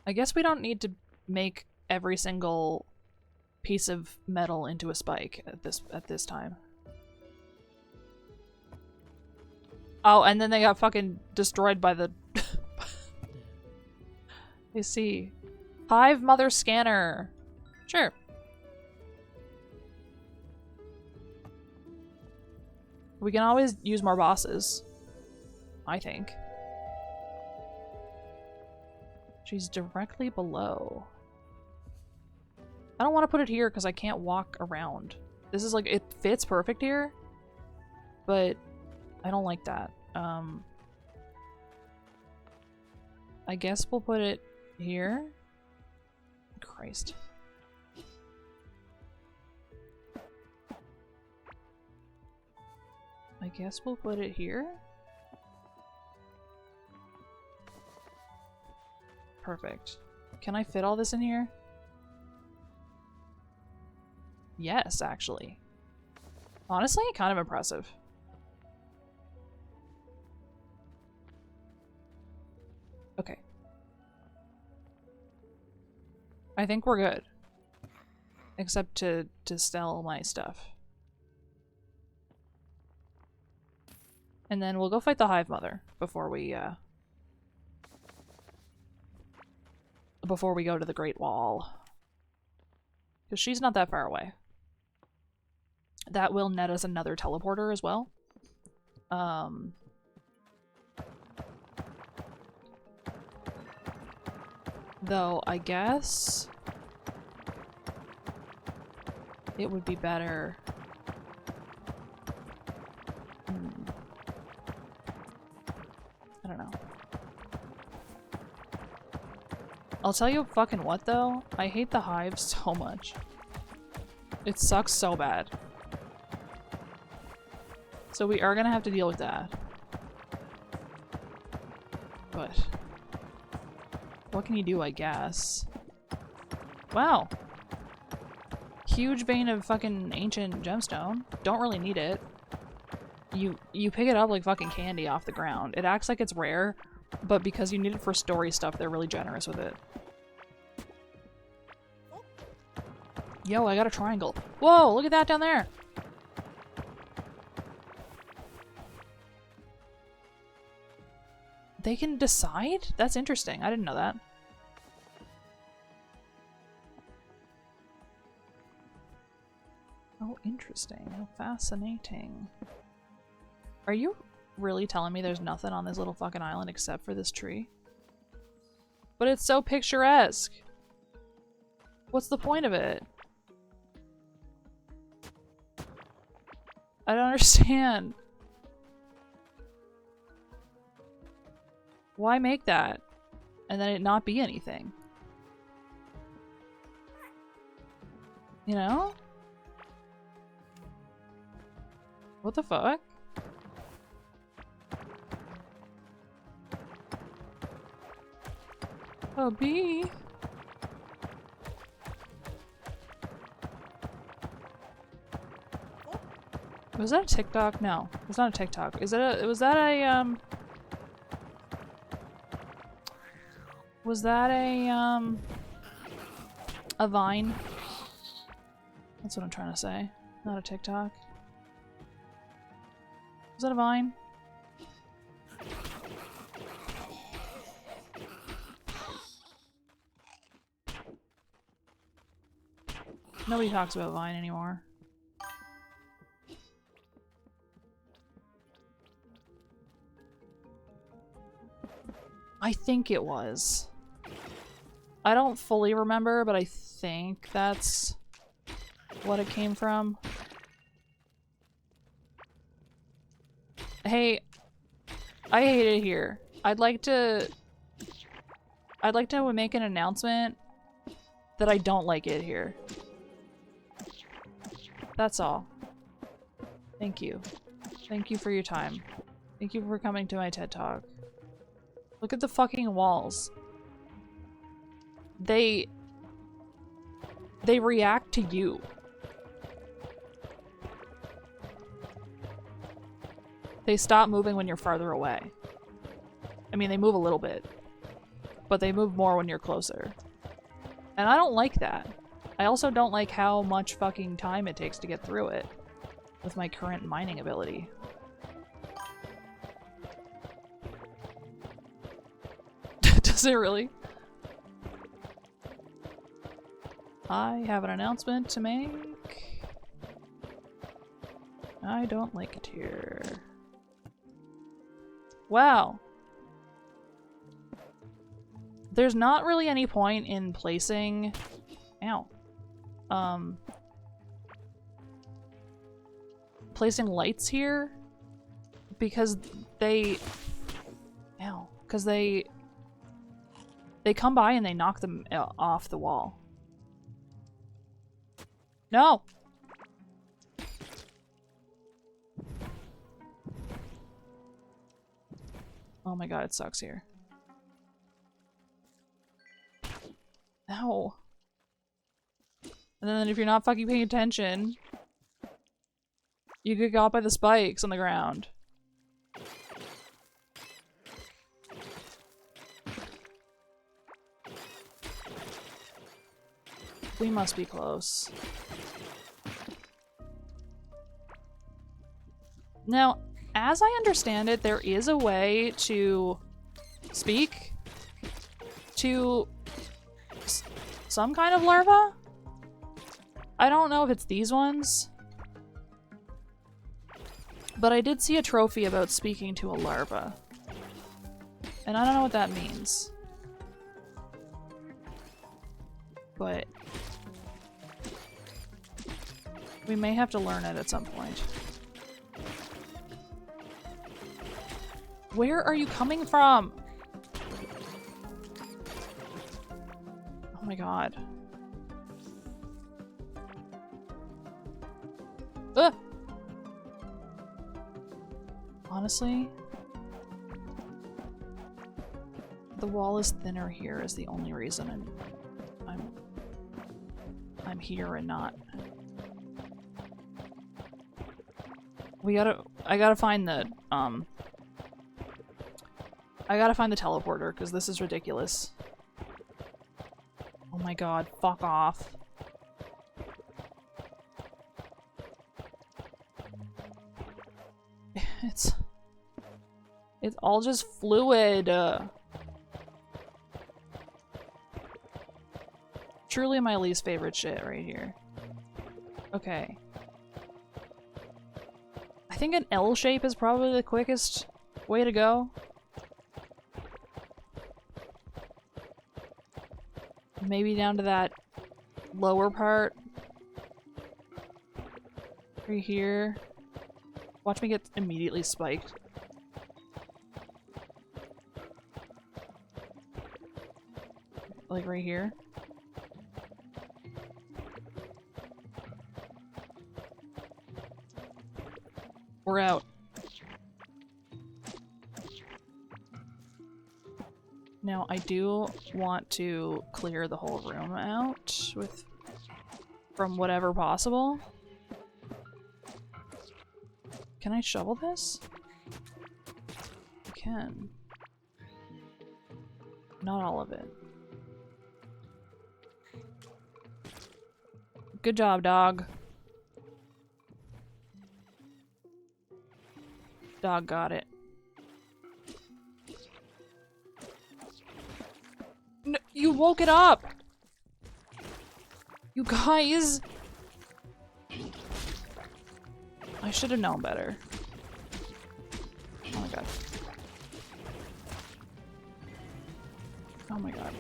I guess we don't need to make every single piece of metal into a spike at this time. Oh, and then they got fucking destroyed by the... I see. Hive Mother Scanner. Sure. We can always use more bosses, I think. She's directly below. I don't want to put it here because I can't walk around. This is like, it fits perfect here, but I don't like that. I guess we'll put it here. Christ. I guess we'll put it here. Perfect. Can I fit all this in here? Yes, actually. Honestly, kind of impressive. Okay. I think we're good. Except to sell my stuff. And then we'll go fight the Hive Mother before we go to the Great Wall. Because she's not that far away. That will net us another teleporter as well. Though, I guess it would be better... I don't know. I'll tell you fucking what though, I hate the hive so much. It sucks so bad. So we are gonna have to deal with that. But what can you do, I guess? Wow. Huge vein of fucking ancient gemstone. Don't really need it. You pick it up like fucking candy off the ground. It acts like it's rare, but because you need it for story stuff, they're really generous with it. Yo, I got a triangle. Whoa, look at that down there! They can decide? That's interesting. I didn't know that. Oh, interesting. How fascinating. Are you really telling me there's nothing on this little fucking island except for this tree? But it's so picturesque. What's the point of it? I don't understand. Why make that? And then it not be anything? You know? What the fuck? A bee? Was that a TikTok? No, it's not a TikTok. Is it a, was that a, was that a Vine? That's what I'm trying to say. Not a TikTok. Was that a Vine? Nobody talks about Vine anymore. I think it was. I don't fully remember, but I think that's what it came from. Hey, I hate it here. I'd like to make an announcement that I don't like it here. That's all. Thank you. Thank you for your time. Thank you for coming to my TED Talk. Look at the fucking walls. They react to you. They stop moving when you're farther away. I mean, they move a little bit, but they move more when you're closer. And I don't like that. I also don't like how much fucking time it takes to get through it with my current mining ability. Does it really? I have an announcement to make. I don't like it here. Wow. There's not really any point in placing... Ow. Placing lights here because they... Ow. Because they come by and they knock them off the wall. No! Oh my god, it sucks here. Ow. And then if you're not fucking paying attention, you get got by the spikes on the ground. We must be close. Now, as I understand it, there is a way to speak to some kind of larva. I don't know if it's these ones, but I did see a trophy about speaking to a larva, and I don't know what that means. But we may have to learn it at some point. Where are you coming from? Oh my god. Ugh. Honestly, the wall is thinner here is the only reason I'm here and not. I gotta find the teleporter, because this is ridiculous. Oh my god, fuck off. It's all just fluid. Truly my least favorite shit right here. Okay. I think an L shape is probably the quickest way to go. Maybe down to that lower part. Right here. Watch me get immediately spiked. Like right here. We're out. Now I do want to clear the whole room out from whatever possible. Can I shovel this? I can. Not all of it. Good job, dog. Dog got it. No, you woke it up! You guys! I should have known better. Oh my god. Oh my god.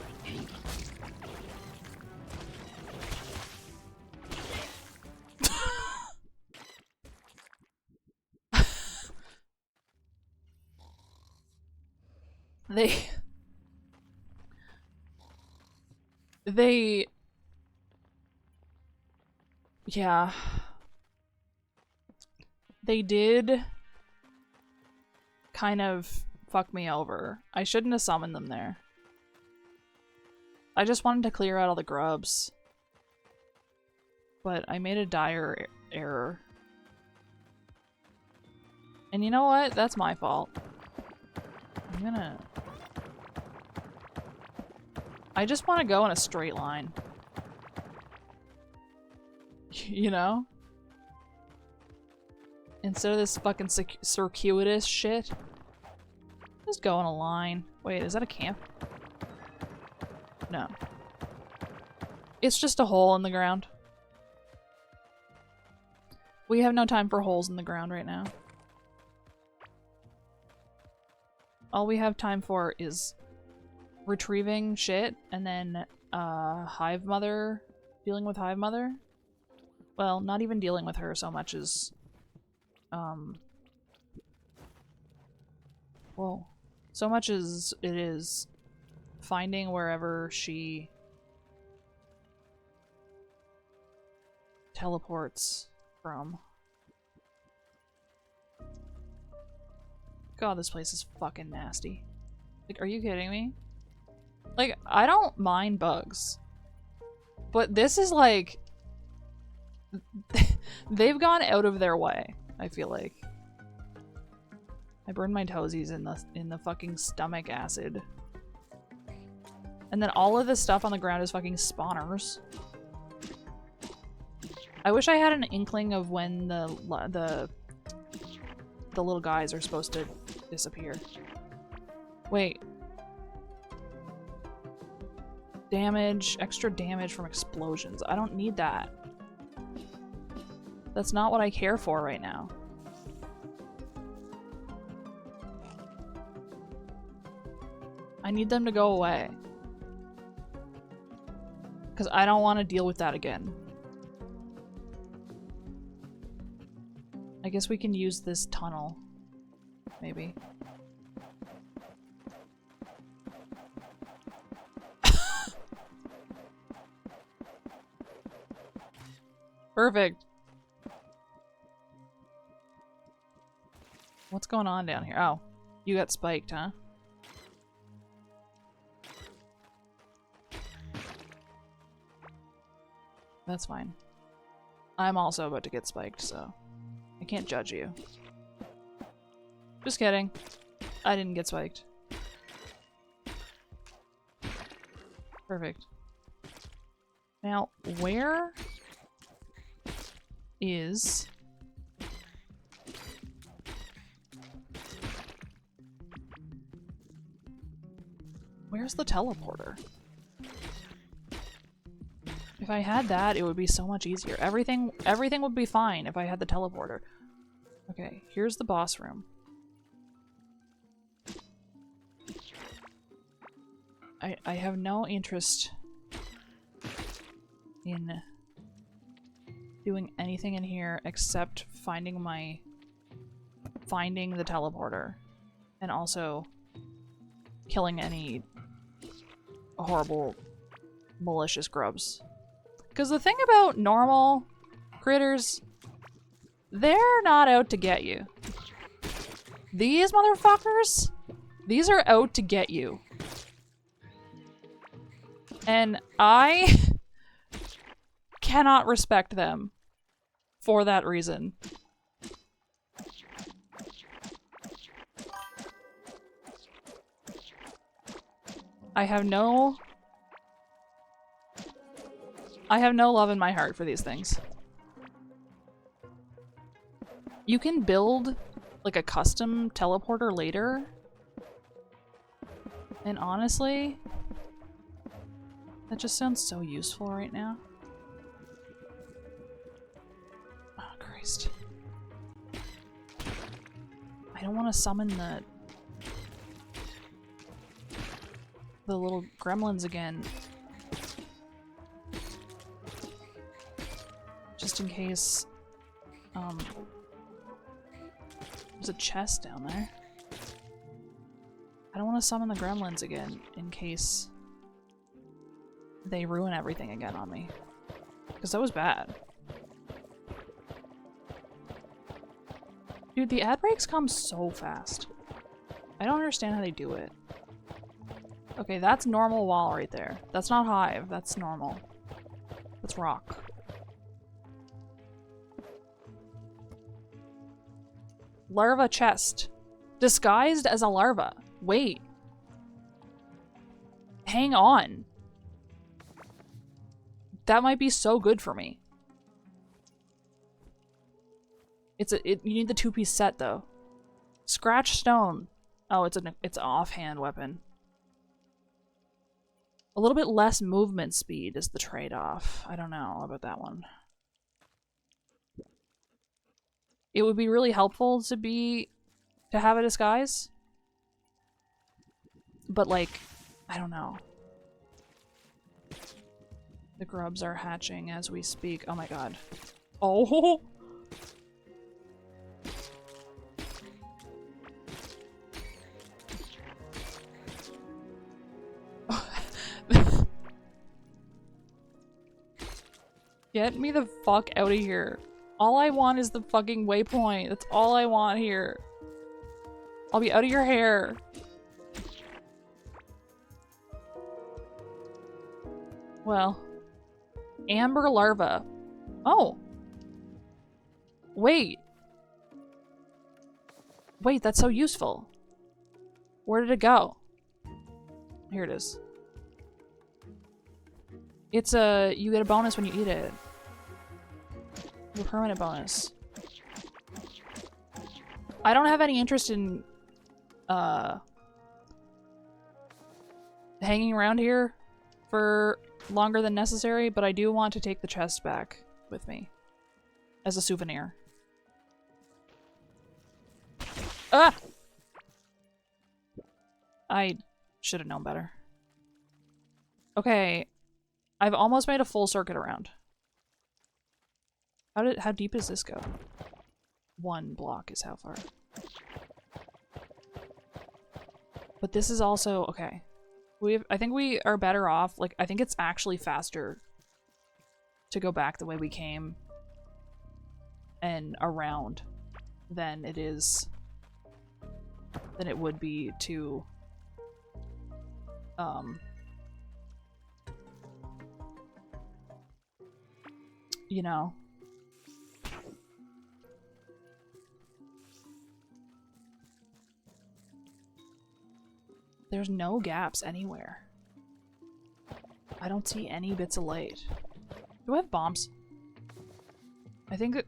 Yeah. They did kind of fuck me over. I shouldn't have summoned them there. I just wanted to clear out all the grubs. But I made a dire error. And you know what? That's my fault. I just want to go in a straight line. You know? Instead of this fucking circuitous shit. Just go in a line. Wait, is that a camp? No. It's just a hole in the ground. We have no time for holes in the ground right now. All we have time for is retrieving shit and then Hive Mother, dealing with Hive Mother. Well, not even dealing with her so much as well, so much as it is finding wherever she teleports from. God, this place is fucking nasty. Like, are you kidding me? Like, I don't mind bugs. But this is like... they've gone out of their way, I feel like. I burned my toesies in the fucking stomach acid. And then all of this stuff on the ground is fucking spawners. I wish I had an inkling of when the little guys are supposed to disappear. Wait. Damage, extra damage from explosions. I don't need that. That's not what I care for right now. I need them to go away. Because I don't want to deal with that again. I guess we can use this tunnel. Maybe. Perfect. What's going on down here? Oh, you got spiked, huh? That's fine. I'm also about to get spiked, so I can't judge you. Just kidding. I didn't get spiked. Perfect. Now, where is... Where's the teleporter? If I had that, it would be so much easier. Everything would be fine if I had the teleporter. Okay, here's the boss room. I have no interest in doing anything in here except finding the teleporter and also killing any horrible malicious grubs. Because the thing about normal critters, they're not out to get you. These motherfuckers, these are out to get you. And I cannot respect them for that reason. I have no love in my heart for these things. You can build like a custom teleporter later. And honestly, that just sounds so useful right now. Oh, Christ. I don't want to summon the little gremlins again. Just in case, there's a chest down there. I don't want to summon the gremlins again in case they ruin everything again on me. Because that was bad. Dude, the ad breaks come so fast. I don't understand how they do it. Okay, that's normal wall right there. That's not hive, that's normal. That's rock. Larva chest. Disguised as a larva. Wait. Hang on. That might be so good for me. You need the 2-piece set though. Scratch stone. Oh, it's an offhand weapon. A little bit less movement speed is the trade-off. I don't know about that one. It would be really helpful to have a disguise. But like, I don't know. The grubs are hatching as we speak. Oh my god. Oh! Get me the fuck out of here. All I want is the fucking waypoint. That's all I want here. I'll be out of your hair. Well. Amber larva. Oh. Wait. Wait, that's so useful. Where did it go? Here it is. It's you get a bonus when you eat it. A permanent bonus. I don't have any interest in hanging around here for longer than necessary, but I do want to take the chest back with me as a souvenir. Ah! I should have known better. Okay, I've almost made a full circuit around. How deep does this go? 1 block is how far. But this is also okay. I think we are better off. Like, I think it's actually faster to go back the way we came and around than it is than it would be to, you know. There's no gaps anywhere. I don't see any bits of light. Do I have bombs? I think it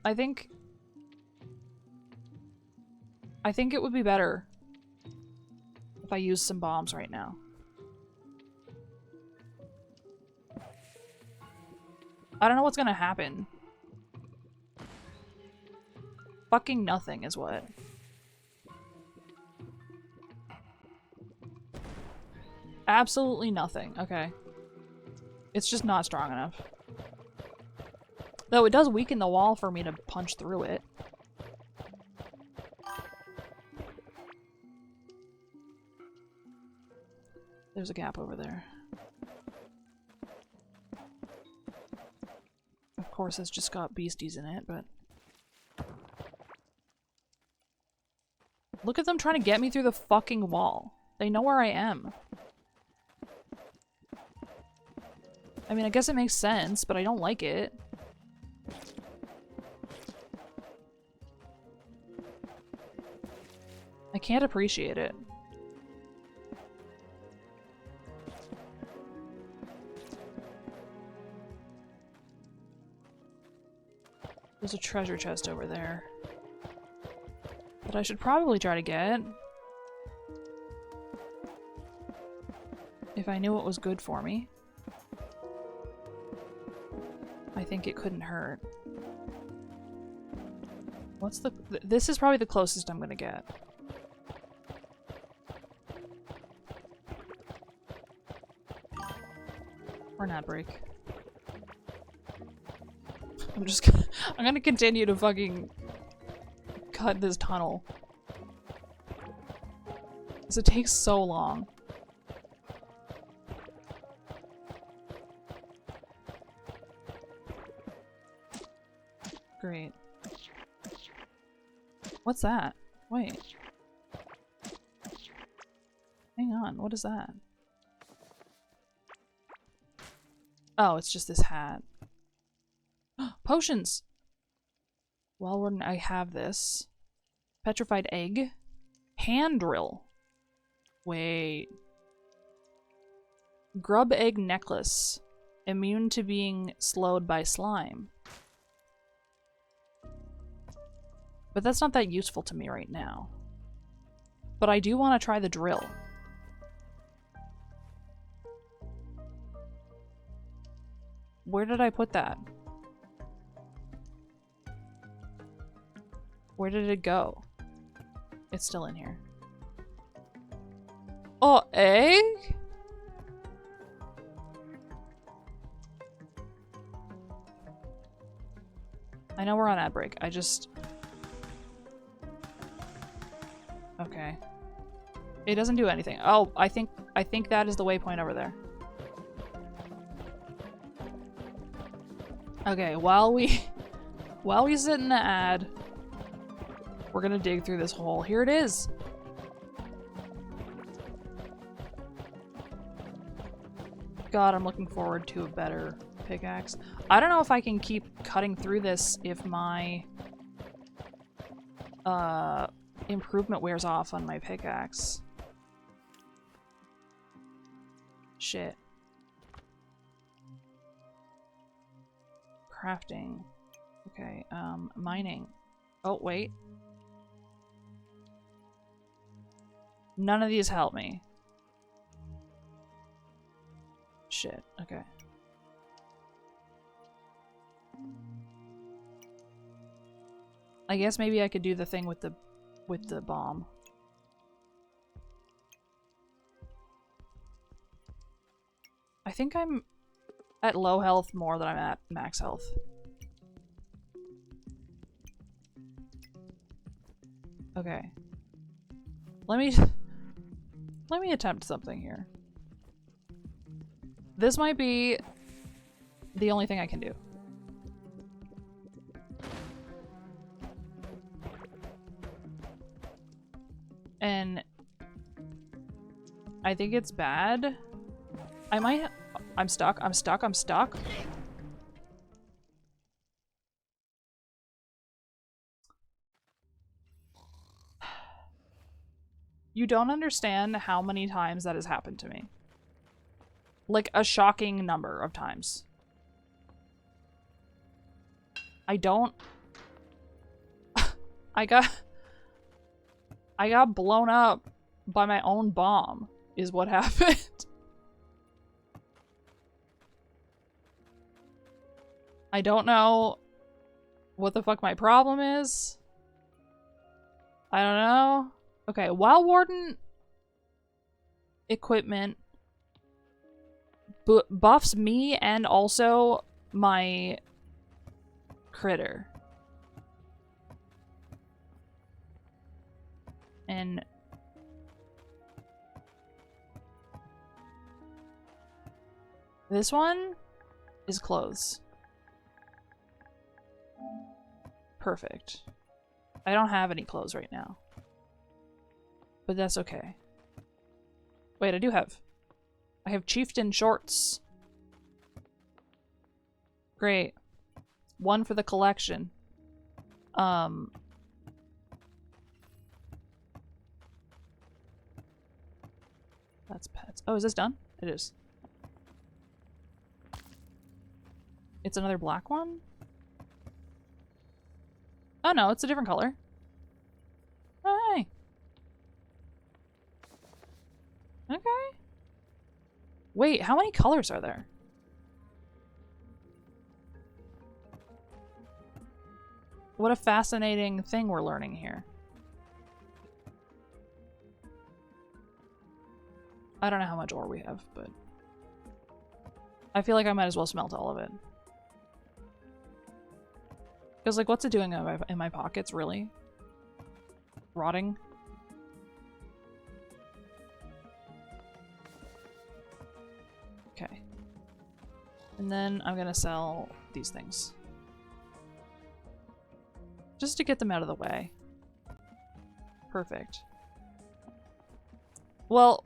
would be better if I used some bombs right now. I don't know what's gonna happen. Fucking nothing is what. Absolutely nothing. Okay. It's just not strong enough. Though it does weaken the wall for me to punch through it. There's a gap over there. Of course, it's just got beasties in it, but... Look at them trying to get me through the fucking wall. They know where I am. I mean, I guess it makes sense, but I don't like it. I can't appreciate it. There's a treasure chest over there that I should probably try to get. If I knew it was good for me. I think it couldn't hurt. What's the... This is probably the closest I'm gonna get. Or an ad break. I'm just gonna... I'm gonna continue to fucking cut this tunnel. Because it takes so long. Great. What's that? Wait. Hang on, what is that? Oh, it's just this hat. Potions! Well, I have this. Petrified egg. Hand drill. Wait. Grub egg necklace. Immune to being slowed by slime. But that's not that useful to me right now. But I do want to try the drill. Where did I put that? Where did it go? It's still in here. Oh, egg? I know we're on ad break. I just... Okay. It doesn't do anything. Oh, I think that is the waypoint over there. Okay, while we sit in the ad, we're gonna dig through this hole. Here it is. God, I'm looking forward to a better pickaxe. I don't know if I can keep cutting through this if my improvement wears off on my pickaxe. Shit. Crafting. Okay, mining. Oh, wait. None of these help me. Shit, okay. I guess maybe I could do the thing with the bomb. I think I'm at low health more than I'm at max health. Okay. Let me attempt something here. This might be the only thing I can do. And I think it's bad. I might I'm stuck, I'm stuck, I'm stuck. You don't understand how many times that has happened to me. Like a shocking number of times. I don't... I got blown up by my own bomb, is what happened. I don't know what the fuck my problem is. I don't know. Okay, Wild Warden equipment buffs me and also my critter. And this one is clothes. Perfect. I don't have any clothes right now. But that's okay. Wait, I do have. I have chieftain shorts. Great. One for the collection. That's pets. Oh, is this done? It is. It's another black one? Oh no, it's a different color. Oh, hey. Okay. Wait, how many colors are there? What a fascinating thing we're learning here. I don't know how much ore we have, but I feel like I might as well smelt all of it. Because, like, what's it doing in my pockets, really? Rotting? Okay. And then I'm gonna sell these things. Just to get them out of the way. Perfect. Well,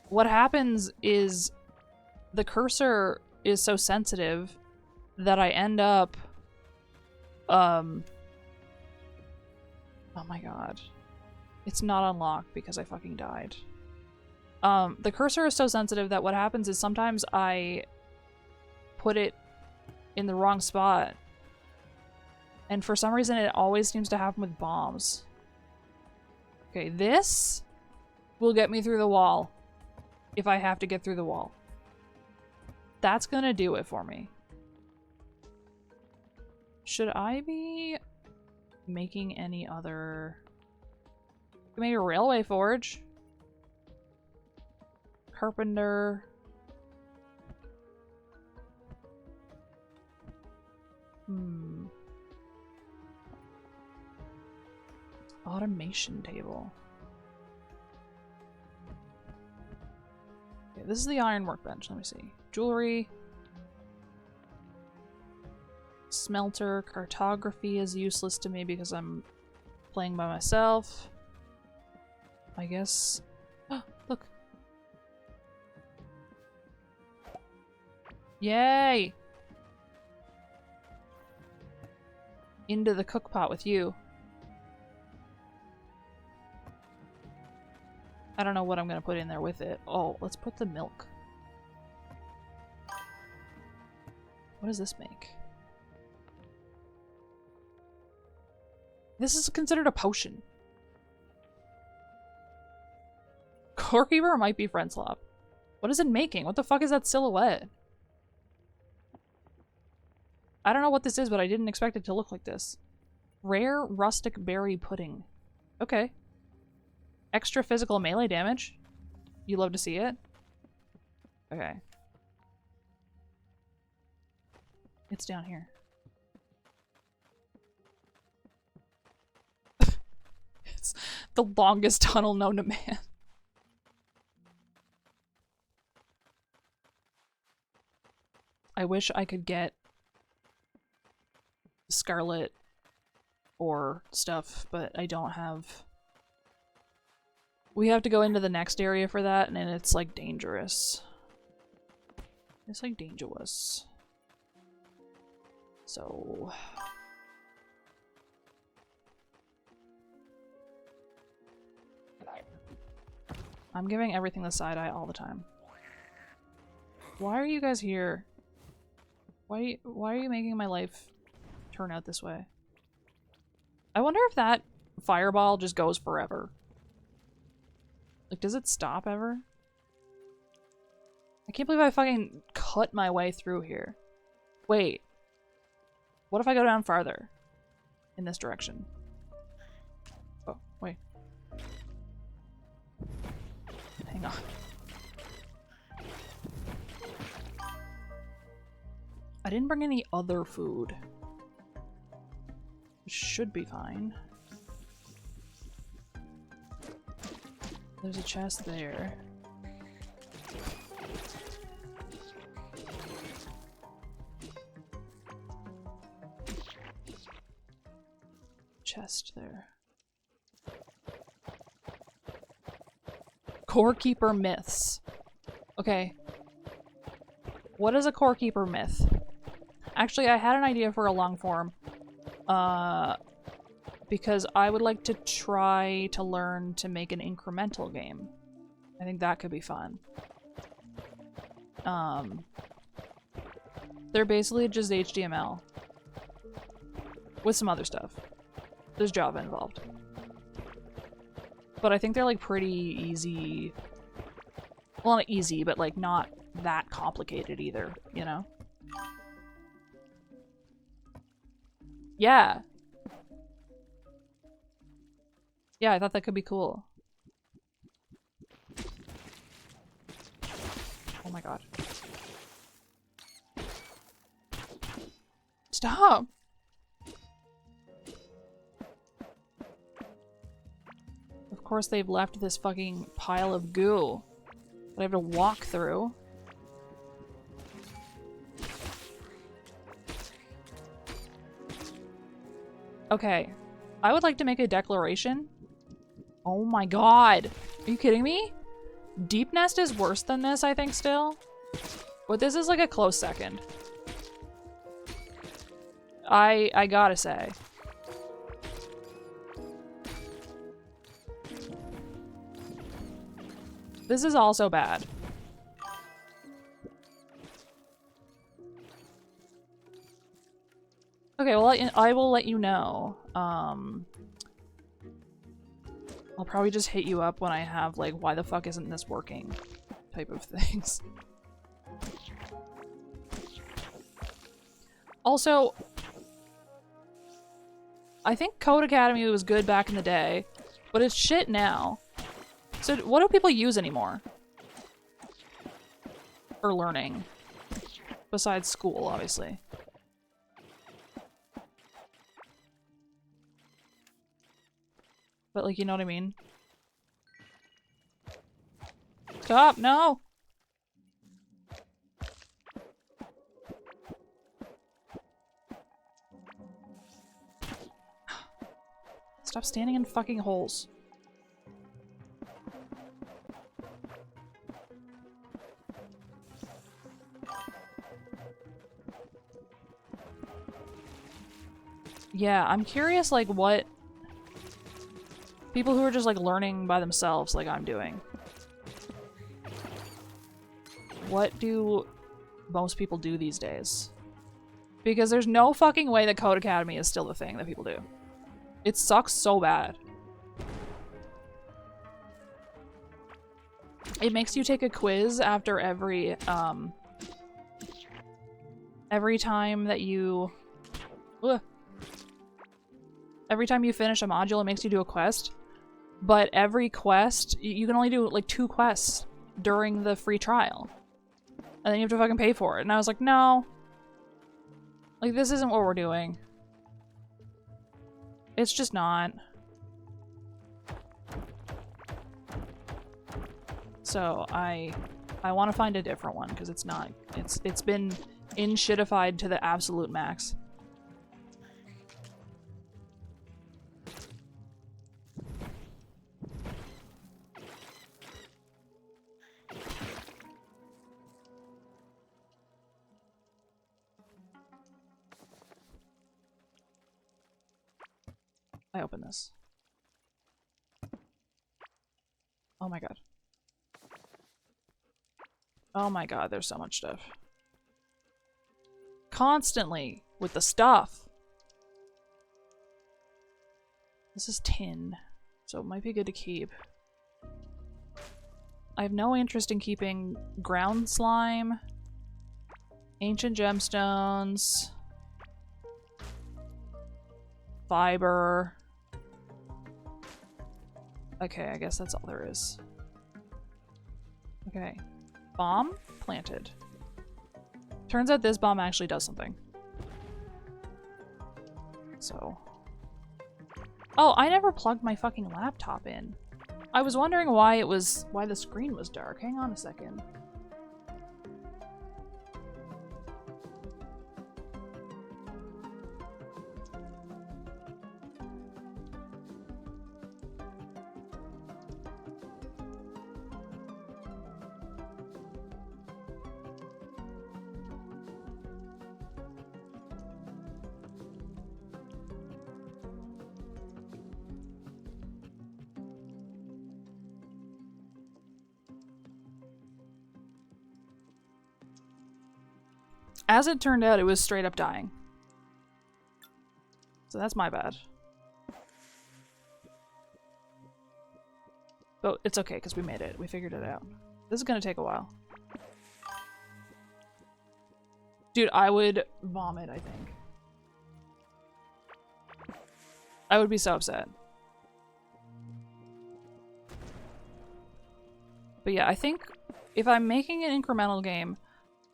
what happens is the cursor is so sensitive that I end up oh my god. It's not unlocked because I fucking died. The cursor is so sensitive that what happens is sometimes I put it in the wrong spot. And for some reason it always seems to happen with bombs. Okay, this will get me through the wall if I have to get through the wall. That's gonna do it for me. Should I be making any other... Maybe a railway forge? Carpenter... Automation table. Okay, this is the iron workbench. Let me see. Jewelry. Smelter. Cartography is useless to me because I'm playing by myself. I guess... Oh, look. Yay! Into the cookpot with you. I don't know what I'm gonna put in there with it. Oh, let's put the milk. What does this make? This is considered a potion. Corekeeper might be friend slop. What is it making? What the fuck is that silhouette? I don't know what this is, but I didn't expect it to look like this. Rare rustic berry pudding. Okay. Extra physical melee damage. You love to see it? Okay. It's down here. It's the longest tunnel known to man. I wish I could get Scarlet or stuff, but I don't have We have to go into the next area for that, and it's like dangerous. It's like dangerous. So... I'm giving everything the side eye all the time. Why are you guys here? Why are you making my life turn out this way? I wonder if that fireball just goes forever. Like, does it stop ever? I can't believe I fucking cut my way through here. Wait. What if I go down farther? In this direction? Oh, wait. Hang on. I didn't bring any other food. Which should be fine. There's a chest there. Chest there. Core Keeper myths. Okay. What is a Core Keeper myth? Actually, I had an idea for a long form. Because I would like to try to learn to make an incremental game. I think that could be fun. They're basically just HTML. With some other stuff. There's Java involved. But I think they're like pretty easy. Well, not easy, but like not that complicated either, you know? Yeah. Yeah, I thought that could be cool. Oh my god. Stop! Of course they've left this fucking pile of goo that I have to walk through. Okay. I would like to make a declaration. Oh my god. Are you kidding me? Deep Nest is worse than this, I think, still. But this is like a close second. I gotta say. This is also bad. Okay, well, I will let you know. I'll probably just hit you up when I have, like, why the fuck isn't this working type of things. Also, I think Code Academy was good back in the day, but it's shit now. So what do people use anymore? For learning? Besides school, obviously. But, like, you know what I mean? Stop! No! Stop standing in fucking holes. Yeah, I'm curious, like, what people who are just, like, learning by themselves, like I'm doing. What do most people do these days? Because there's no fucking way that Code Academy is still the thing that people do. It sucks so bad. It makes you take a quiz after every time that you... Ugh. Every time you finish a module, it makes you do a quest. But every quest, you can only do, like, 2 quests during the free trial. And then you have to fucking pay for it. And I was like, no. Like, this isn't what we're doing. It's just not. So, I want to find a different one, because it's not. It's been in-shitified to the absolute max. I open this? Oh my god. Oh my god, there's so much stuff. Constantly with the stuff. This is tin, so it might be good to keep. I have no interest in keeping ground slime, ancient gemstones, fiber. Okay, I guess that's all there is. Okay. Bomb planted. Turns out this bomb actually does something. So. Oh, I never plugged my fucking laptop in. I was wondering why the screen was dark. Hang on a second. As it turned out, it was straight up dying. So that's my bad. But it's okay, because we made it. We figured it out. This is gonna take a while. Dude, I would vomit, I think. I would be so upset. But yeah, I think if I'm making an incremental game,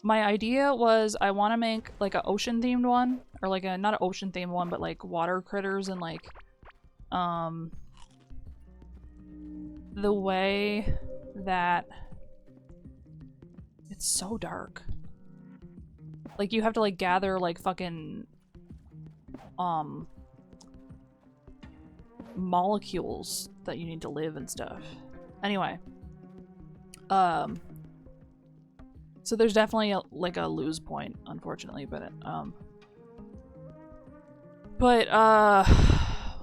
my idea was I want to make like an ocean-themed one, or like a, not an ocean-themed one, but like water critters and like, the way that it's so dark. Like you have to like gather like fucking, molecules that you need to live and stuff. Anyway. So there's definitely like a lose point, unfortunately, but what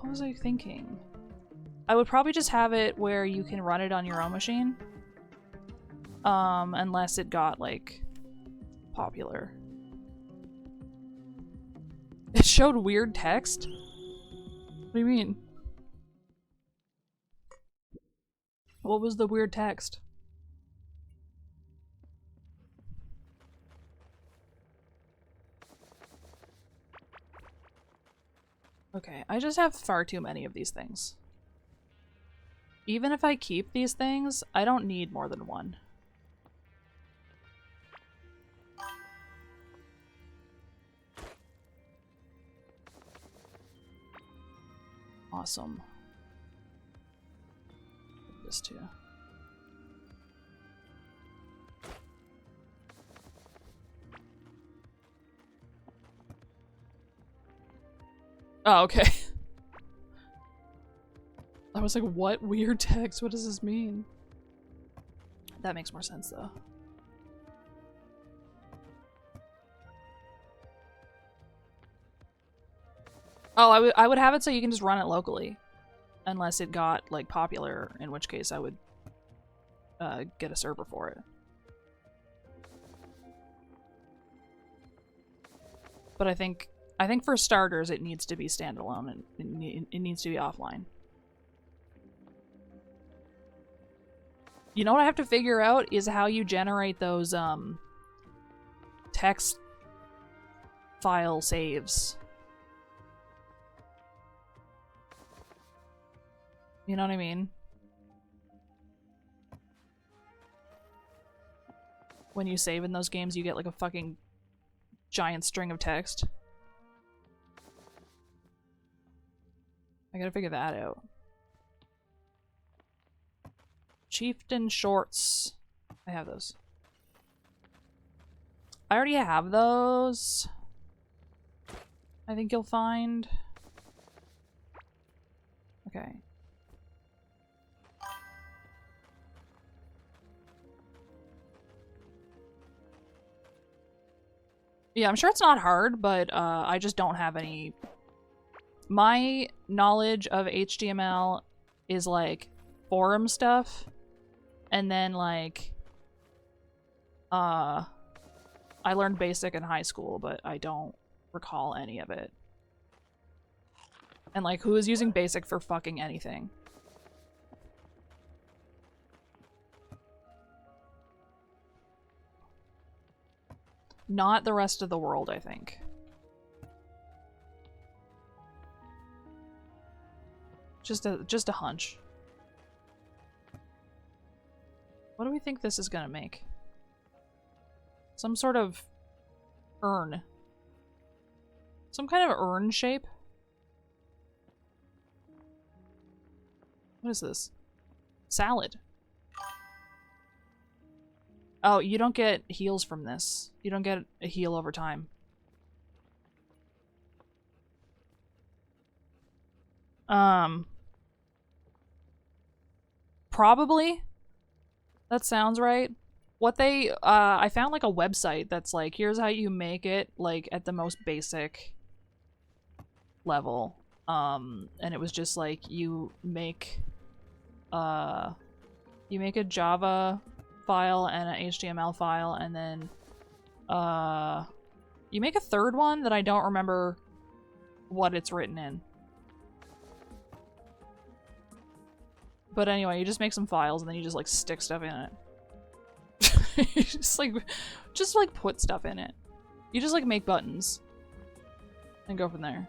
was I thinking? I would probably just have it where you can run it on your own machine. Unless it got like popular. It showed weird text? What do you mean? What was the weird text? Okay, I just have far too many of these things. Even if I keep these things, I don't need more than one. Awesome. This too. Oh, okay. I was like, what weird text? What does this mean? That makes more sense, though. Oh, I would have it so you can just run it locally. Unless it got, like, popular, in which case I would get a server for it. But I think for starters, it needs to be standalone and it needs to be offline. You know what I have to figure out is how you generate those text file saves. You know what I mean? When you save in those games, you get like a fucking giant string of text. I gotta figure that out. Chieftain shorts. I have those. I already have those. I think you'll find. Okay. Yeah, I'm sure it's not hard, but I just don't have any my knowledge of HTML is like forum stuff, and then like I learned basic in high school, but I don't recall any of it. And like, who is using basic for fucking anything? Not the rest of the world, I think. Just a hunch. What do we think this is gonna make? Some sort of urn. Some kind of urn shape? What is this? Salad. Oh, you don't get heals from this. You don't get a heal over time. Probably. That sounds right. What they, I found like a website that's like, here's how you make it, like, at the most basic level. And it was just like, you make a Java file and an HTML file, and then, you make a third one that I don't remember what it's written in. But anyway, you just make some files and then you just like stick stuff in it. You just like put stuff in it. You just like make buttons and go from there.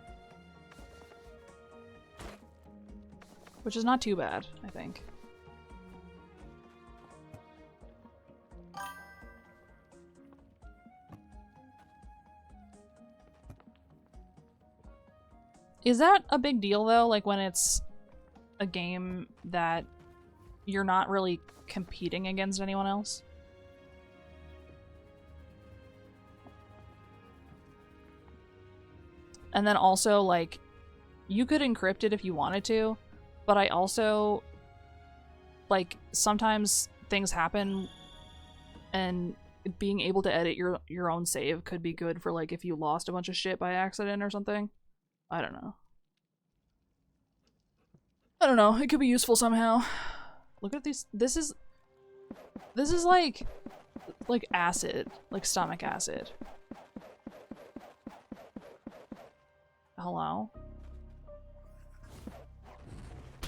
Which is not too bad, I think. Is that a big deal though? Like when it's a game that you're not really competing against anyone else? And then also, like, you could encrypt it if you wanted to, but I also, like, sometimes things happen and being able to edit your own save could be good for, like, if you lost a bunch of shit by accident or something. I don't know. I don't know. It could be useful somehow. Look at these. This is like acid, like stomach acid. Hello?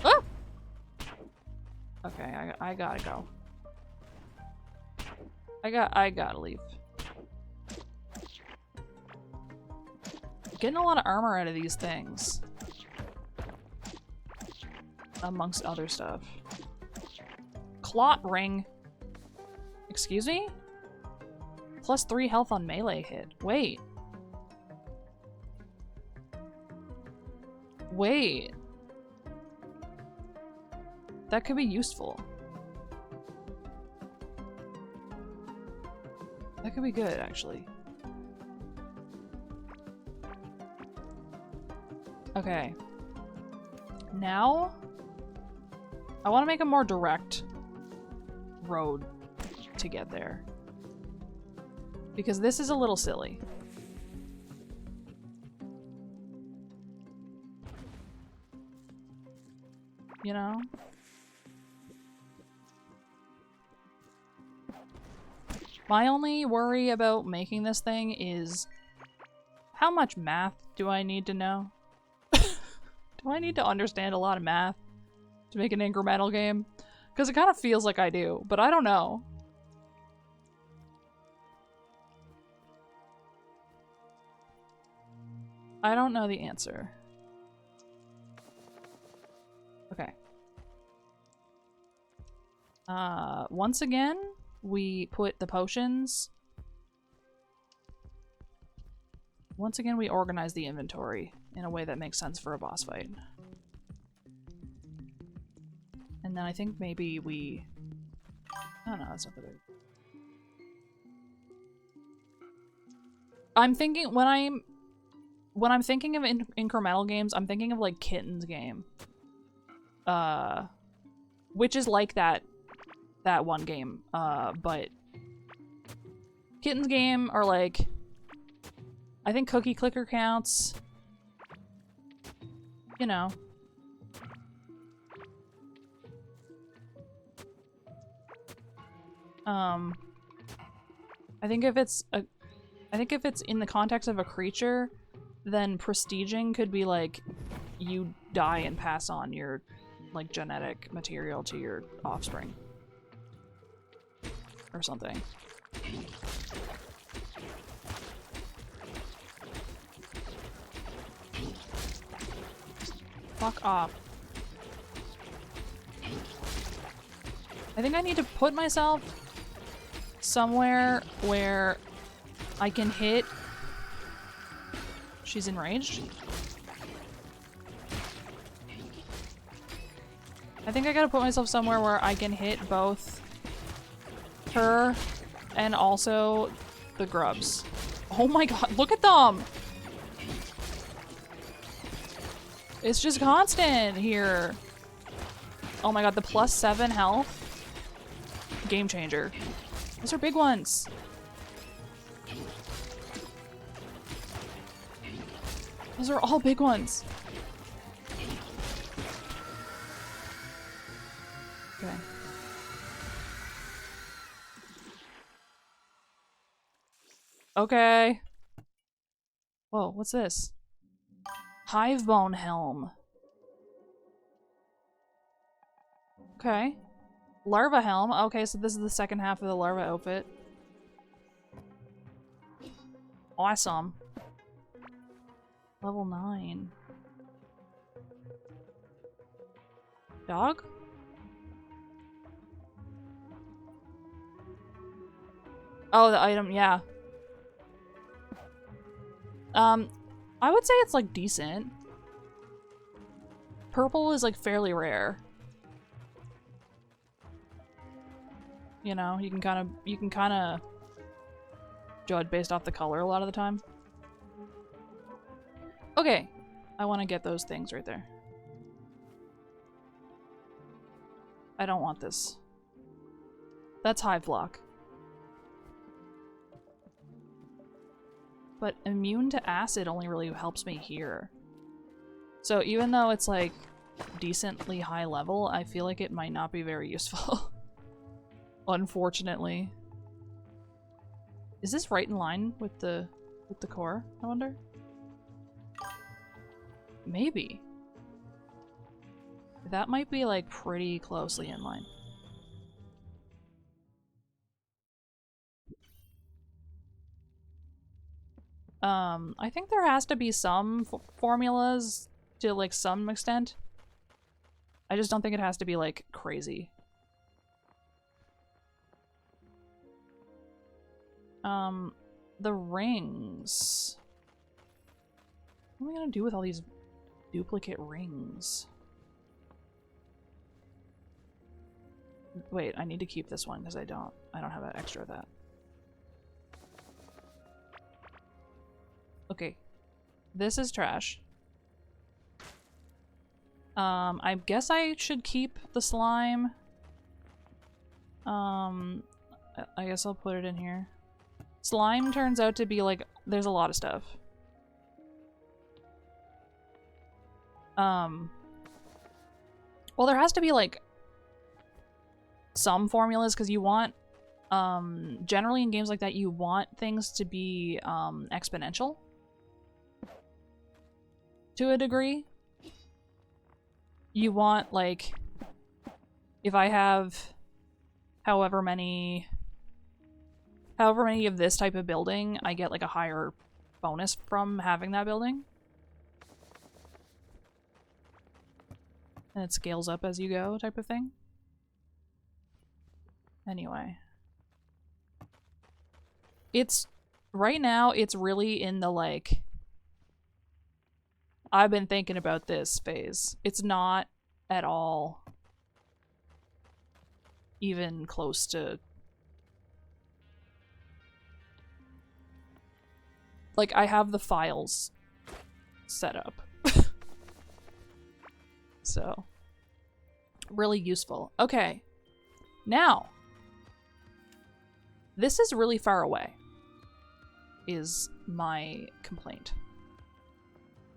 Ah! Okay, I gotta go. I gotta leave. Getting a lot of armor out of these things. Amongst other stuff. Clot ring. Excuse me? +3 health on melee hit. Wait. Wait. That could be useful. That could be good, actually. Okay. Now, I want to make a more direct road to get there. Because this is a little silly. You know? My only worry about making this thing is how much math do I need to know? Do I need to understand a lot of math to make an incremental game? Because it kind of feels like I do, but I don't know. I don't know the answer. Okay. Once again, we put the potions. Once again, we organize the inventory in a way that makes sense for a boss fight. And then I think maybe we... I don't know, that's not the... I'm thinking, when I'm thinking of incremental games, I'm thinking of like Kitten's game. Which is like that one game. But Kitten's game are like, I think Cookie Clicker counts. you know. I think if it's in the context of a creature, then prestiging could be like you die and pass on your like genetic material to your offspring or something. Fuck off. I think I need to put myself somewhere where I can hit. She's enraged. I think I gotta put myself somewhere where I can hit both her and also the grubs. Oh my god, look at them! It's just constant here. Oh my god, the +7 health. Game changer. Those are big ones. Those are all big ones. Okay. Okay. Whoa, what's this? Hivebone helm. Okay. Larva helm. Okay, so this is the second half of the larva outfit. Awesome. Level 9. Dog? Oh, the item, yeah. I would say it's like decent. Purple is like fairly rare. You know, you can kind of judge based off the color a lot of the time. Okay, I want to get those things right there. I don't want this. That's hive block. But immune to acid only really helps me here. So even though it's like decently high level, I feel like it might not be very useful. Unfortunately. Is this right in line with the core, I wonder? Maybe. That might be like pretty closely in line. I think there has to be some formulas to like some extent. I just don't think it has to be like crazy. The rings. What am I gonna do with all these duplicate rings? Wait, I need to keep this one because I don't have that extra of that. Okay. This is trash. I guess I should keep the slime. I guess I'll put it in here. Slime turns out to be like, there's a lot of stuff. Well, there has to be like some formulas because you want, generally in games like that, you want things to be exponential to a degree. You want like, if I have however many of this type of building, I get like a higher bonus from having that building. And it scales up as you go type of thing. Anyway. Right now, it's really in the like, I've been thinking about this phase. It's not at all even close to, like, I have the files set up. So, really useful. Okay. Now, this is really far away, is my complaint.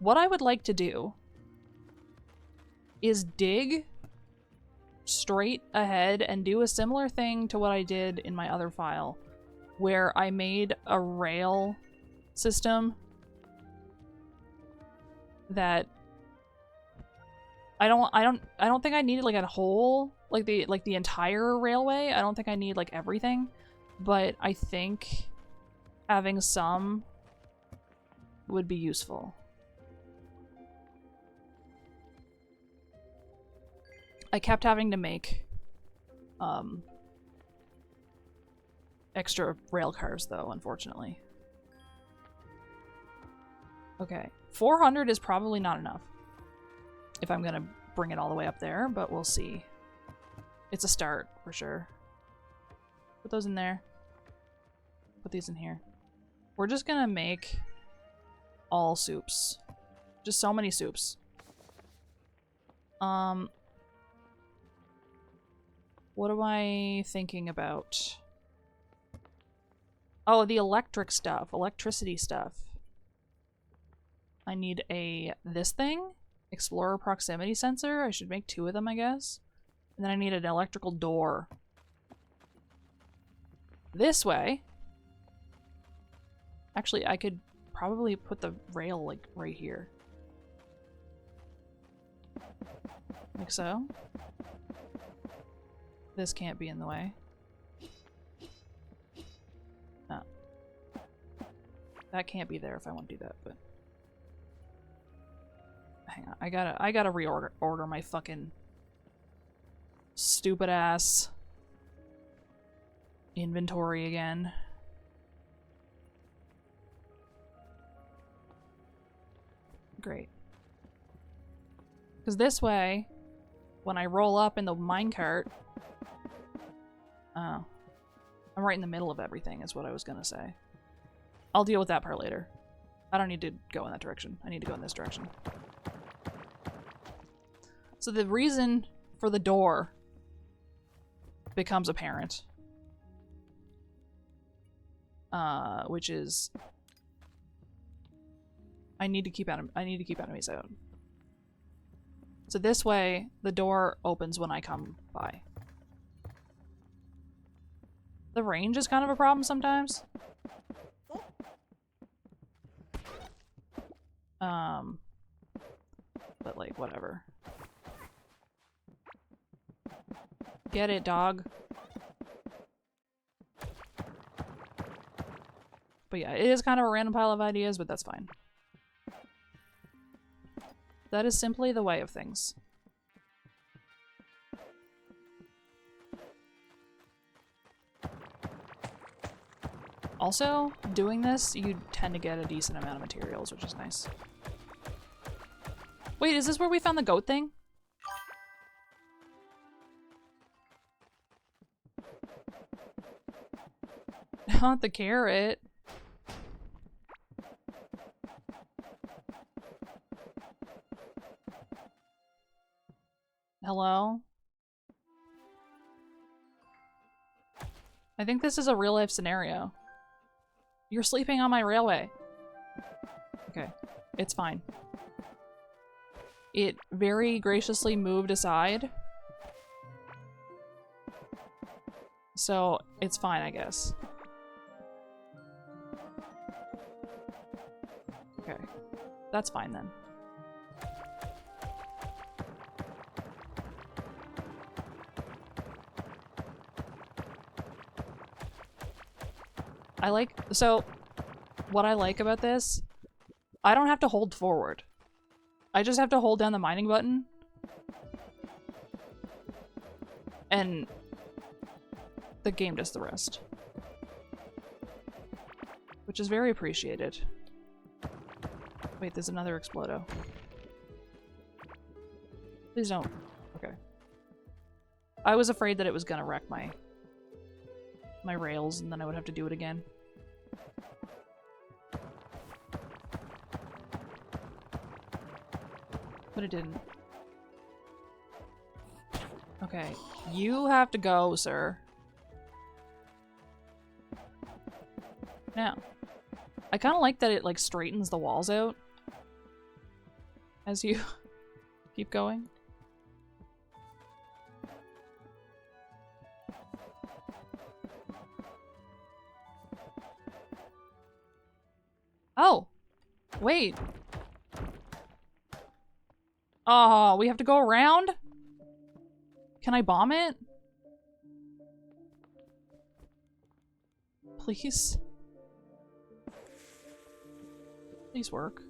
What I would like to do is dig straight ahead and do a similar thing to what I did in my other file, where I made a rail system that I don't think I needed like a whole like the entire railway. I don't think I need like everything, but I think having some would be useful. I kept having to make extra rail cars though, unfortunately. Okay, 400 is probably not enough if I'm gonna bring it all the way up there, but we'll see. It's a start for sure. Put those in there. Put these in here. We're just gonna make all soups. Just so many soups. What am I thinking about? Oh, the electric stuff. Electricity stuff. I need this thing. Explorer proximity sensor. I should make 2 of them, I guess. And then I need an electrical door. This way. Actually, I could probably put the rail, like, right here. Like so. This can't be in the way. Oh. That can't be there if I want to do that, but... Hang on, I gotta reorder my fucking stupid ass inventory again. Great. Because this way, when I roll up in the minecart... Oh. I'm right in the middle of everything, is what I was gonna say. I'll deal with that part later. I don't need to go in that direction. I need to go in this direction. So the reason for the door becomes apparent. Which is... I need to keep enemies out. So this way, the door opens when I come by. The range is kind of a problem sometimes. But like, whatever. Get it, dog. But yeah, it is kind of a random pile of ideas, but that's fine. That is simply the way of things. Also, doing this, you tend to get a decent amount of materials, which is nice. Wait, is this where we found the goat thing? Not the carrot. Hello? I think this is a real life scenario. You're sleeping on my railway. Okay, it's fine. It very graciously moved aside. So, it's fine, I guess. Okay, that's fine then. So, what I like about this, I don't have to hold forward. I just have to hold down the mining button. And the game does the rest. Which is very appreciated. Wait, there's another Explodo. Please don't. Okay. I was afraid that it was gonna wreck my rails and then I would have to do it again. But it didn't. Okay, you have to go, sir. Now, I kind of like that it like straightens the walls out as you keep going. Oh! Wait. Oh, we have to go around? Can I bomb it? Please? Please work.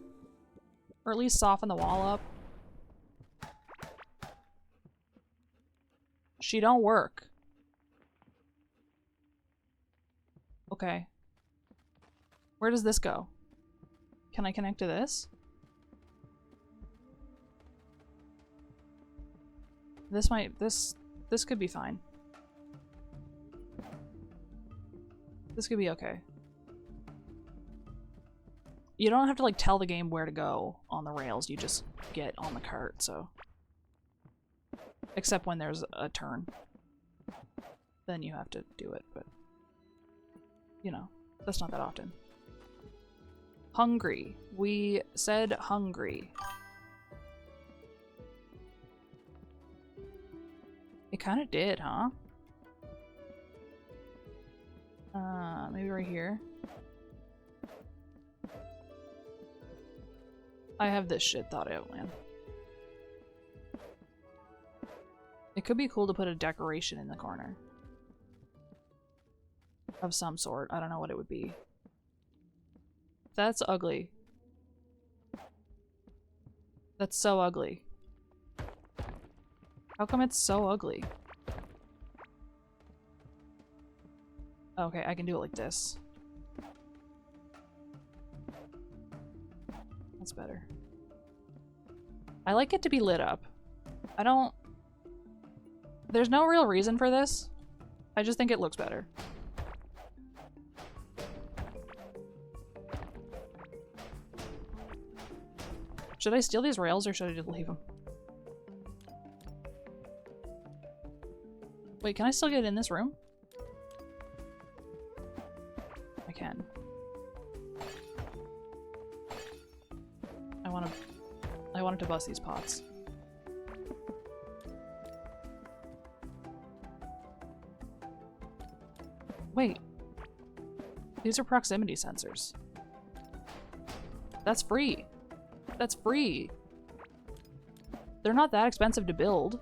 Or at least soften the wall up. She don't work. Okay. Where does this go? Can I connect to this? This might, this could be fine. This could be okay. You don't have to like tell the game where to go on the rails, you just get on the cart, so. Except when there's a turn. Then you have to do it, but you know, that's not that often. Hungry. We said hungry. It kind of did, huh? Maybe right here. I have this shit thought out, man. It could be cool to put a decoration in the corner. Of some sort. I don't know what it would be. That's ugly. That's so ugly. How come it's so ugly? Okay, I can do it like this. That's better. I like it to be lit up. I don't... There's no real reason for this. I just think it looks better. Should I steal these rails or should I just leave them? Wait, can I still get in this room? I can. I wanted to bust these pots. Wait. These are proximity sensors. That's free. That's free. They're not that expensive to build.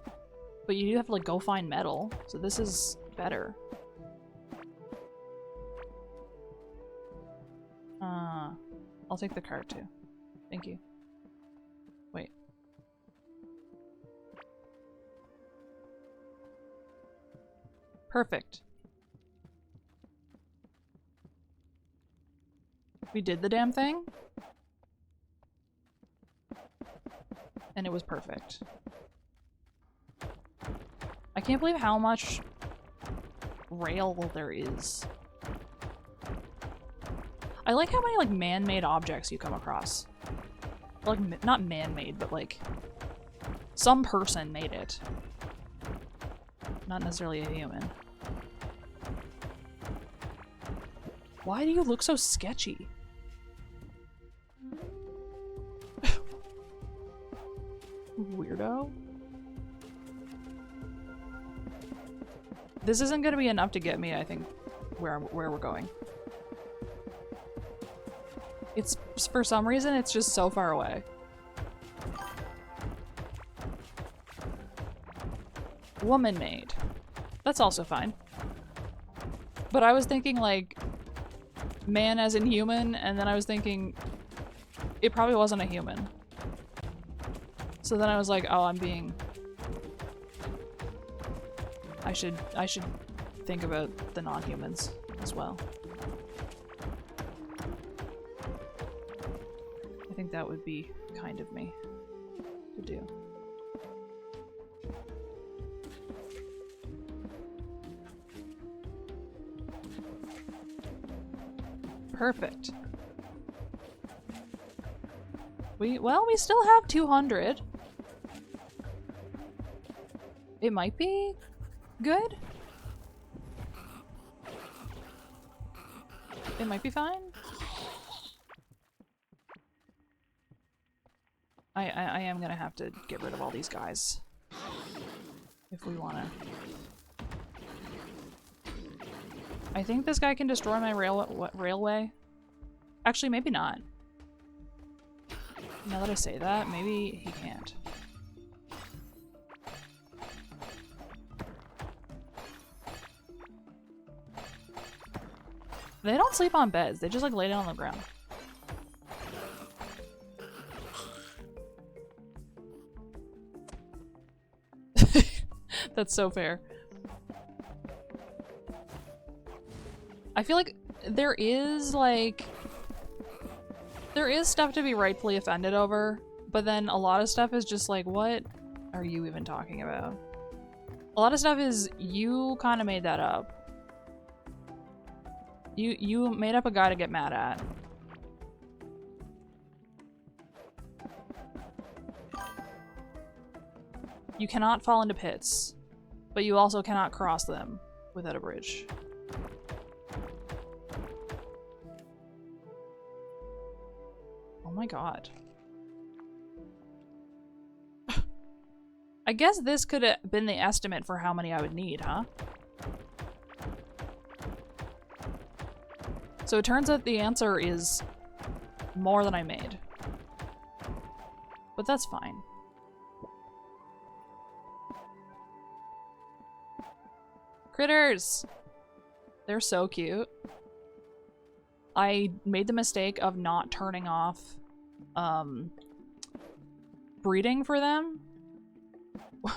But you do have to like go find metal, so this is better. I'll take the cart too. Thank you. Wait. Perfect. We did the damn thing? And it was perfect. I can't believe how much rail there is. I like how many like man-made objects you come across. Like, not man-made, but like some person made it. Not necessarily a human. Why do you look so sketchy? Weirdo. This isn't gonna be enough to get me, I think, where we're going. It's, for some reason, it's just so far away. Woman made. That's also fine. But I was thinking, like, man as in human, and then I was thinking it probably wasn't a human. So then I was like, oh, I'm being... I should think about the non-humans as well. I think that would be kind of me to do. Perfect. We still have 200. It might be good. It might be fine. I am gonna have to get rid of all these guys if we wanna. I think this guy can destroy my railway. Actually, maybe not. Now that I say that, maybe he can't. They don't sleep on beds, they just like lay down on the ground. That's so fair. I feel like there is stuff to be rightfully offended over, but then a lot of stuff is just like, what are you even talking about? A lot of stuff is, you kind of made that up. You made up a guy to get mad at. You cannot fall into pits, but you also cannot cross them without a bridge. Oh my god. I guess this could have been the estimate for how many I would need, huh? So it turns out the answer is more than I made. But that's fine. Critters! They're so cute. I made the mistake of not turning off breeding for them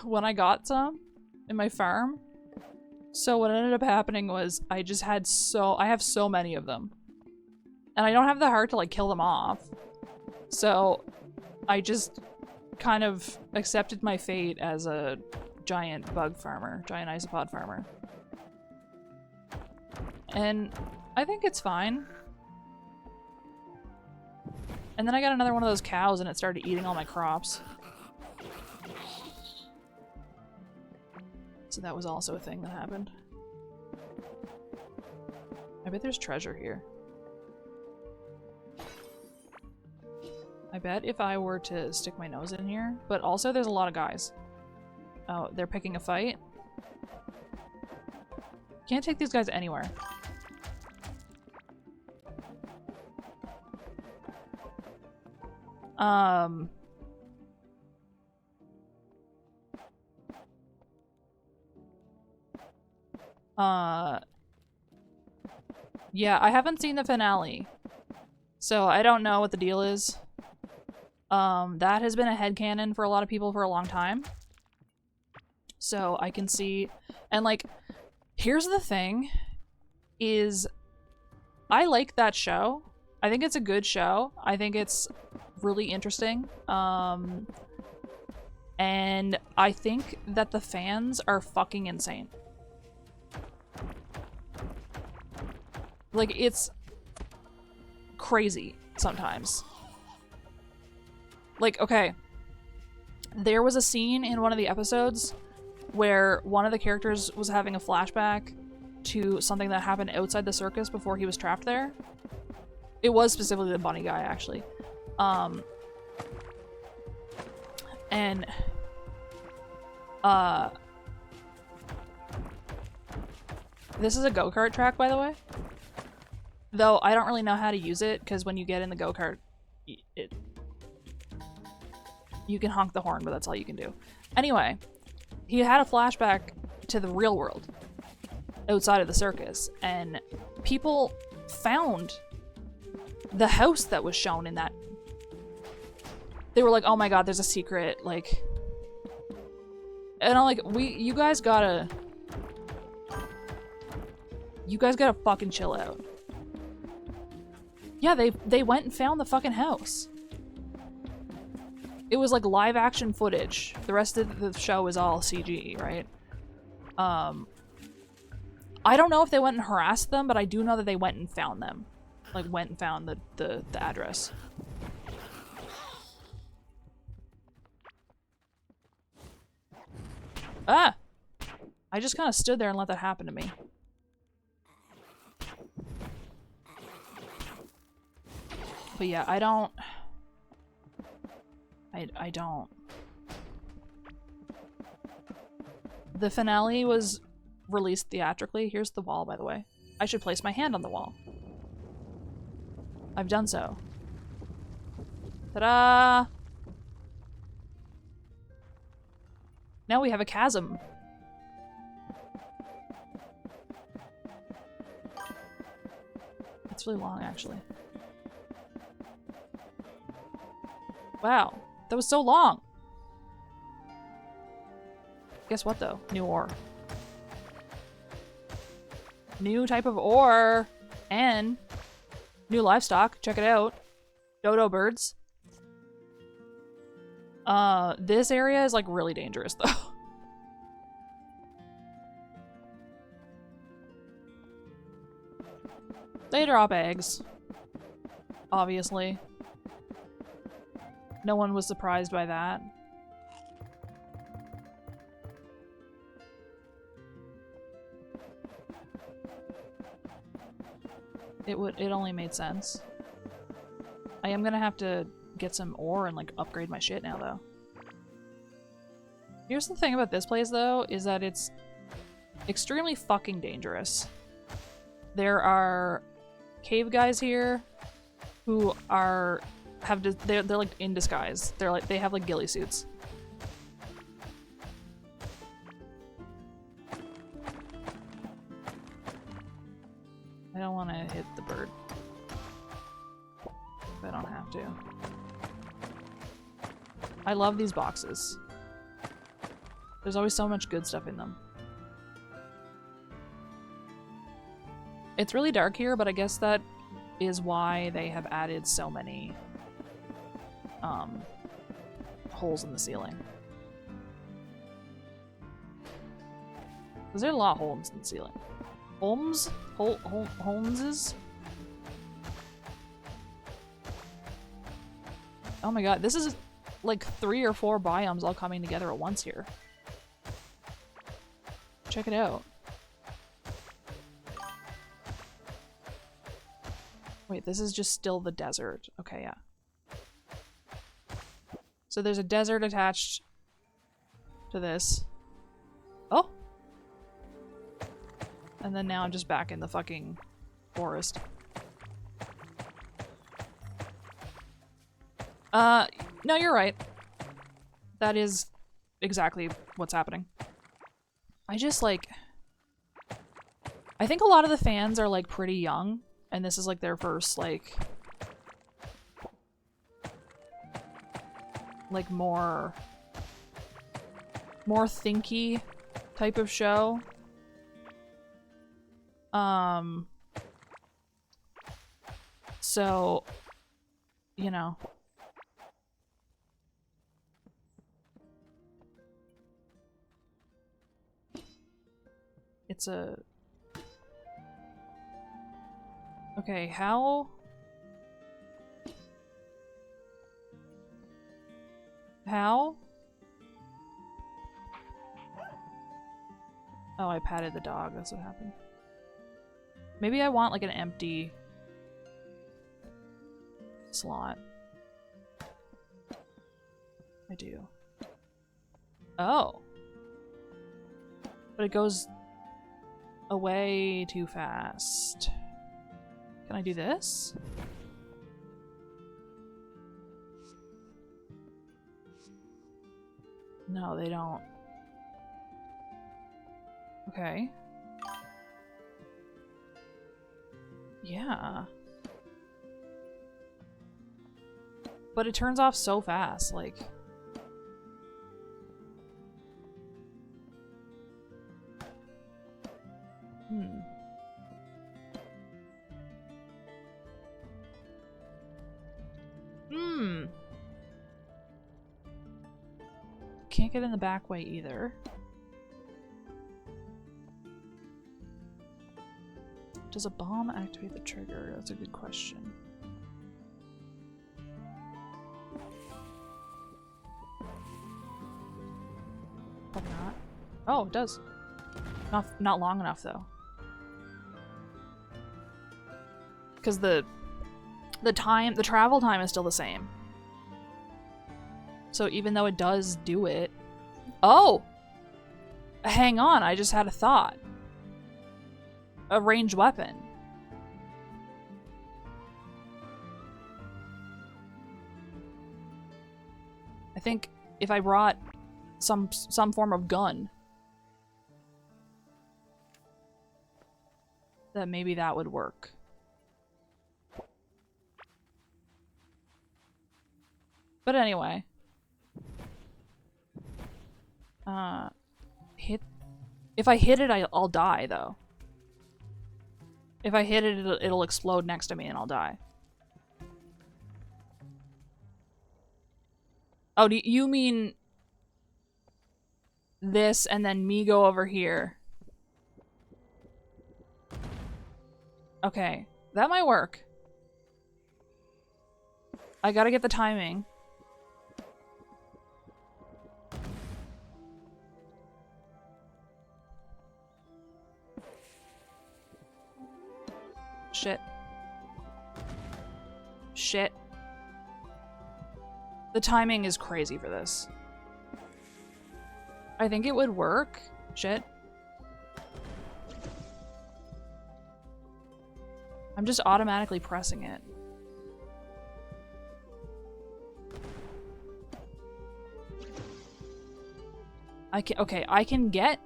when I got some in my farm. So what ended up happening was I have so many of them. And I don't have the heart to like kill them off. So I just kind of accepted my fate as a giant bug farmer, giant isopod farmer. And I think it's fine. And then I got another one of those cows and it started eating all my crops. So that was also a thing that happened. I bet there's treasure here. I bet if I were to stick my nose in here, but also there's a lot of guys. Oh, they're picking a fight. Can't take these guys anywhere. Yeah, I haven't seen the finale, so I don't know what the deal is. That has been a headcanon for a lot of people for a long time. So I can see, and like, here's the thing, is I like that show. I think it's a good show. I think it's really interesting. And I think that the fans are fucking insane. Like, it's crazy sometimes. Like, okay, there was a scene in one of the episodes where one of the characters was having a flashback to something that happened outside the circus before he was trapped there. It was specifically the bunny guy, actually. This is a go-kart track, by the way. Though I don't really know how to use it, because when you get in the go-kart, you can honk the horn, but that's all you can do. Anyway, he had a flashback to the real world outside of the circus, and people found the house that was shown in that. They were like, oh my god, there's a secret, like... And I'm like, you guys gotta fucking chill out. Yeah, they went and found the fucking house. It was like live action footage. The rest of the show is all CG, right? I don't know if they went and harassed them, but I do know that they went and found them. Like, went and found the address. Ah! I just kind of stood there and let that happen to me. But yeah, I don't... The finale was released theatrically. Here's the wall, by the way. I should place my hand on the wall. I've done so. Ta-da! Now we have a chasm. It's really long, actually. Wow, that was so long. Guess what, though? New ore. New type of ore. And new livestock. Check it out. Dodo birds. This area is, like, really dangerous, though. They drop eggs. Obviously. No one was surprised by that. It only made sense. I am gonna have to get some ore and, like, upgrade my shit now, though. Here's the thing about this place, though, is that it's extremely fucking dangerous. There are cave guys here who are they're like in disguise. They have like ghillie suits. I don't want to hit the bird. If I don't have to. I love these boxes. There's always so much good stuff in them. It's really dark here, but I guess that is why they have added so many holes in the ceiling. Because there are a lot of holes in the ceiling. Holmeses? Oh my god, this is like 3 or 4 biomes all coming together at once here. Check it out. Wait, this is just still the desert. Okay, yeah. So there's a desert attached to this. Oh! And then now I'm just back in the fucking forest. No, you're right. That is exactly what's happening. I just, like... I think a lot of the fans are, like, pretty young. And this is, like, their first, like... Like, more thinky type of show. So, you know. It's a... Okay, how... How? Oh, I patted the dog. That's what happened. Maybe I want, like, an empty slot. I do. Oh. But it goes away too fast. Can I do this? No, they don't. Okay. Yeah. But it turns off so fast, like... Can't get in the back way either. Does a bomb activate the trigger? That's a good question. Probably not. Oh, it does. Not long enough though. Because the travel time is still the same. So even though it does do it... Oh! Hang on, I just had a thought. A ranged weapon. I think if I brought some form of gun, that maybe that would work. But anyway. If I hit it, I'll die, though. If I hit it, it'll explode next to me and I'll die. Oh, do you mean this and then me go over here? Okay, that might work. I gotta get the timing. Shit. Shit. The timing is crazy for this. I think it would work. Shit. I'm just automatically pressing it. Okay, I can get...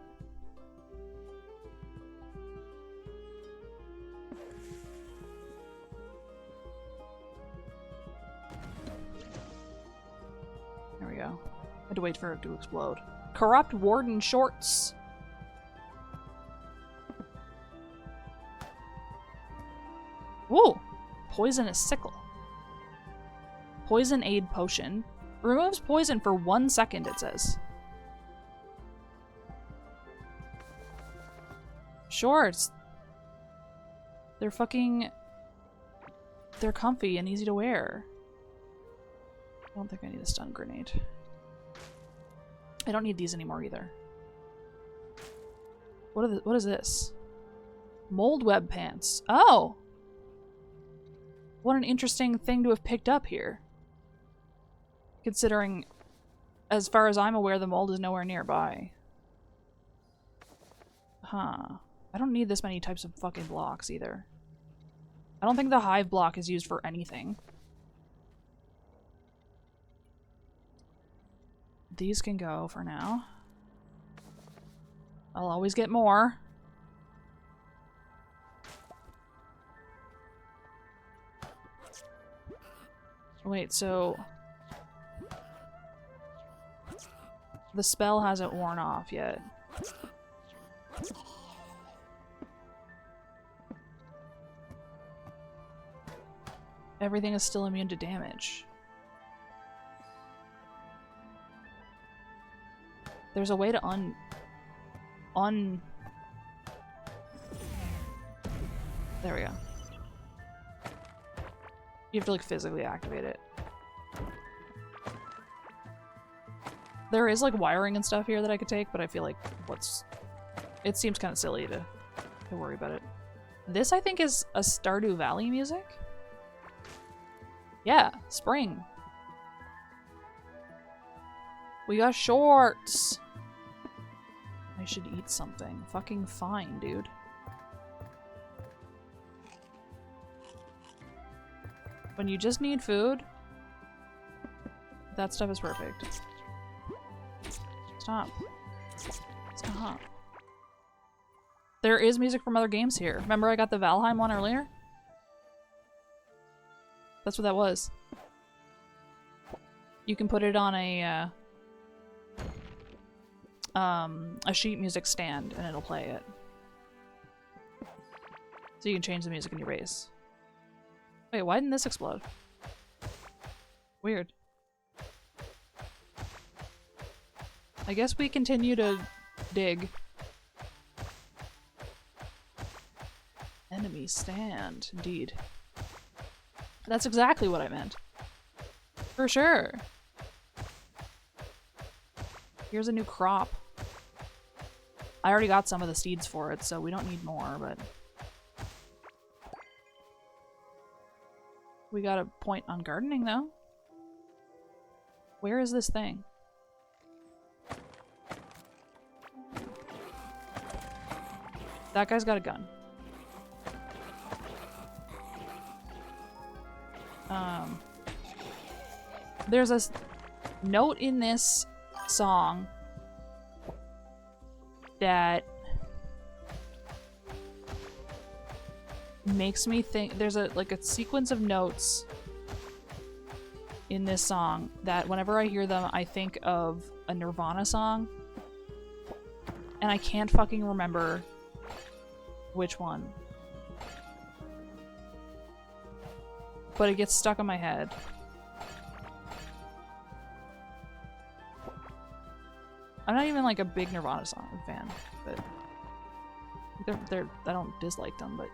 There we go. I had to wait for it to explode. Corrupt Warden Shorts. Whoa! Poisonous Sickle. Poison Aid Potion. Removes poison for 1 second, it says. Shorts. They're fucking... They're comfy and easy to wear. I don't think I need a stun grenade. I don't need these anymore either. What is this? Mold web pants. Oh! What an interesting thing to have picked up here. Considering, as far as I'm aware, the mold is nowhere nearby. Huh. I don't need this many types of fucking blocks either. I don't think the hive block is used for anything. These can go for now. I'll always get more. Wait, so... the spell hasn't worn off yet. Everything is still immune to damage. There's a way to There we go. You have to, like, physically activate it. There is, like, wiring and stuff here that I could take, but I feel like it seems kind of silly to worry about it. This, I think, is a Stardew Valley music? Yeah, spring. We got shorts! I should eat something. Fucking fine, dude. When you just need food, that stuff is perfect. Stop. Stop. There is music from other games here. Remember I got the Valheim one earlier? That's what that was. You can put it on a sheet music stand and it'll play it. So you can change the music in your race. Wait, why didn't this explode? Weird. I guess we continue to dig. Enemy stand, indeed. That's exactly what I meant. For sure. Here's a new crop. I already got some of the seeds for it, so we don't need more, but... we got a point on gardening, though. Where is this thing? That guy's got a gun. There's a... note in this song that makes me think there's a sequence of notes in this song that whenever I hear them I think of a Nirvana song and I can't fucking remember which one, but it gets stuck in my head. I'm not even like a big Nirvana song fan, but I don't dislike them, but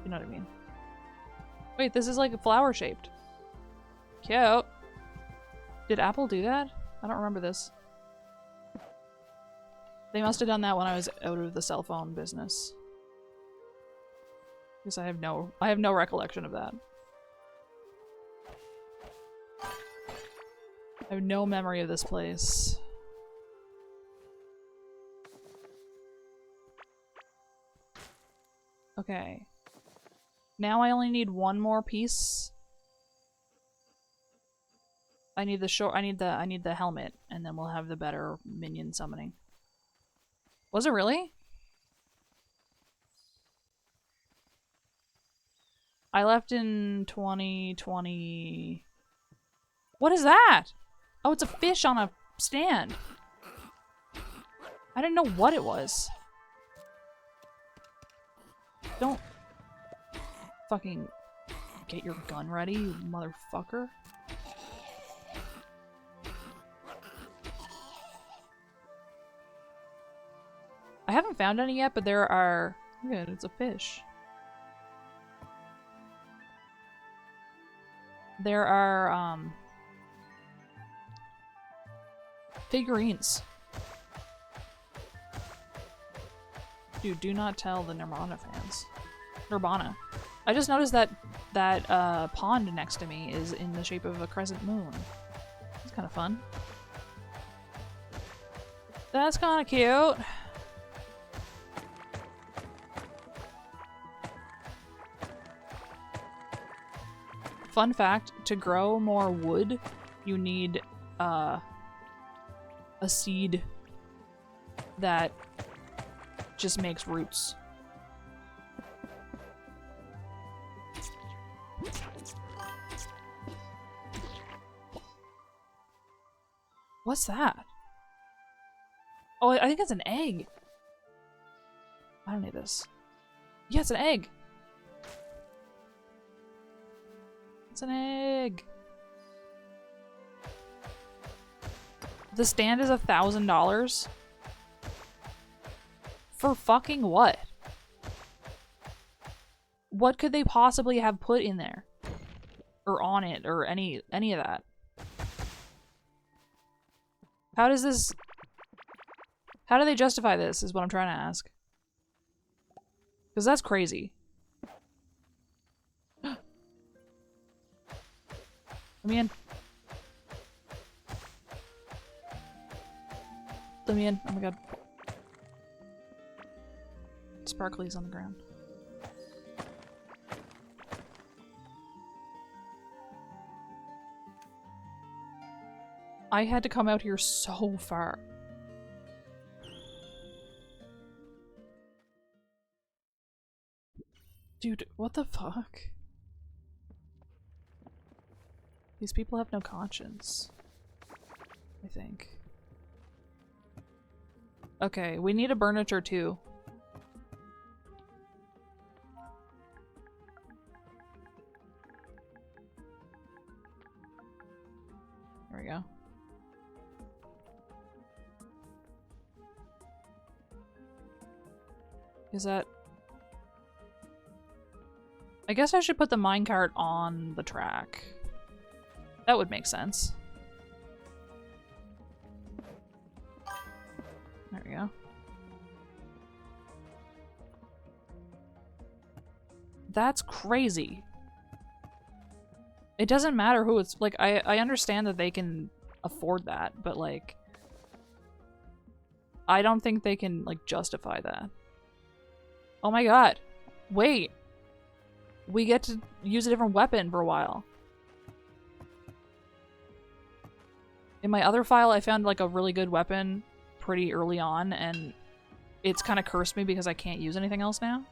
you know what I mean. Wait, this is like a flower shaped. Cute. Did Apple do that? I don't remember this. They must have done that when I was out of the cell phone business. Because I have no recollection of that. I have no memory of this place. Okay. Now I only need one more piece. I need the helmet, and then we'll have the better minion summoning. Was it really? I left in 2020. What is that? Oh, it's a fish on a stand. I didn't know what it was. Don't fucking get your gun ready, you motherfucker. I haven't found any yet, but there are... Good, it's a fish. There are, figurines. Dude, do not tell the Nirvana fans. Nirvana. I just noticed that pond next to me is in the shape of a crescent moon. It's kind of fun. That's kind of cute. Fun fact, to grow more wood, you need a seed that just makes roots. What's that? Oh, I think it's an egg. I don't need this. Yeah, it's an egg. It's an egg. The stand is $1,000. For fucking what? What could they possibly have put in there? Or on it, or any of that? How does this... How do they justify this, is what I'm trying to ask. Because that's crazy. Let me in. Let me in. Oh my god. Sparkly's on the ground. I had to come out here so far. Dude, what the fuck? These people have no conscience. I think. Okay, we need a burniture too. There we go. Is that... I guess I should put the minecart on the track. That would make sense. There we go. That's crazy. It doesn't matter who it's... Like, I understand that they can afford that, but, like... I don't think they can, like, justify that. Oh my god. Wait. We get to use a different weapon for a while. In my other file, I found like a really good weapon pretty early on, and it's kind of cursed me because I can't use anything else now.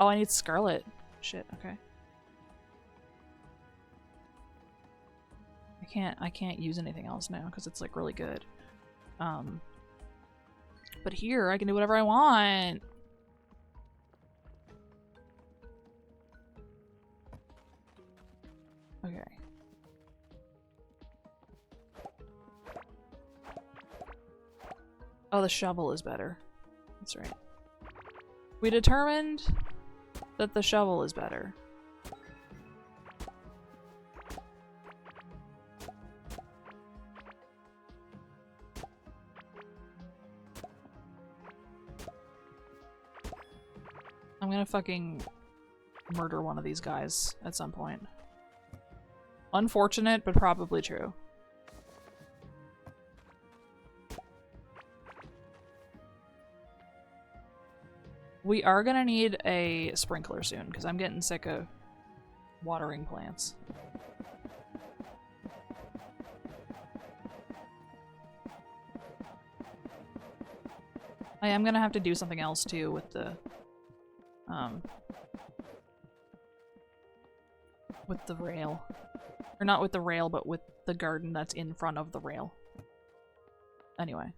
Oh, I need Scarlet. Shit, okay. I can't use anything else now because it's like really good. But here I can do whatever I want. Okay. Oh, the shovel is better. That's right. We determined that the shovel is better. I'm gonna fucking murder one of these guys at some point. Unfortunate, but probably true. We are gonna need a sprinkler soon, because I'm getting sick of watering plants. I am gonna have to do something else too with the rail. Or not with the rail, but with the garden that's in front of the rail. Anyway.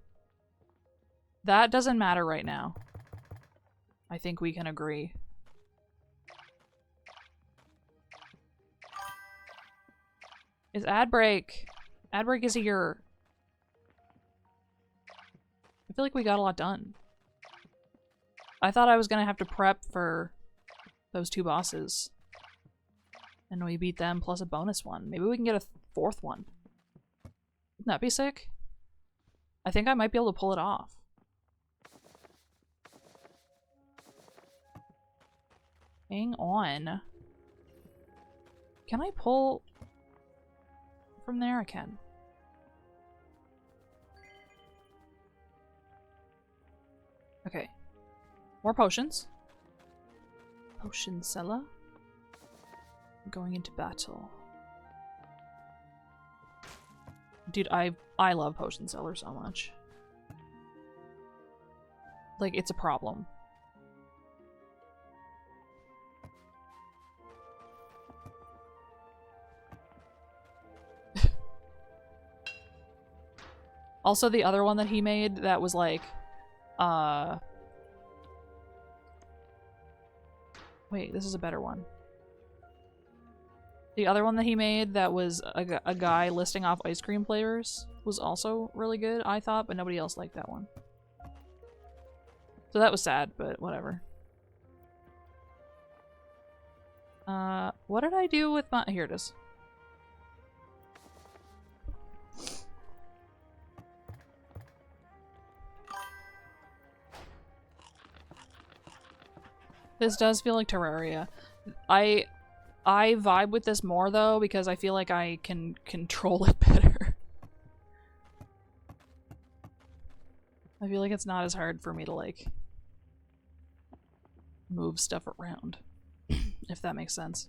That doesn't matter right now. I think we can agree. Is ad break? Ad break is here. I feel like we got a lot done. I thought I was gonna have to prep for those 2 bosses. And we beat them plus a bonus one. Maybe we can get a 4th one. Wouldn't that be sick? I think I might be able to pull it off. Hang on. Can I pull from there? I can. Okay. More potions. Potion seller. Going into battle. Dude, I love potion seller so much. Like, it's a problem. Also, the other one that he made that was like, wait, this is a better one. The other one that he made that was a guy listing off ice cream flavors was also really good, I thought, but nobody else liked that one. So that was sad, but whatever. What did I do with my— here it is. This does feel like Terraria. I vibe with this more though because I feel like I can control it better. I feel like it's not as hard for me to like move stuff around, if that makes sense.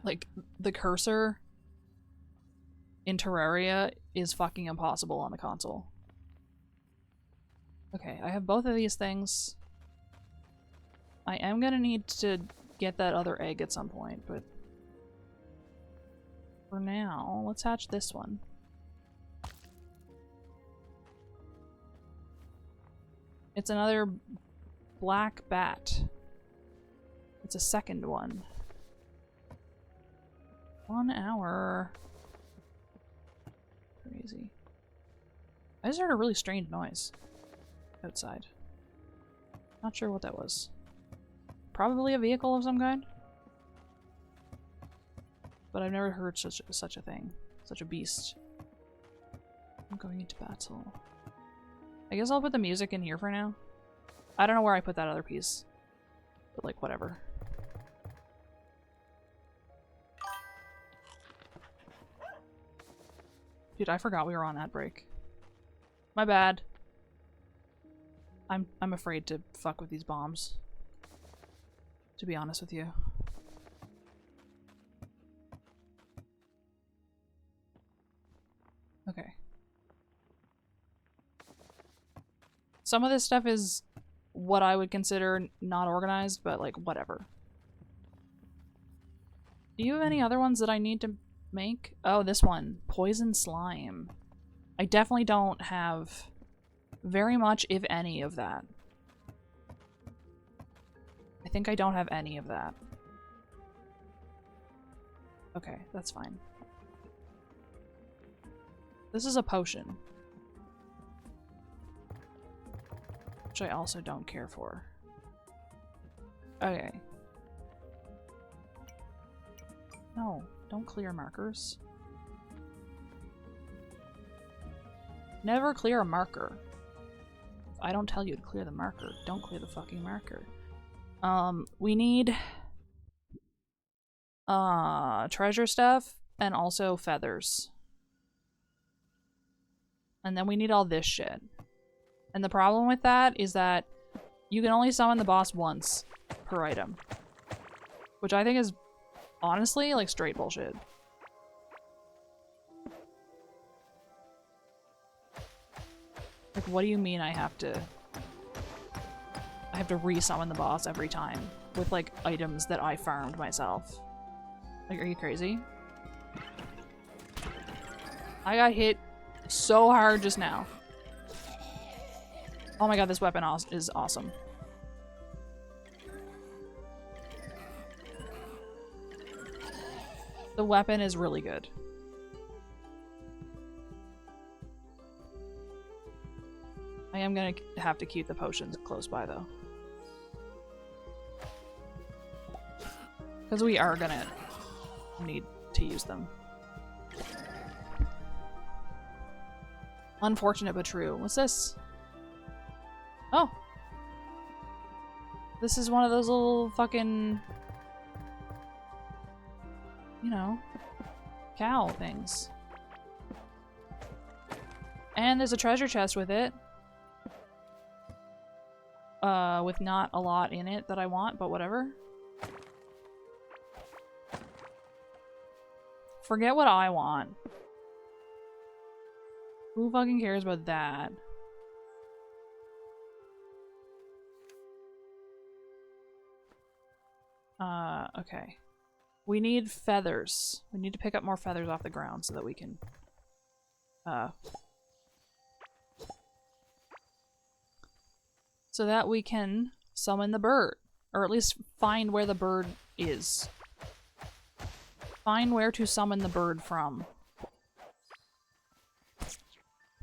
Like the cursor in Terraria is fucking impossible on the console. Okay, I have both of these things. I am gonna need to get that other egg at some point, but for now, let's hatch this one. It's another black bat. It's a second one. 1 hour. Crazy. I just heard a really strange noise outside. Not sure what that was. Probably a vehicle of some kind. But I've never heard such a thing. Such a beast. I'm going into battle. I guess I'll put the music in here for now. I don't know where I put that other piece. But like, whatever. Dude, I forgot we were on ad break. My bad. I'm afraid to fuck with these bombs. To be honest with you. Okay. Some of this stuff is what I would consider not organized, but like whatever. Do you have any other ones that I need to make? Oh, this one. Poison slime. I definitely don't have very much, if any, of that. I think I don't have any of that. Okay, that's fine. This is a potion. Which I also don't care for. Okay. No, don't clear markers. Never clear a marker. If I don't tell you to clear the marker, don't clear the fucking marker. We need treasure stuff and also feathers. And then we need all this shit. And the problem with that is that you can only summon the boss once per item. Which I think is honestly like straight bullshit. Like, what do you mean I have to re-summon the boss every time with like items that I farmed myself? Like, are you crazy? I got hit so hard just now. Oh my god, this weapon is awesome. The weapon is really good. I am gonna have to keep the potions close by though. Because we are gonna need to use them. Unfortunate but true. What's this? Oh! This is one of those little fucking... you know, cow things. And there's a treasure chest with it. With not a lot in it that I want, but whatever. Forget what I want. Who fucking cares about that? Okay. We need feathers. We need to pick up more feathers off the ground so that we can, summon the bird. Or at least find where the bird is. Find where to summon the bird from.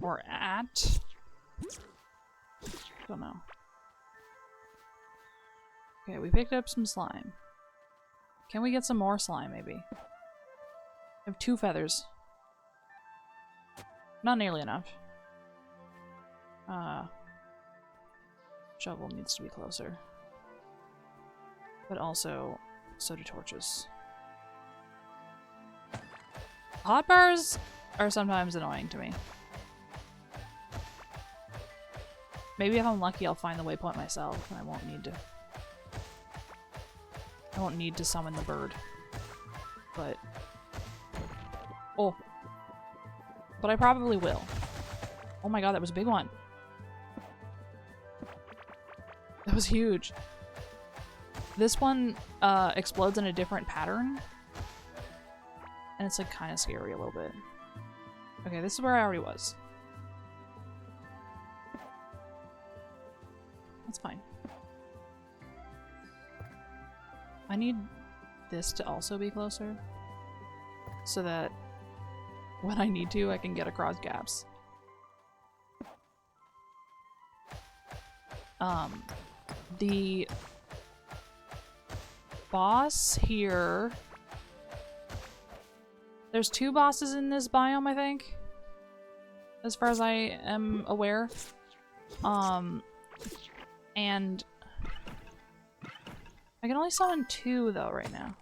Or at. Don't know. Okay, we picked up some slime. Can we get some more slime, maybe? I have 2 feathers. Not nearly enough. Shovel needs to be closer. But also, so do torches. Hotbars are sometimes annoying to me. Maybe if I'm lucky I'll find the waypoint myself and I won't need to summon the bird. But... oh. But I probably will. Oh my god, that was a big one. That was huge. This one explodes in a different pattern. And it's like kind of scary a little bit. Okay, this is where I already was. That's fine. I need this to also be closer. So that when I need to, I can get across gaps. The boss here... there's 2 bosses in this biome, I think. As far as I am aware. And... I can only summon 2 though right now.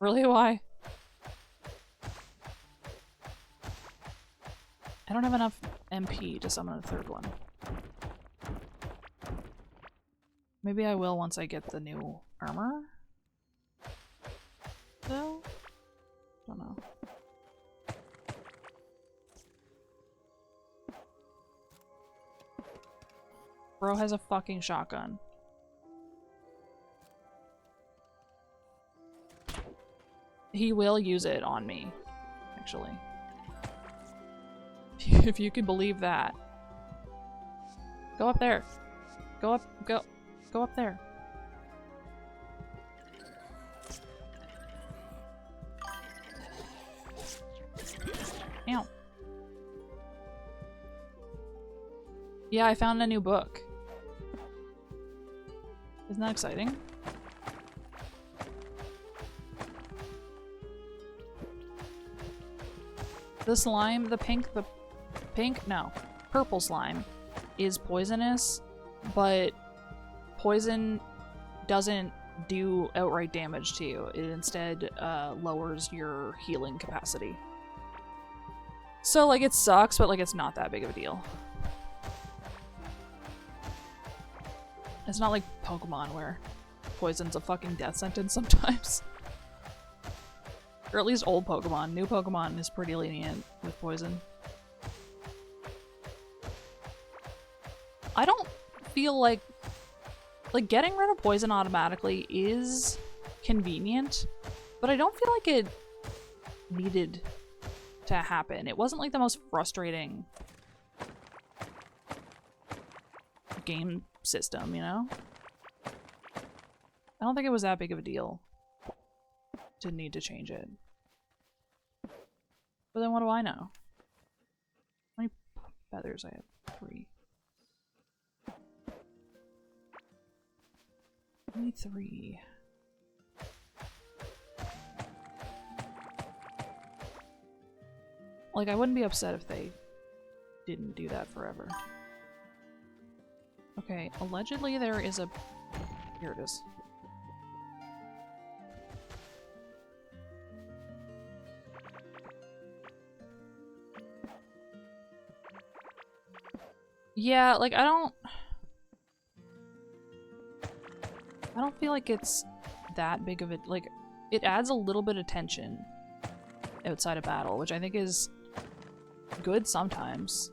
Really? Why? I don't have enough MP to summon a 3rd one. Maybe I will once I get the new armor? Though? Don't know. Bro has a fucking shotgun. He will use it on me, actually. If you can believe that. Go up there. Go up there. Ow. Yeah, I found a new book. Isn't that exciting? The slime, purple slime is poisonous, but poison doesn't do outright damage to you. It instead lowers your healing capacity. So, like, it sucks, but, like, it's not that big of a deal. It's not like Pokemon where poison's a fucking death sentence sometimes. Or at least old Pokemon. New Pokemon is pretty lenient with poison. I don't feel like getting rid of poison automatically is convenient, but I don't feel like it needed to happen. It wasn't like the most frustrating game system, you know? I don't think it was that big of a deal. Didn't need to change it. But then what do I know? How many feathers I have? 3. Only 3. Like, I wouldn't be upset if they didn't do that forever. Okay, allegedly there is a... Here it is. Yeah, like, I don't feel like it's that big of it. Like, it adds a little bit of tension outside of battle, which I think is good sometimes.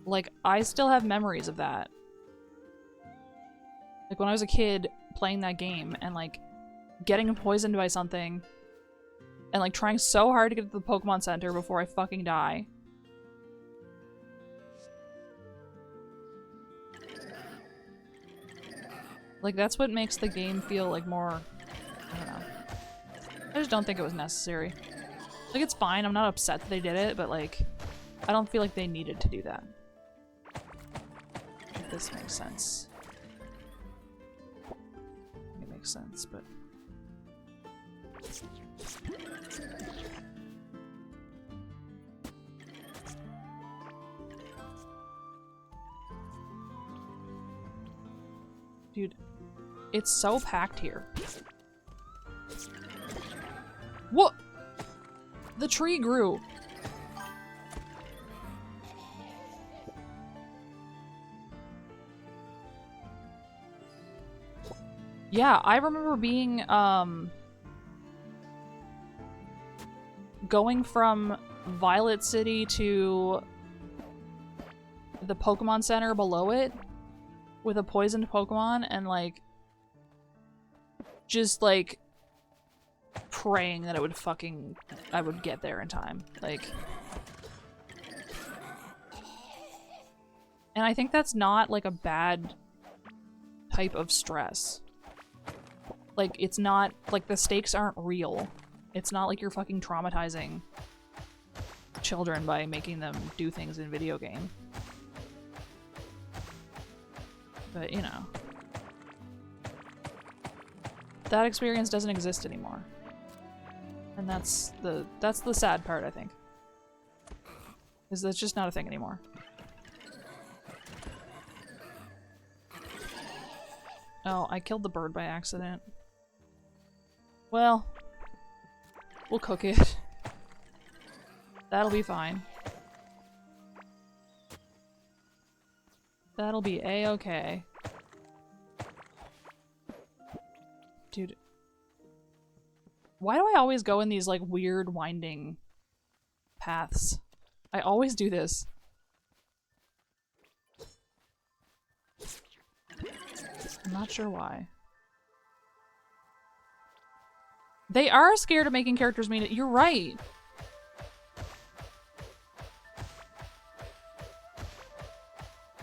Like, I still have memories of that. Like, when I was a kid playing that game and, like, getting poisoned by something and, like, trying so hard to get to the Pokemon Center before I fucking die. Like, that's what makes the game feel, like, more... I don't know. I just don't think it was necessary. Like, it's fine, I'm not upset that they did it, but, like, I don't feel like they needed to do that. If this makes sense. It makes sense, but... Dude, it's so packed here. What? The tree grew. Yeah, I remember being, going from Violet City to the Pokemon Center below it with a poisoned Pokemon and, like, just, like, praying that I would get there in time. Like... And I think that's not, like, a bad type of stress. Like, it's not, like, the stakes aren't real. It's not like you're fucking traumatizing children by making them do things in a video game. But, you know. That experience doesn't exist anymore. And that's the sad part, I think. Is that it's just not a thing anymore. Oh, I killed the bird by accident. Well, we'll cook it. That'll be fine. That'll be a-okay. Dude. Why do I always go in these, like, weird winding paths? I always do this. I'm not sure why. They are scared of making characters mean it. You're right.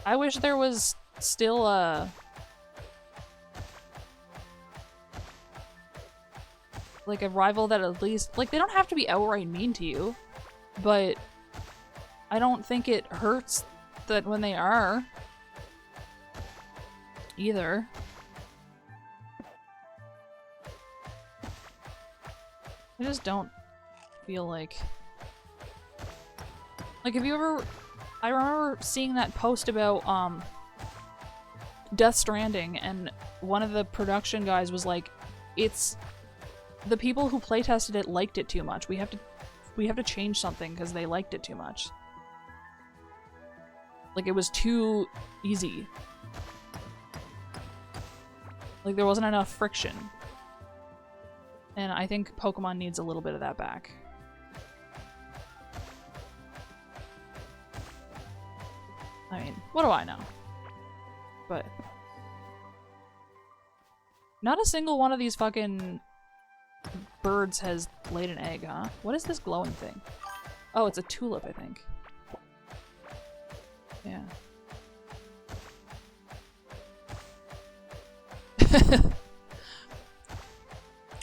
I wish there was still a... like a rival that at least... like, they don't have to be outright mean to you, but I don't think it hurts that when they are. Either. I just don't feel like... like, have you ever... I remember seeing that post about, Death Stranding, and one of the production guys was like, it's... the people who playtested it liked it too much. We have to change something because they liked it too much. Like, it was too easy. Like, there wasn't enough friction. And I think Pokemon needs a little bit of that back. I mean, what do I know? But... not a single one of these fucking birds has laid an egg, huh? What is this glowing thing? Oh, it's a tulip, I think. Yeah.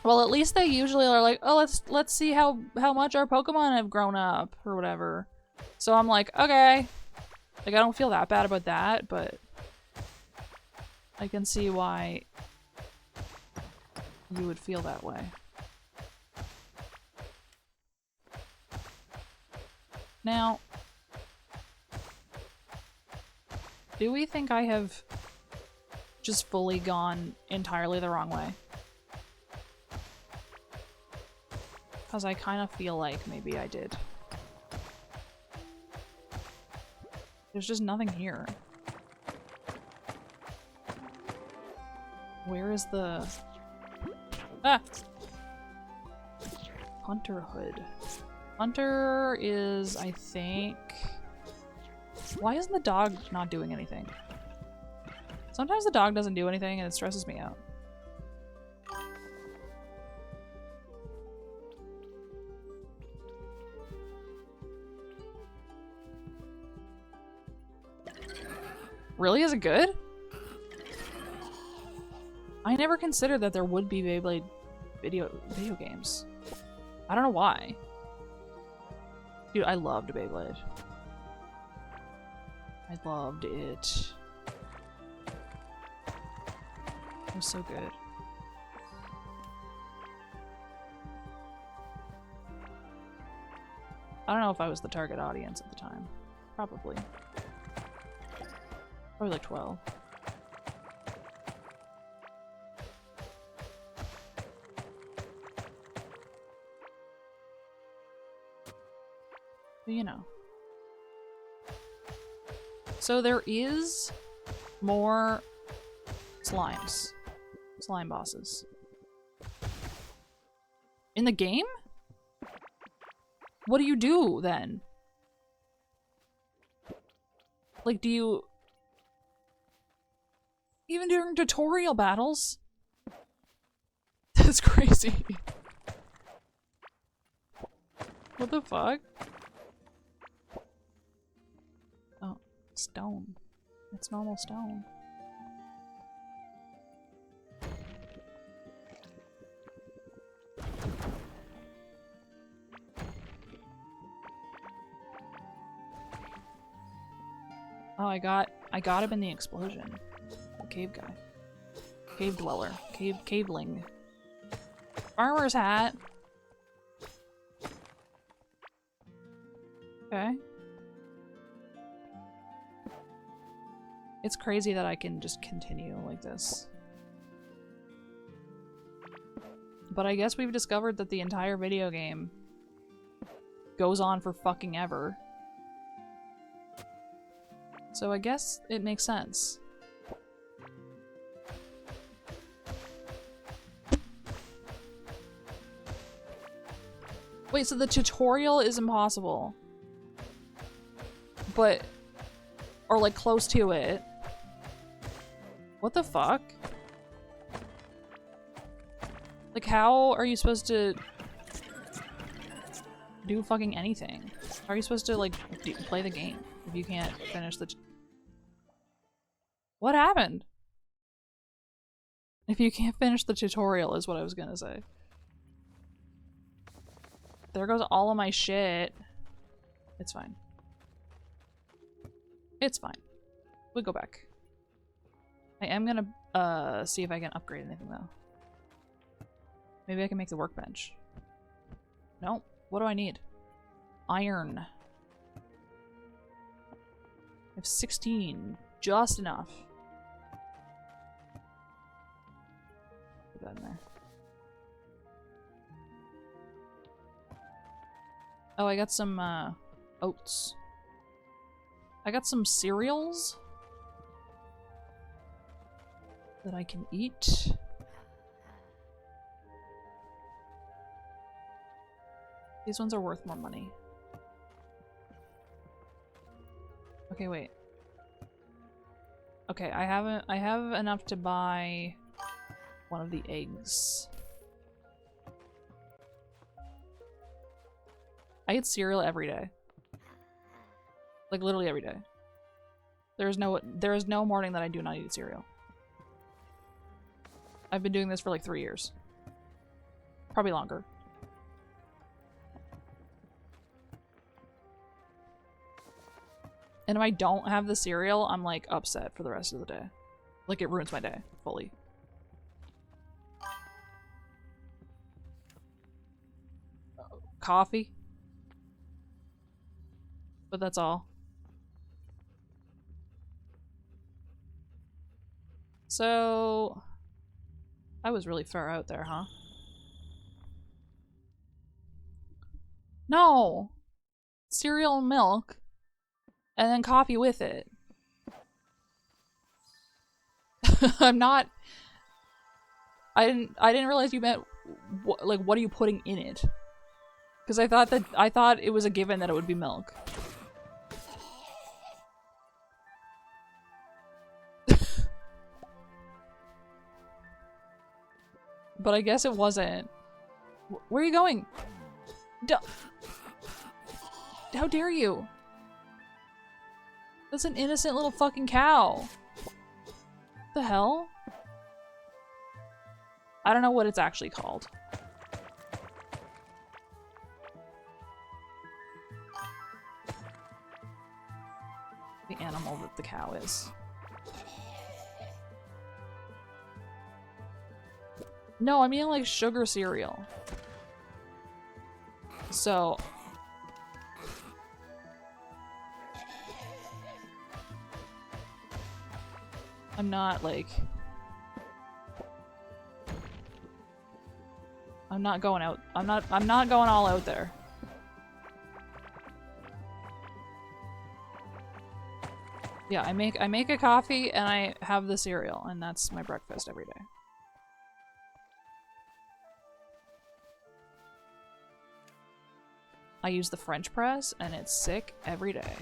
Well, at least they usually are like, oh, let's see how much our Pokemon have grown up or whatever. So I'm like, okay. Like, I don't feel that bad about that, but I can see why you would feel that way. Now, do we think I have just fully gone entirely the wrong way? Because I kind of feel like maybe I did. There's just nothing here. Where is the... ah! Hunter Hood. Hunter is, I think... why isn't the dog not doing anything? Sometimes the dog doesn't do anything and it stresses me out. Really? Is it good? I never considered that there would be Beyblade video games. I don't know why. Dude, I loved Beyblade. I loved it. It was so good. I don't know if I was the target audience at the time. Probably. Probably like 12. But you know. So there is more slimes. Slime bosses. In the game? What do you do then? Like, do you... even during tutorial battles? That's crazy. What the fuck? Oh, stone. It's normal stone. Oh, I got him in the explosion. The cave guy. Cave dweller. Caveling. Farmer's hat. Okay. It's crazy that I can just continue like this. But I guess we've discovered that the entire video game goes on for fucking ever. So I guess it makes sense. Wait, so the tutorial is impossible. But... or like close to it. What the fuck? Like, how are you supposed to do fucking anything? How are you supposed to, like, play the game if you can't finish the... What happened? If you can't finish the tutorial is what I was gonna say. There goes all of my shit. It's fine. It's fine. We'll go back. I am gonna see if I can upgrade anything though. Maybe I can make the workbench. No. What do I need? Iron. I have 16. Just enough. Put that in there. Oh, I got some oats. I got some cereals that I can eat. These ones are worth more money. Okay, wait. Okay, I have enough to buy one of the eggs. I eat cereal every day. Like literally every day. There is no morning that I do not eat cereal. I've been doing this for like 3 years. Probably longer. And if I don't have the cereal, I'm like upset for the rest of the day. Like it ruins my day fully. Coffee. But that's all. So I was really far out there, huh? No! Cereal and milk. And then coffee with it. I'm not... I didn't realize you meant like what are you putting in it? Because I thought it was a given that it would be milk. But I guess it wasn't. Where are you going? How dare you? That's an innocent little fucking cow. What the hell? I don't know what it's actually called. The animal that the cow is. No, I mean like sugar cereal. So... I'm not like... I'm not going out. I'm not going all out there. Yeah, I make a coffee and I have the cereal and that's my breakfast every day. I use the French press and it's sick every day.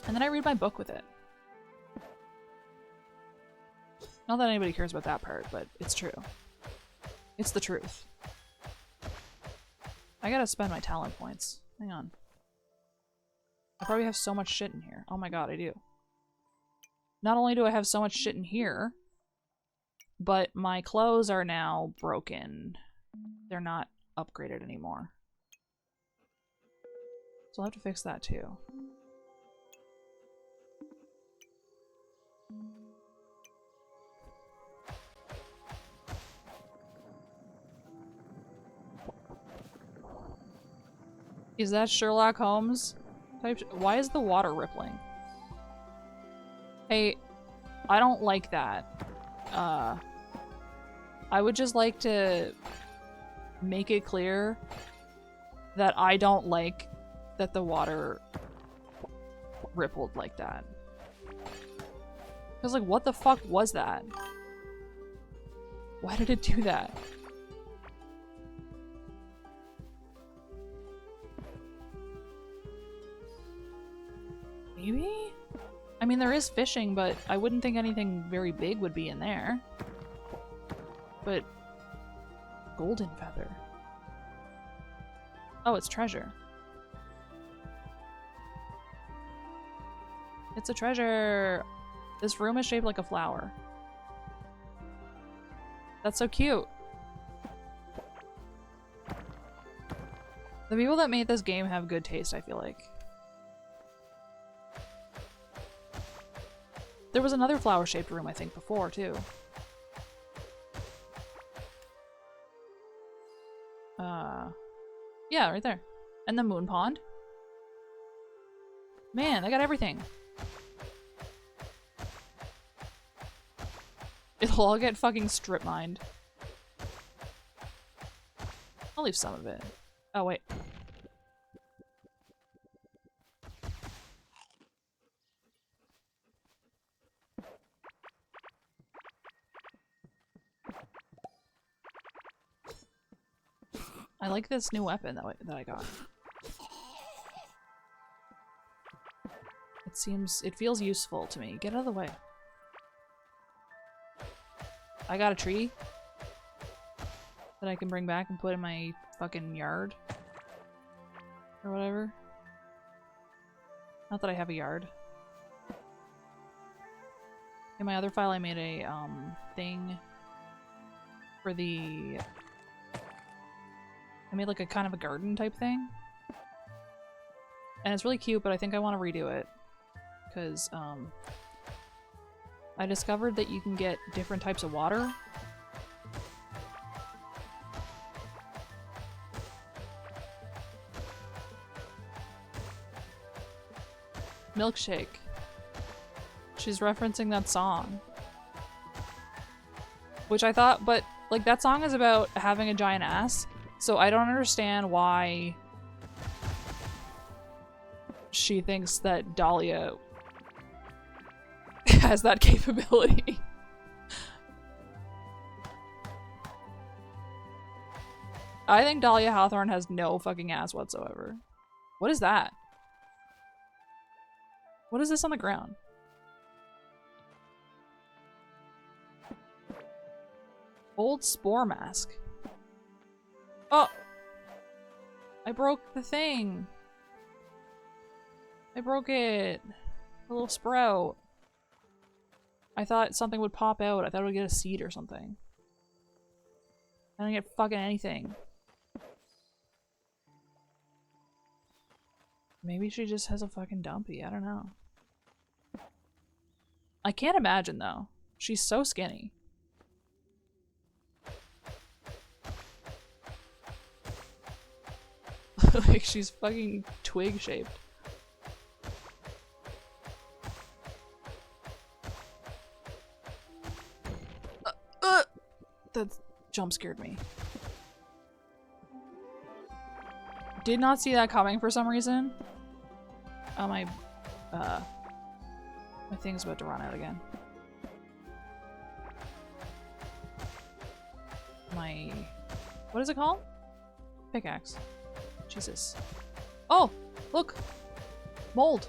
And then I read my book with it. Not that anybody cares about that part, but it's true. It's the truth. I gotta spend my talent points. Hang on. I probably have so much shit in here. Oh my god, I do. Not only do I have so much shit in here, but my clothes are now broken. They're not upgraded anymore. So I'll have to fix that too. Is that Sherlock Holmes? Why is the water rippling? Hey, I don't like that. I would just like to make it clear that I don't like that the water rippled like that. I was like, what the fuck was that? Why did it do that? Maybe? I mean, there is fishing, but I wouldn't think anything very big would be in there. But... golden feather. Oh, it's treasure. It's a treasure! This room is shaped like a flower. That's so cute. The people that made this game have good taste, I feel like. There was another flower-shaped room, I think, before, too. Yeah, right there. And the moon pond. Man, I got everything. It'll all get fucking strip mined. I'll leave some of it. Oh, wait. I like this new weapon that I got. It feels useful to me. Get out of the way. I got a tree that I can bring back and put in my fucking yard. Or whatever. Not that I have a yard. In my other file I made a, thing for the... I made like a kind of a garden type thing. And it's really cute, but I think I want to redo it. Because, I discovered that you can get different types of water. Milkshake. She's referencing that song. Which I thought, but, like, that song is about having a giant ass. So I don't understand why she thinks that Dahlia has that capability. I think Dahlia Hawthorne has no fucking ass whatsoever. What is that? What is this on the ground? Old spore mask. Oh! I broke the thing! I broke it! A little sprout. I thought something would pop out. I thought I would get a seed or something. I didn't get fucking anything. Maybe she just has a fucking dumpy. I don't know. I can't imagine though. She's so skinny. Like, she's fucking twig-shaped. That jump scared me. Did not see that coming for some reason. Oh, my thing's about to run out again. My... what is it called? Pickaxe. Jesus. Oh! Look! Mold!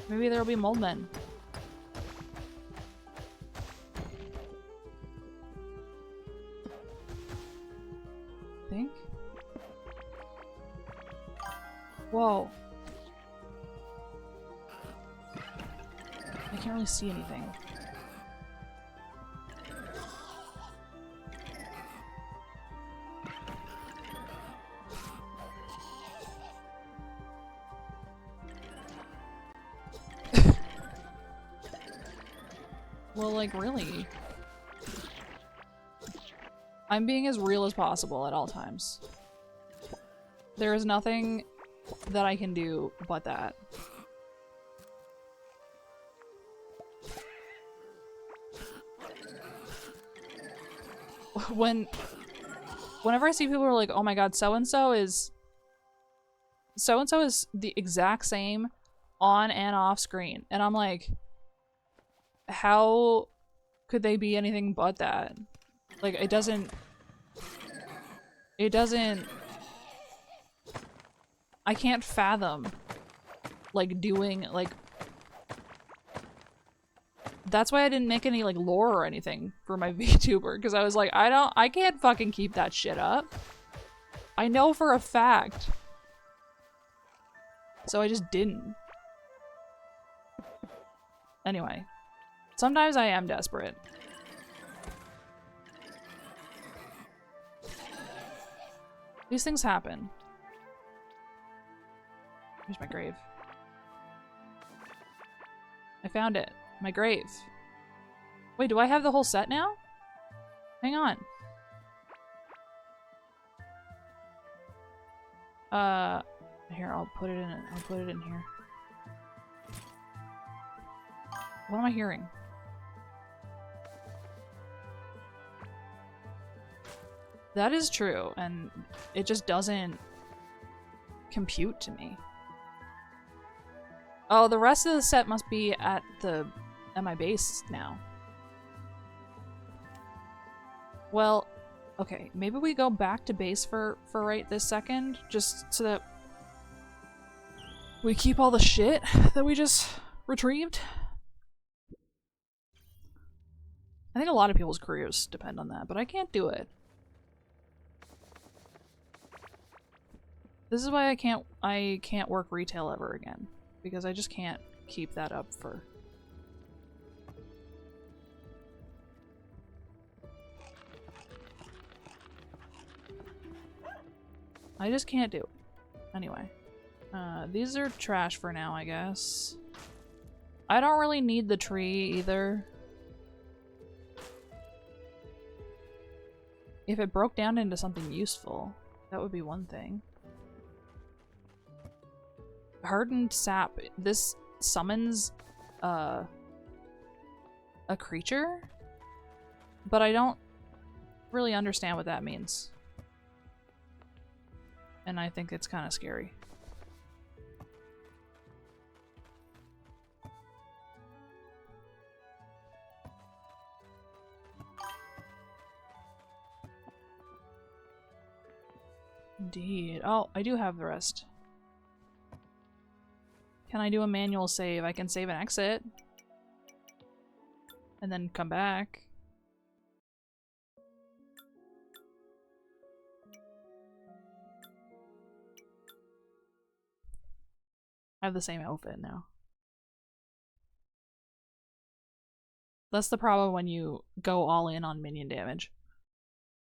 Maybe there'll be mold men. Think? Whoa. I can't really see anything. Well, like, really? I'm being as real as possible at all times. There is nothing that I can do but that. Whenever I see people who are like, oh my god, so-and-so is the exact same on and off screen. And I'm like, how could they be anything but that? Like, it doesn't... I can't fathom like, doing, like... That's why I didn't make any, like, lore or anything for my VTuber, because I was like, I can't fucking keep that shit up. I know for a fact. So I just didn't. Anyway. Sometimes I am desperate. These things happen. Here's my grave. I found it. My grave. Wait, do I have the whole set now? Hang on. Here, I'll put it in it. I'll put it in here. What am I hearing? That is true, and it just doesn't compute to me. Oh, the rest of the set must be at my base now. Well, okay, maybe we go back to base for right this second, just so that we keep all the shit that we just retrieved. I think a lot of people's careers depend on that, but I can't do it. This is why I can't work retail ever again, because I just can't keep that up for... I just can't do it. Anyway. These are trash for now, I guess. I don't really need the tree either. If it broke down into something useful, that would be one thing. Hardened sap. This summons a creature, but I don't really understand what that means. And I think it's kind of scary. Indeed. Oh, I do have the rest. Can I do a manual save? I can save and exit. And then come back. I have the same outfit now. That's the problem when you go all in on minion damage.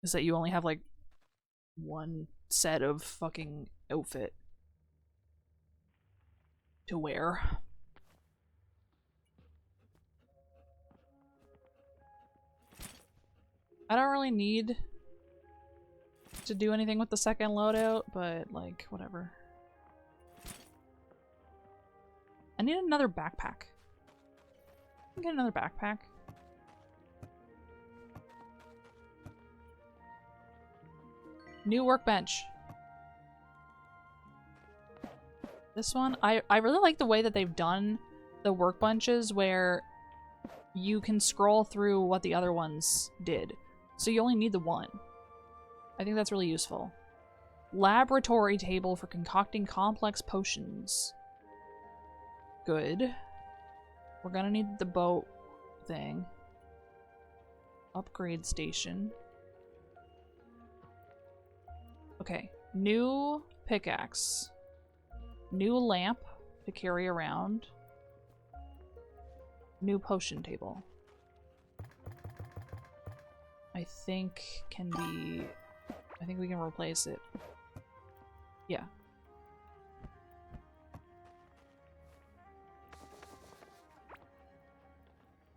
Is that you only have like one set of fucking outfit to wear. I don't really need to do anything with the second loadout, but like, whatever. I need another backpack. Can I get another backpack? New workbench. This one, I really like the way that they've done the workbenches where you can scroll through what the other ones did. So you only need the one. I think that's really useful. Laboratory table for concocting complex potions. Good. We're gonna need the boat thing. Upgrade station. Okay. New pickaxe. New lamp to carry around. New potion table. I think we can replace it. Yeah.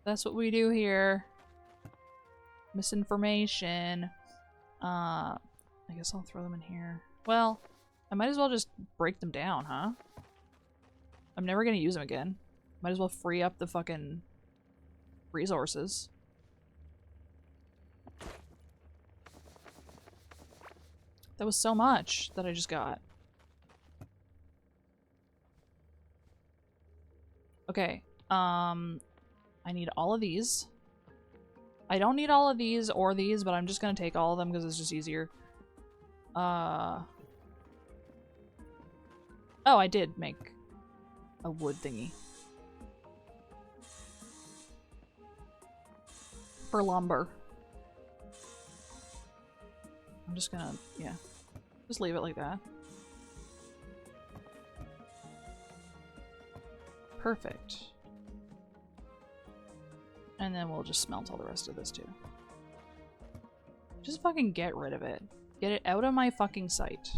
That's what we do here. Misinformation. I guess I'll throw them in here. Well, I might as well just break them down, huh? I'm never gonna use them again. Might as well free up the fucking resources. That was so much that I just got. Okay, I need all of these. I don't need all of these or these, but I'm just gonna take all of them because it's just easier. Oh, I did make a wood thingy. For lumber. I'm just gonna, yeah. Just leave it like that. Perfect. And then we'll just smelt all the rest of this too. Just fucking get rid of it. Get it out of my fucking sight.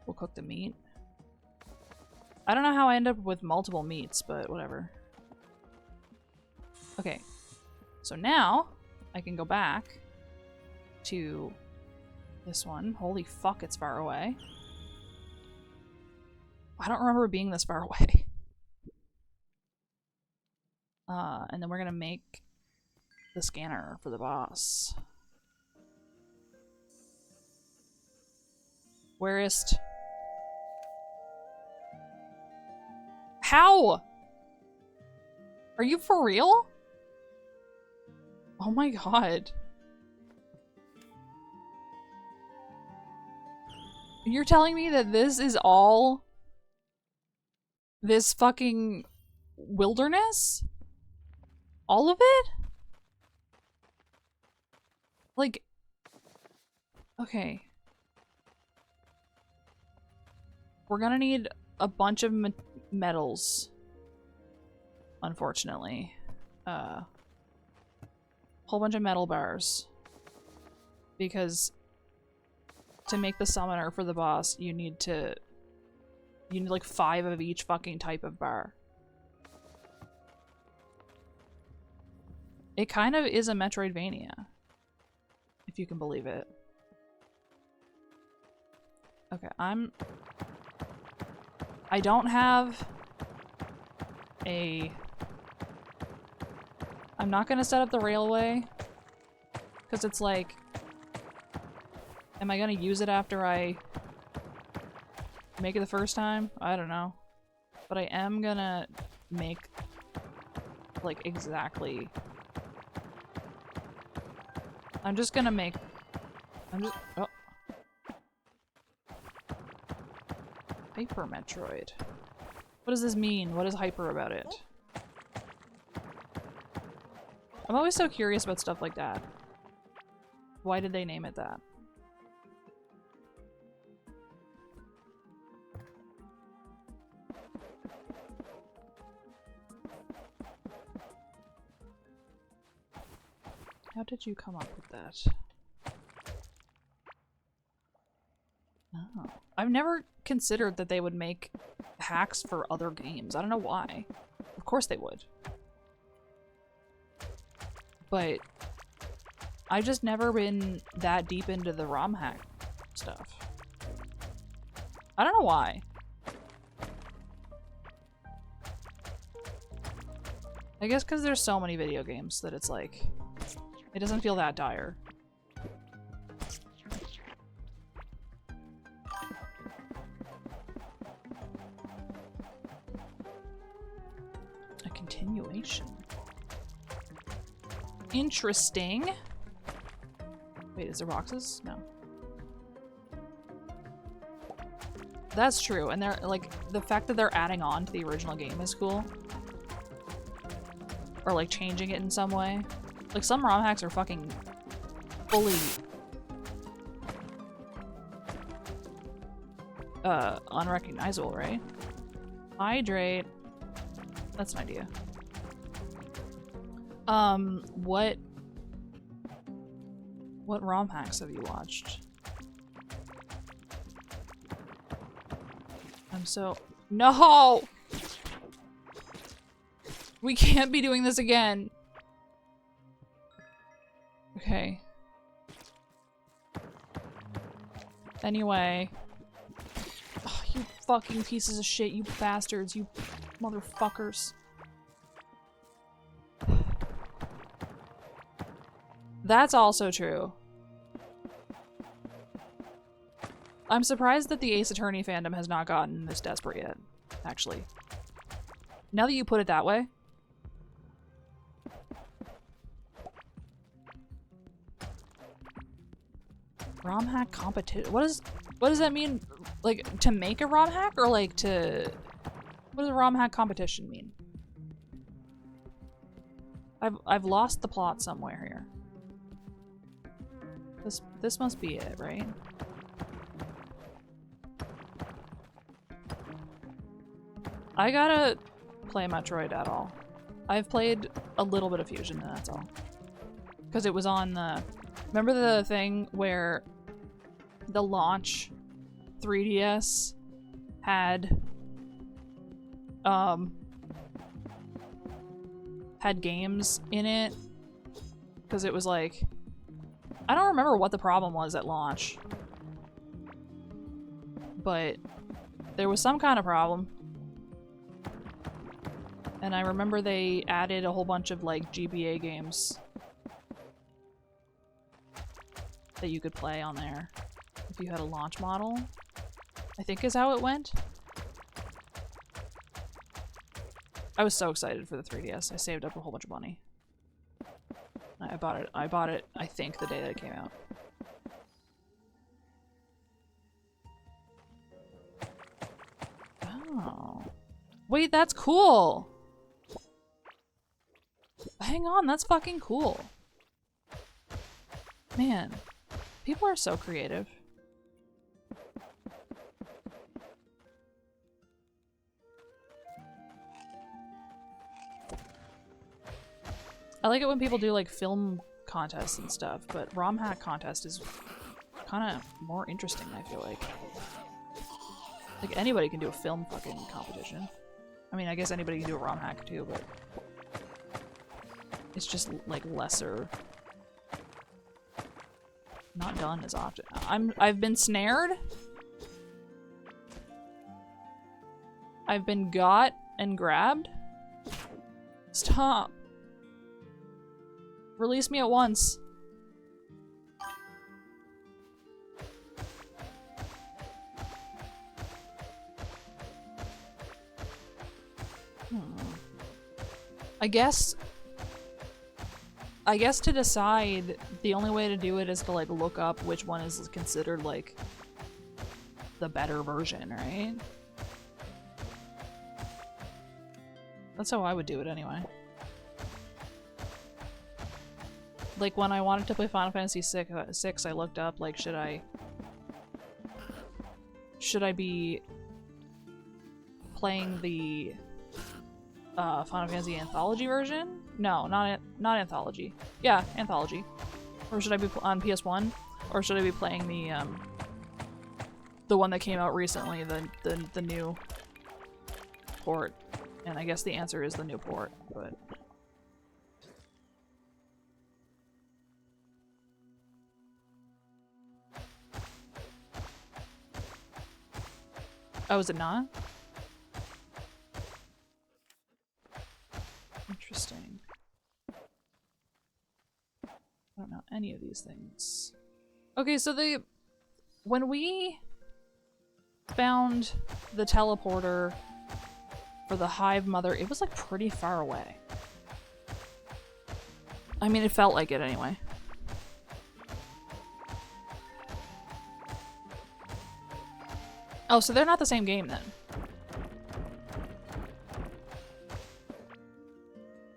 We'll cook the meat. I don't know how I end up with multiple meats, but whatever. Okay. So now I can go back to this one. Holy fuck, it's far away. I don't remember it being this far away. And then we're gonna make the scanner for the boss. Where is it? How? Are you for real? Oh my god. You're telling me that this is all this fucking wilderness? All of it? Like, okay. We're gonna need a bunch of metals, unfortunately. Whole bunch of metal bars. Because to make the summoner for the boss, you need like 5 of each fucking type of bar. It kind of is a Metroidvania, if you can believe it. Okay, I don't have a... I'm not gonna set up the railway, because it's like, am I gonna use it after I make it the first time? I don't know. But I am gonna make, like, exactly... I'm just gonna make... Oh. Hyper Metroid. What does this mean? What is hyper about it? I'm always so curious about stuff like that. Why did they name it that? How did you come up with that? Oh. I've never considered that they would make hacks for other games. I don't know why. Of course they would. But I've just never been that deep into the ROM hack stuff. I don't know why. I guess because there's so many video games that it's like, it doesn't feel that dire. A continuation. Interesting. Wait, is there boxes? No. That's true, and they're like, the fact that they're adding on to the original game is cool. Or like changing it in some way. Like some ROM hacks are fucking fully unrecognizable, right? Hydrate. That's an idea. What ROM hacks have you watched? No! We can't be doing this again. Okay. Anyway. Oh, you fucking pieces of shit, you bastards, you motherfuckers. That's also true. I'm surprised that the Ace Attorney fandom has not gotten this desperate yet, actually. Now that you put it that way. ROM hack competition. What does that mean? Like, to make a ROM hack or like to What does ROM hack competition mean? I've lost the plot somewhere here. This must be it, right? I gotta play Metroid at all. I've played a little bit of Fusion and that's all. Because it was on the... Remember the thing where the launch 3DS had games in it? Because it was like... I don't remember what the problem was at launch. But there was some kind of problem. And I remember they added a whole bunch of like GBA games that you could play on there if you had a launch model, I think is how it went. I was so excited for the 3DS. I saved up a whole bunch of money. I bought it, I think, the day that it came out. Oh. Wait, that's cool! Hang on, that's fucking cool. Man, people are so creative. I like it when people do like film contests and stuff, but ROM hack contest is kind of more interesting, I feel like. Like anybody can do a film fucking competition. I mean, I guess anybody can do a ROM hack too, but it's just like lesser. Not done as often. I've been snared. I've been got and grabbed. Stop. Release me at once. I guess to decide, the only way to do it is to like look up which one is considered like the better version, right? That's how I would do it anyway. Like when I wanted to play Final Fantasy VI, I looked up like should I be playing the Final Fantasy Anthology version? No, not Anthology. Yeah, Anthology. Or should I be on PS1? Or should I be playing the one that came out recently, the new port? And I guess the answer is the new port, but... Oh, is it not? Interesting. I don't know any of these things. Okay, so when we found the teleporter for the Hive Mother, it was like pretty far away. I mean, it felt like it anyway. Oh, so they're not the same game then.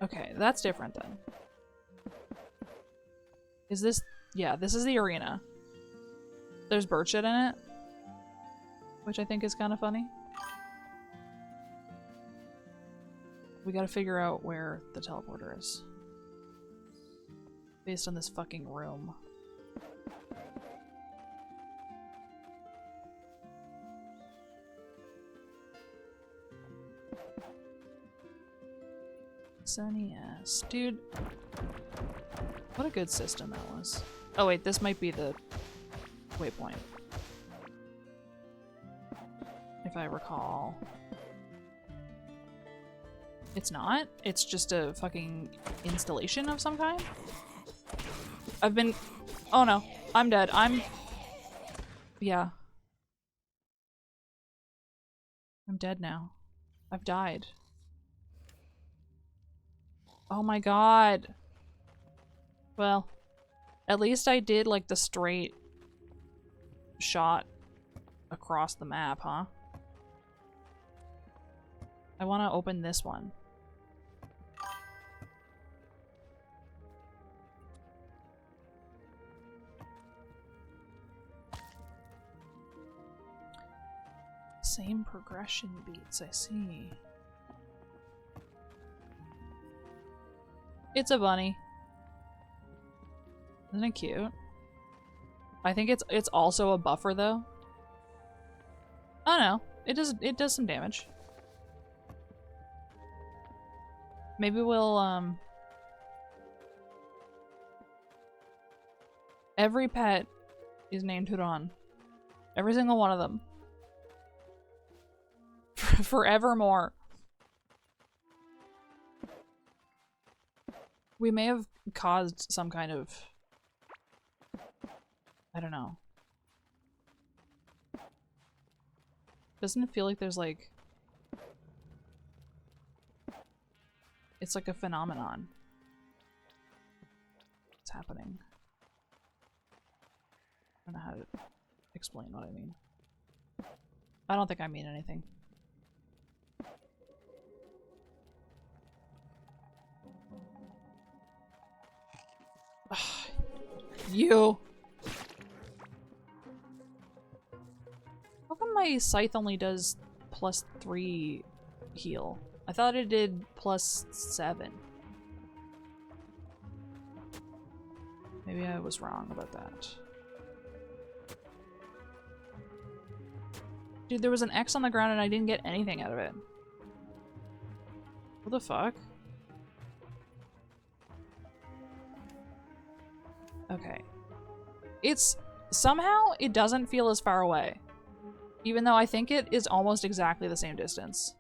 Okay, that's different then. Is this... Yeah, this is the arena. There's bird shit in it. Which I think is kind of funny. We gotta figure out where the teleporter is. Based on this fucking room. Sunny ass. Dude. What a good system that was. Oh wait, this might be the waypoint. If I recall. It's not? It's just a fucking installation of some kind? I've been... Oh no. I'm dead. Yeah. I'm dead now. I've died. Oh my god. Well, at least I did like the straight shot across the map, huh? I want to open this one. Same progression beats, I see. It's a bunny. Isn't it cute? I think it's also a buffer though. Oh no, it does some damage. Maybe we'll every pet is named Huron. Every single one of them. Forevermore. We may have caused some kind of... I don't know. Doesn't it feel like there's like... It's like a phenomenon. What's happening? I don't know how to explain what I mean. I don't think I mean anything. You! How come my scythe only does +3 heal? I thought it did +7. Maybe I was wrong about that. Dude, there was an X on the ground and I didn't get anything out of it. What the fuck? Okay. It's... somehow it doesn't feel as far away. Even though I think it is almost exactly the same distance.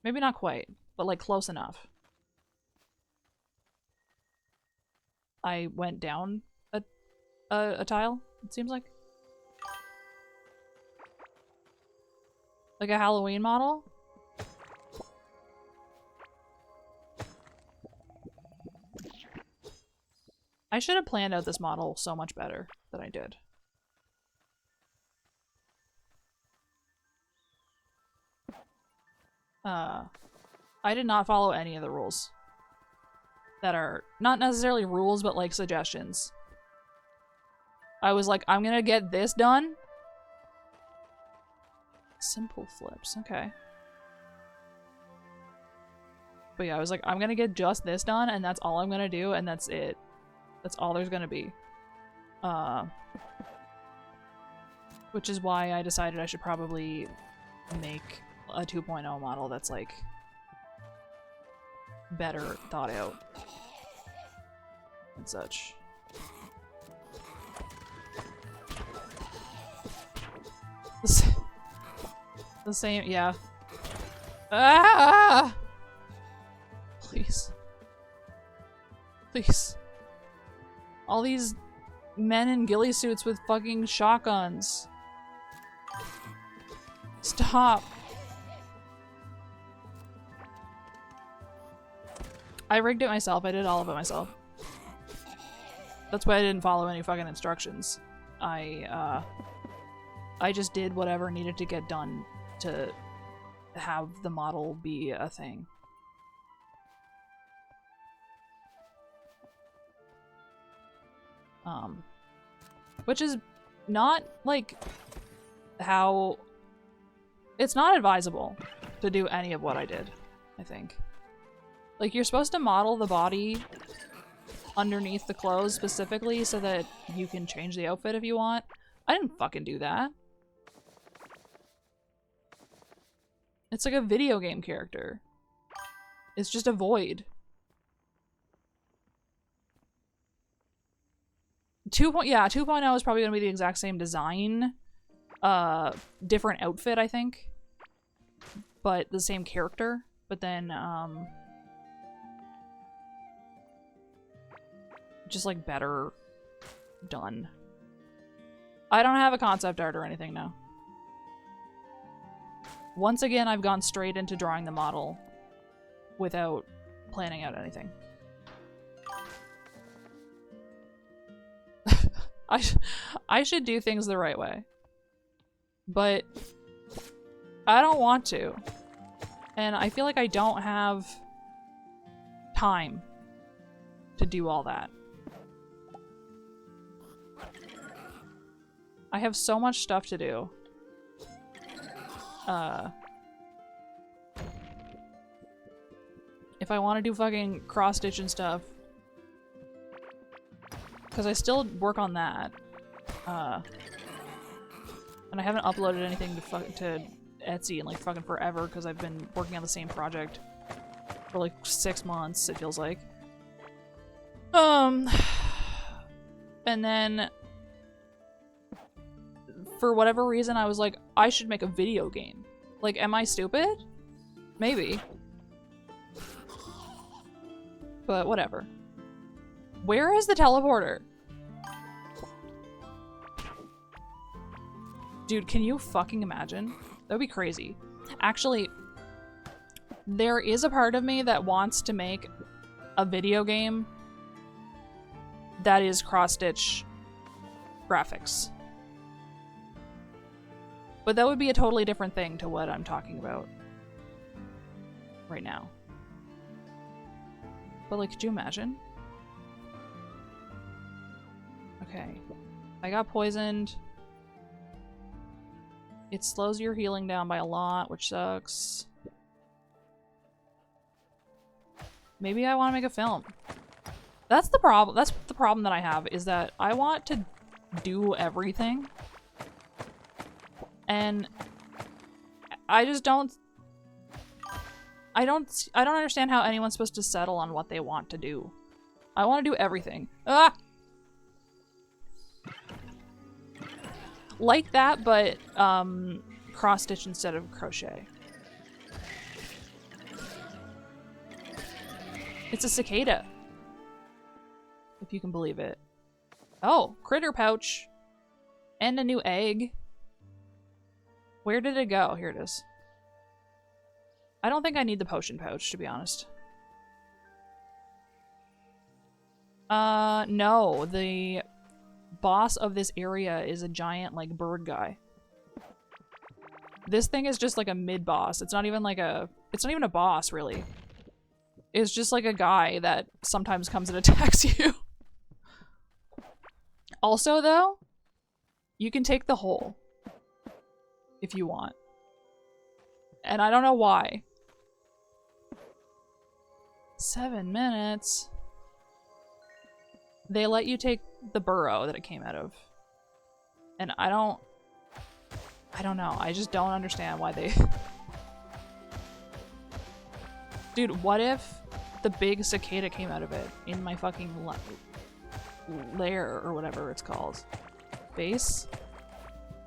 Maybe not quite, but like close enough. I went down a tile, it seems like. Like a Halloween model? I should have planned out this model so much better than I did. I did not follow any of the rules. That are not necessarily rules, but like suggestions. I was like, I'm gonna get this done. Simple flips, okay. But yeah, I was like, I'm gonna get just this done, and that's all I'm gonna do, and that's it. That's all there's gonna be. Which is why I decided I should probably make a 2.0 model that's like better thought out and such. The same, yeah. Ah! Please. Please. All these men in ghillie suits with fucking shotguns. Stop. I rigged it myself. I did all of it myself. That's why I didn't follow any fucking instructions. I just did whatever needed to get done to have the model be a thing. Which is not, like, how... It's not advisable to do any of what I did, I think. Like, you're supposed to model the body underneath the clothes specifically so that you can change the outfit if you want. I didn't fucking do that. It's like a video game character. It's just a void. 2.0 is probably going to be the exact same design. Different outfit, I think. But the same character. But then, just like better done. I don't have a concept art or anything now. Once again, I've gone straight into drawing the model without planning out anything. I should do things the right way. But I don't want to. And I feel like I don't have time to do all that. I have so much stuff to do. If I want to do fucking cross-stitch and stuff. Because I still work on that. And I haven't uploaded anything to Etsy in like fucking forever because I've been working on the same project for like 6 months, it feels like. And then for whatever reason I was like, I should make a video game. Like, am I stupid? Maybe. But whatever. Where is the teleporter? Dude, can you fucking imagine? That would be crazy. Actually, there is a part of me that wants to make a video game that is cross-stitch graphics. But that would be a totally different thing to what I'm talking about right now. But like, could you imagine? Okay. I got poisoned. It slows your healing down by a lot, which sucks. Maybe I want to make a film. That's the problem. That's the problem that I have, is that I want to do everything. And I just don't... I don't understand how anyone's supposed to settle on what they want to do. I want to do everything. Ah! Like that, but cross-stitch instead of crochet. It's a cicada. If you can believe it. Oh, critter pouch. And a new egg. Where did it go? Here it is. I don't think I need the potion pouch, to be honest. No. The boss of this area is a giant, like, bird guy. This thing is just like a mid-boss. It's not even like a... It's not even a boss, really. It's just like a guy that sometimes comes and attacks you. Also, though, you can take the hole. If you want. And I don't know why. 7 minutes. They let you take the burrow that it came out of. And I don't know. I just don't understand why they... Dude, what if the big cicada came out of it in my fucking lair or whatever it's called? Base?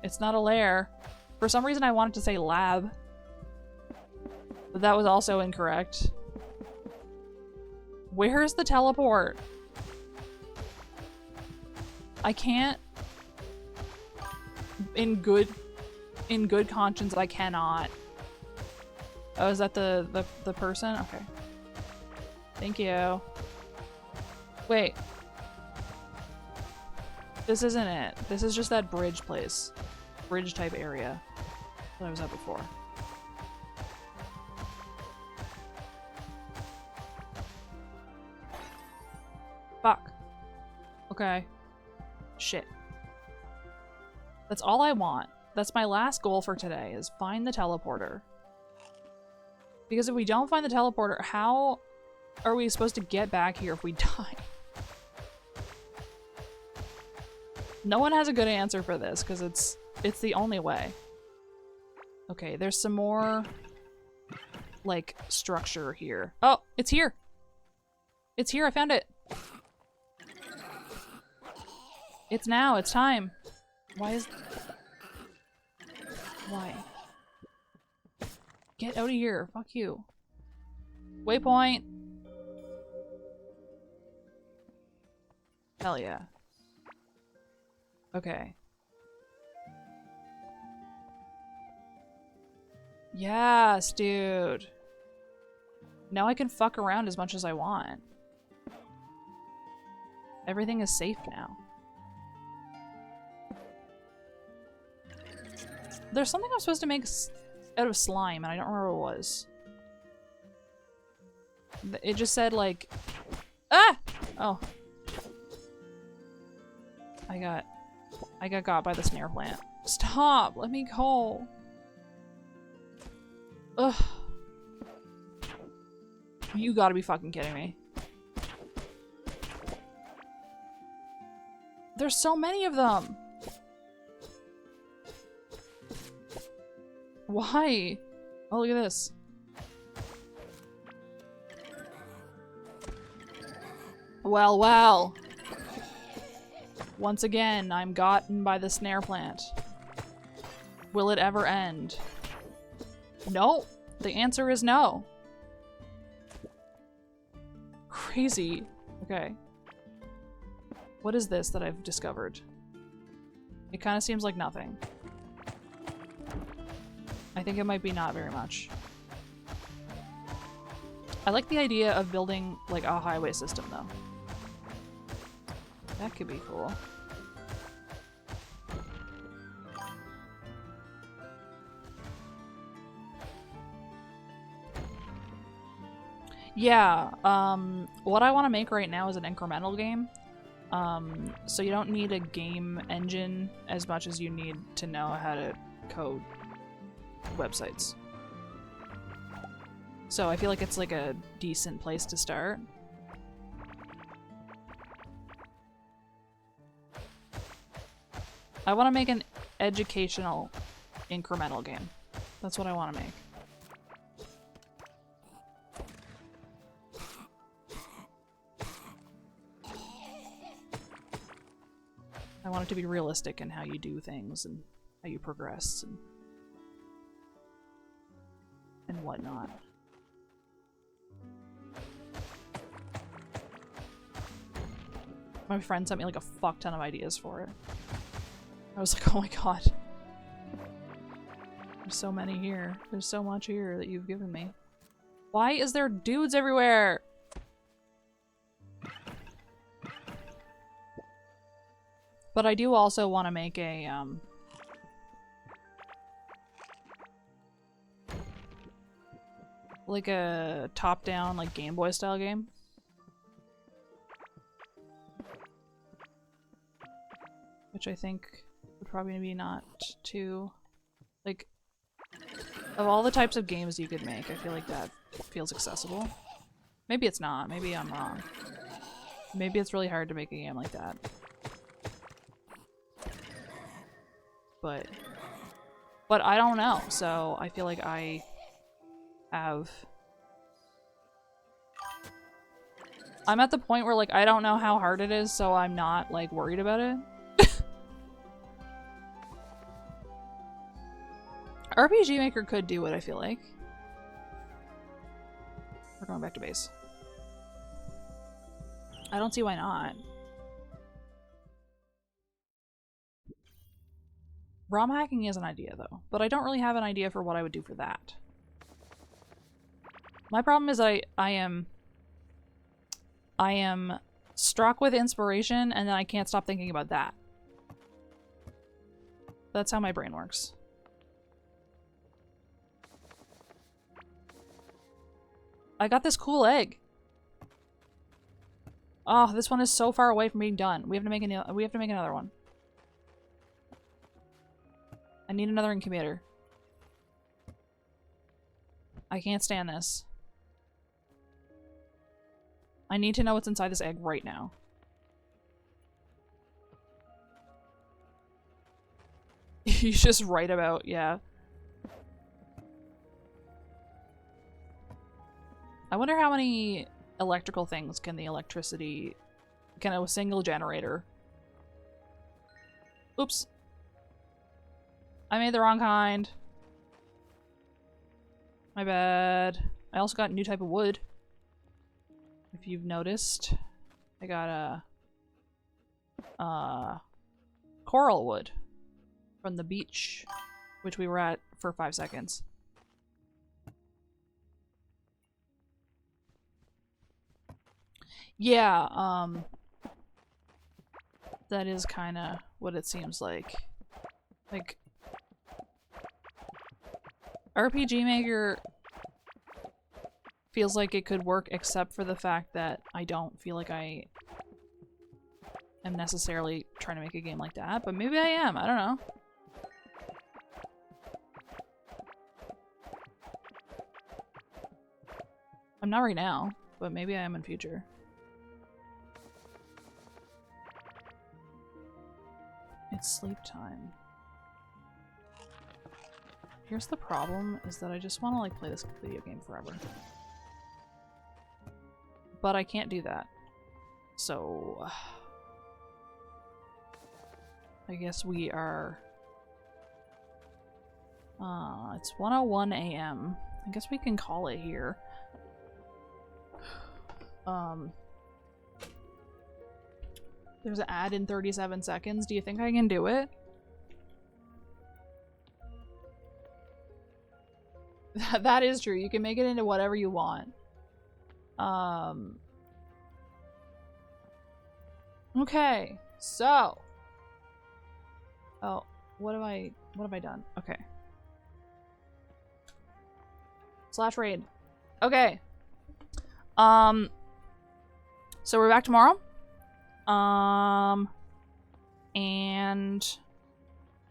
It's not a lair. For some reason I wanted to say lab. But that was also incorrect. Where's the teleport? I can't... In good conscience, I cannot. Oh, is that the person? Okay. Thank you. Wait. This isn't it. This is just that bridge place. Bridge type area that I was at before. Fuck. Okay. Shit. That's all I want. That's my last goal for today, is find the teleporter. Because if we don't find the teleporter, how are we supposed to get back here if we die? No one has a good answer for this, because it's the only way. Okay, there's some more, like, structure here. Oh, it's here! It's here, I found it! It's now, it's time! Why? Get out of here, fuck you. Waypoint! Hell yeah. Okay. Yes, dude. Now I can fuck around as much as I want. Everything is safe now. There's something I'm supposed to make out of slime, and I don't remember what it was. It just said like, ah! Oh. I got got by the snare plant. Stop! Let me go. Ugh. You gotta be fucking kidding me. There's so many of them. Why? Oh, look at this. Well, well. Once again, I'm gotten by the snare plant. Will it ever end? No. The answer is no. Crazy. Okay. What is this that I've discovered? It kind of seems like nothing. I think it might be not very much. I like the idea of building like a highway system though. That could be cool. Yeah, what I want to make right now is an incremental game. So you don't need a game engine as much as you need to know how to code websites. So I feel like it's like a decent place to start. I want to make an educational incremental game. That's what I want to make. I want it to be realistic in how you do things and how you progress and whatnot. My friend sent me like a fuck ton of ideas for it. I was like, oh my god. There's so many here. There's so much here that you've given me. Why is there dudes everywhere? But I do also want to make a, like a top-down, like Game Boy style game. Which I think would probably be not too, like, of all the types of games you could make, I feel like that feels accessible. Maybe it's not, maybe I'm wrong. Maybe it's really hard to make a game like that. But I don't know, so I feel like I'm at the point where like I don't know how hard it is, so I'm not like worried about it. RPG Maker could do it, I feel like. We're going back to base. I don't see why not. ROM hacking is an idea, though, but I don't really have an idea for what I would do for that. My problem is I am struck with inspiration, and then I can't stop thinking about that. That's how my brain works. I got this cool egg. Oh, this one is so far away from being done. We have to make another one. I need another incubator. I can't stand this. I need to know what's inside this egg right now. You just write about, yeah. I wonder how many electrical things can a single generator. Oops. I made the wrong kind. My bad. I also got a new type of wood. If you've noticed. I got a coral wood from the beach, which we were at for 5 seconds. Yeah, that is kind of what it seems like. Like, RPG Maker feels like it could work, except for the fact that I don't feel like I am necessarily trying to make a game like that, but maybe I am. I don't know. I'm not right now, but maybe I am in future. It's sleep time. Here's the problem, is that I just want to like play this video game forever. But I can't do that. So I guess we are it's 1:01 a.m. I guess we can call it here. There's an ad in 37 seconds. Do you think I can do it? That is true. You can make it into whatever you want. Okay. So. Oh, what have I done? Okay. / raid. Okay. So we're back tomorrow. And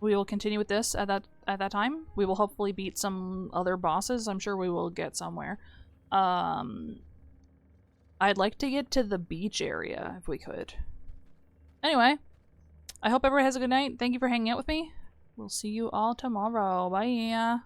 we will continue with this at that time. We will hopefully beat some other bosses. I'm sure we will get somewhere. I'd like to get to the beach area if we could. Anyway, I hope everyone has a good night. Thank you for hanging out with me. We'll see you all tomorrow. Bye.